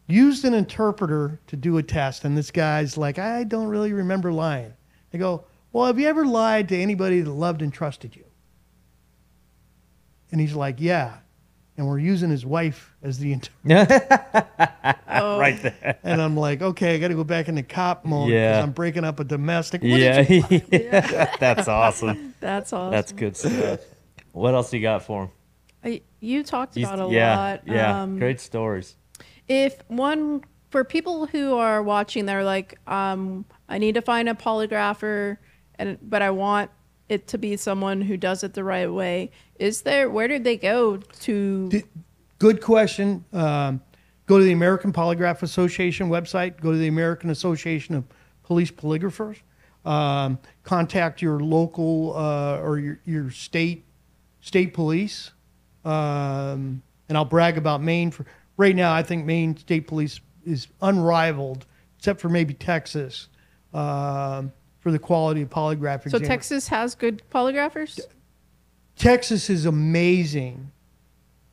Used an interpreter to do a test, and this guy's like, I don't really remember lying. I go, well, have you ever lied to anybody that loved and trusted you? And he's like, yeah. And we're using his wife as the Oh. Right there. And I'm like, okay, I got to go back into cop mode because I'm breaking up a domestic. Yeah. That's awesome. That's awesome. That's good stuff. What else you got for him? You talked about a lot. lot. Yeah, great stories. For people who are watching, they're like, I need to find a polygrapher, but I want it to be someone who does it the right way. Where did they go to? Good question. Go to the American Polygraph Association website. Go to the American Association of Police Polygraphers. Contact your local or your state police. And I'll brag about Maine. Right now, I think Maine State Police is unrivaled, except for maybe Texas, for the quality of polygraph So Texas has good polygraphers? Texas is amazing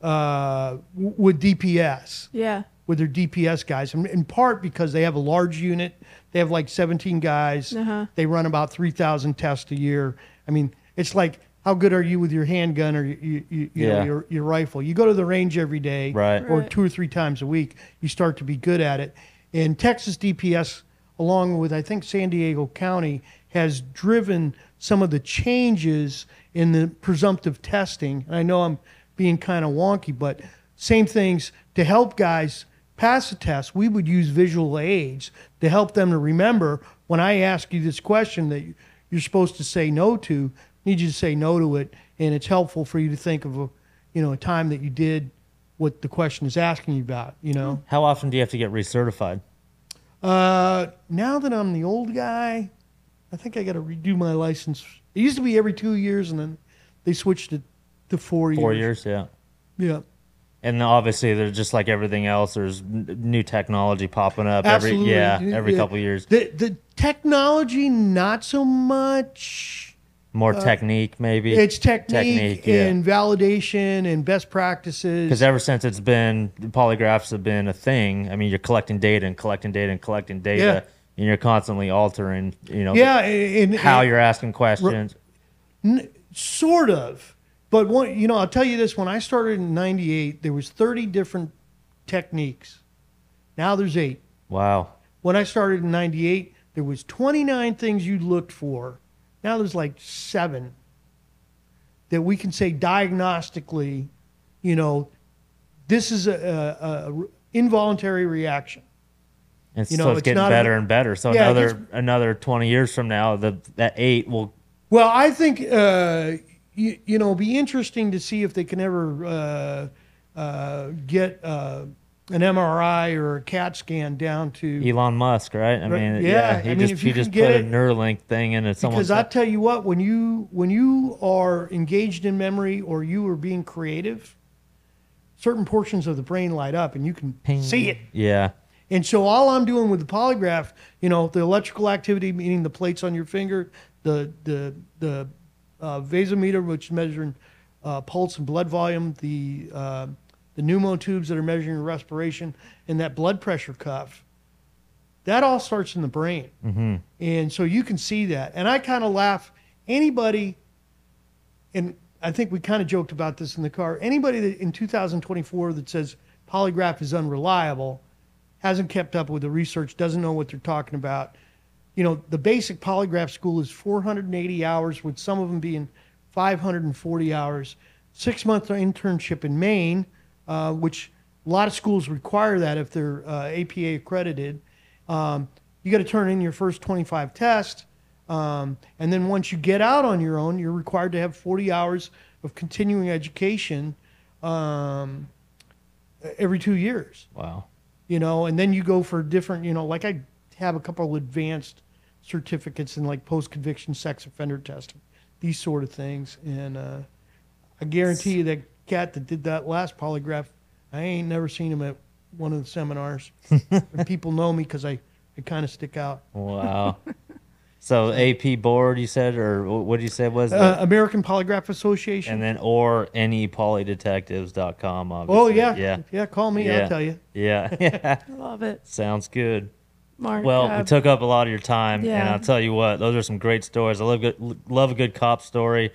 with DPS. Yeah. With their DPS guys, in part because they have a large unit. They have like 17 guys. They run about 3,000 tests a year. I mean, it's like, how good are you with your handgun or you know, your rifle? You go to the range every day, or 2 or 3 times a week. You start to be good at it. And Texas DPS, along with I think San Diego County, has driven some of the changes in the presumptive testing. And I know I'm being kind of wonky, but same things to help guys pass the test. We would use visual aids to help them to remember when I ask you this question that you're supposed to say no to. I need you to say no to it, and it's helpful for you to think of a time that you did what the question is asking you about. How often do you have to get recertified? Now that I'm the old guy, I think I got to redo my license. It used to be every 2 years, and then they switched it to 4 years. 4 years, yeah. Yeah. And obviously, they're just like everything else. There's new technology popping up Absolutely. every couple of years. The technology, not so much. More technique, maybe. It's technique and validation and best practices. Because ever since polygraphs have been a thing. I mean, you're collecting data and collecting data and collecting data, and you're constantly altering, how you're asking questions. Sort of. But I'll tell you this: when I started in '98, there was 30 different techniques. Now there's 8. Wow. When I started in '98, there was 29 things you looked for. Now there's like 7 that we can say diagnostically, this is a involuntary reaction. And so it's getting better and better. So another 20 years from now, that 8 will. Well, I think it'll be interesting to see if they can ever get an MRI or a CAT scan down to Elon Musk, right? I mean, he just put a Neuralink thing in it. Because I tell you what, when you are engaged in memory or you are being creative, certain portions of the brain light up and you can see it. Yeah. And so all I'm doing with the polygraph, the electrical activity, meaning the plates on your finger, the vasometer, which is measuring pulse and blood volume, the pneumotubes that are measuring respiration, and that blood pressure cuff, that all starts in the brain. Mm-hmm. And so you can see that. And I kind of laugh, anybody, and I think we kind of joked about this in the car, anybody that in 2024 that says polygraph is unreliable, hasn't kept up with the research, doesn't know what they're talking about. The basic polygraph school is 480 hours, with some of them being 540 hours. 6-month internship in Maine, which a lot of schools require that if they're APA accredited. You got to turn in your first 25 tests. And then once you get out on your own, you're required to have 40 hours of continuing education every 2 years. Wow. And then you go for different, like I have a couple of advanced certificates in like post-conviction sex offender testing, these sort of things. And I guarantee you that cat that did that last polygraph, I ain't never seen him at one of the seminars. And people know me because I kind of stick out. Wow. So AP board, you said, or what did you say was American Polygraph Association. And then or anypolydetectives.com, obviously. Oh, yeah. Yeah, call me. Yeah. I'll tell you. Yeah. Love it. Sounds good. Mark, well, we took up a lot of your time, yeah. and I'll tell you what, those are some great stories. I love a good cop story.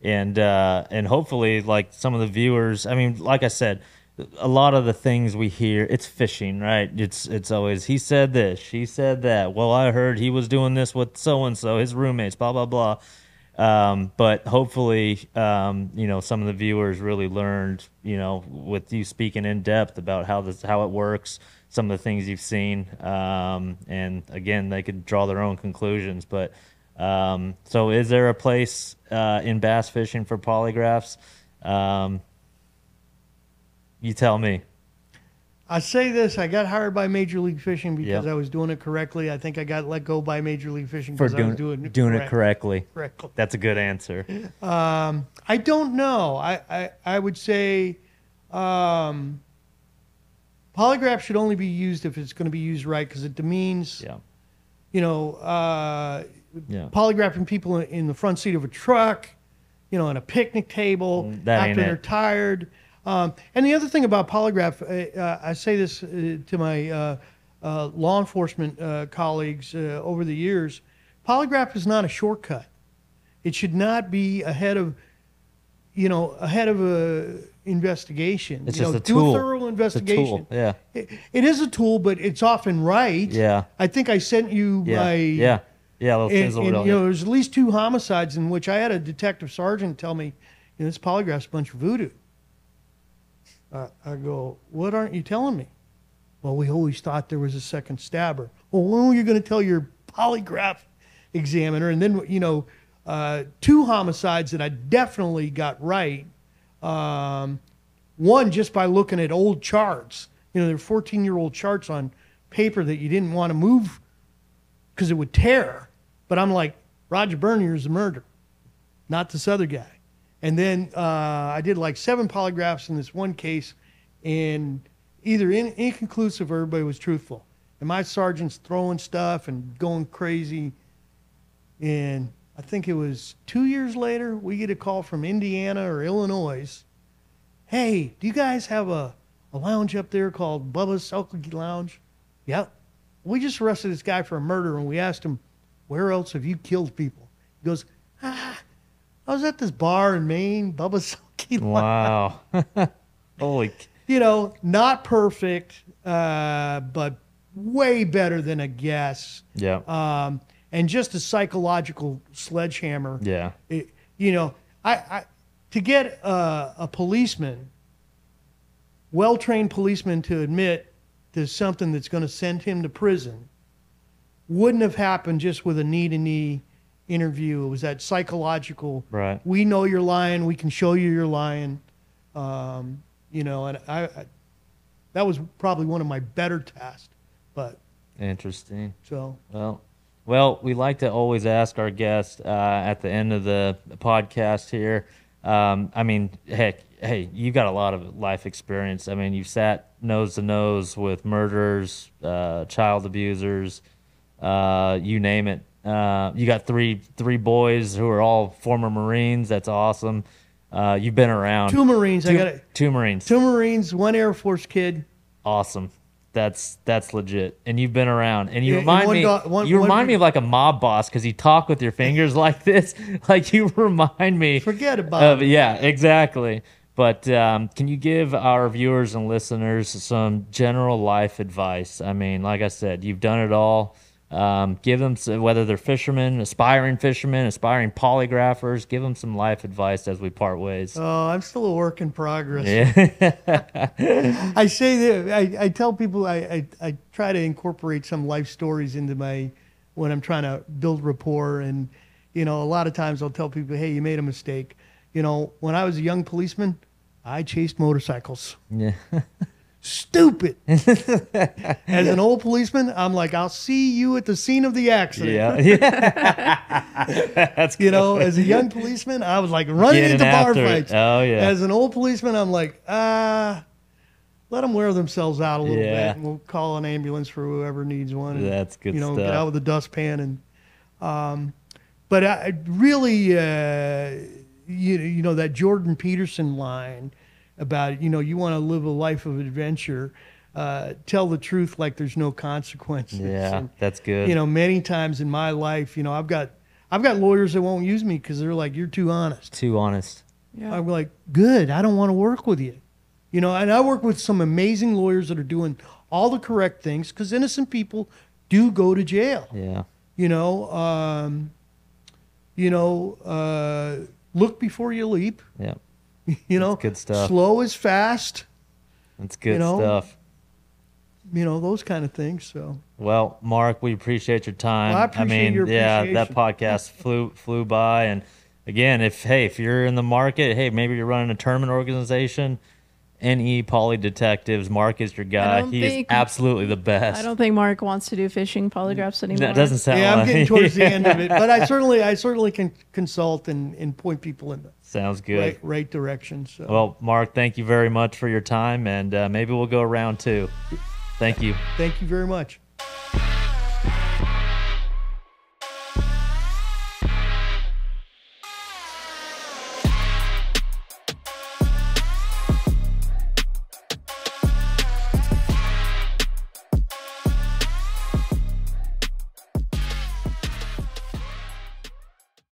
and hopefully, like, some of the viewers, I mean, like I said, a lot of the things we hear, it's fishing, right? It's always, he said this, she said that. Well, I heard he was doing this with so-and-so, his roommates, blah, blah, blah. But hopefully, you know, some of the viewers really learned, you know, with you speaking in depth about how it works, some of the things you've seen. And again, they could draw their own conclusions. But so is there a place in bass fishing for polygraphs? You tell me. I say this, I got hired by Major League Fishing because Yep. I was doing it correctly. I think I got let go by Major League Fishing because I was doing it correctly. Correctly. That's a good answer. I don't know. I would say polygraph should only be used if it's going to be used right, because it demeans, Yeah. you know, Yeah. polygraphing people in the front seat of a truck, you know, on a picnic table That ain't after they're it. tired. And the other thing about polygraph, I say this to my law enforcement colleagues over the years, polygraph is not a shortcut. It should not be ahead of a investigation. It's you just know, a do tool. a thorough investigation. It's a tool. Yeah. It is a tool, but it's often right. Yeah. I think I sent you Yeah. my Yeah. Yeah. Little and, sizzle and, reel. you know, there's at least 2 homicides in which I had a detective sergeant tell me, you know, this polygraph's a bunch of voodoo. I go, what aren't you telling me? Well, we always thought there was a second stabber. Well, when are you going to tell your polygraph examiner? And then, you know, 2 homicides that I definitely got right. One, just by looking at old charts. You know, there were 14-year-old charts on paper that you didn't want to move because it would tear. But I'm like, Roger Bernier's the murderer, not this other guy. And then I did like 7 polygraphs in this one case, and either inconclusive or everybody was truthful. And my sergeant's throwing stuff and going crazy. And I think it was 2 years later, we get a call from Indiana or Illinois. Hey, do you guys have a lounge up there called Bubba's Selkie Lounge? Yep. We just arrested this guy for a murder, and we asked him, where else have you killed people? He goes, I was at this bar in Maine, Bubba's Selkie Lounge. Wow. Holy. You know, not perfect, but way better than a guess. Yeah. And just a psychological sledgehammer. Yeah. You know, to get a policeman, well-trained policeman, to admit to something that's going to send him to prison wouldn't have happened just with a knee-to-knee interview. It was that psychological, Right. we know you're lying, we can show you you're lying. You know, and I that was probably one of my better tests. But Interesting. so Well, we like to always ask our guests at the end of the podcast here. I mean, heck, hey, you got a lot of life experience. I mean, you've sat nose to nose with murderers, child abusers, you name it. You got three boys who are all former Marines. That's awesome. You've been around. 2 Marines. I got it. 2 Marines. 2 Marines, 1 Air Force kid. Awesome. That's legit. And you've been around. And you Yeah, remind and me one remind me of like a mob boss, because you talk with your fingers like this. Like, you remind me Forget about it. Yeah, exactly. But can you give our viewers and listeners some general life advice? I mean, like I said, you've done it all. Give them, whether they're fishermen, aspiring polygraphers, give them some life advice as we part ways. Oh, I'm still a work in progress. Yeah. I say that I tell people I try to incorporate some life stories into when I'm trying to build rapport. And, you know, a lot of times I'll tell people, hey, you made a mistake. You know, when I was a young policeman, I chased motorcycles. Yeah. Stupid. As an old policeman, I'm like, I'll see you at the scene of the accident. Yeah. That's You know, as a young policeman, I was like running Getting into bar after it. fights. Oh, yeah. As an old policeman, I'm like, let them wear themselves out a little Yeah. bit, and we'll call an ambulance for whoever needs one. And, That's good you know, stuff. get out with a dustpan. And, but I really, you know, that Jordan Peterson line about, you know, you want to live a life of adventure, tell the truth like there's no consequences. Yeah, And, that's good. you know, many times in my life, you know, I've got I've got lawyers that won't use me because they're like, you're too honest. Too honest. Yeah. I'm like, good. I don't want to work with you. You know, and I work with some amazing lawyers that are doing all the correct things because innocent people do go to jail. Yeah. Look before you leap. Yeah. That's good stuff. Slow is fast. That's good stuff. Those kind of things. So. Well, Mark, we appreciate your time. Well, I appreciate your appreciation. That podcast flew by. And again, if you're in the market, hey, maybe you're running a tournament organization, NE Poly Detectives, Mark is your guy. He is absolutely the best. I don't think Mark wants to do fishing polygraphs anymore. That doesn't sound I'm like getting towards the end of it, but I certainly can consult and point people in the sounds good. Right direction. So. Well, Mark, thank you very much for your time, and maybe we'll go around too. Thank you. Thank you very much.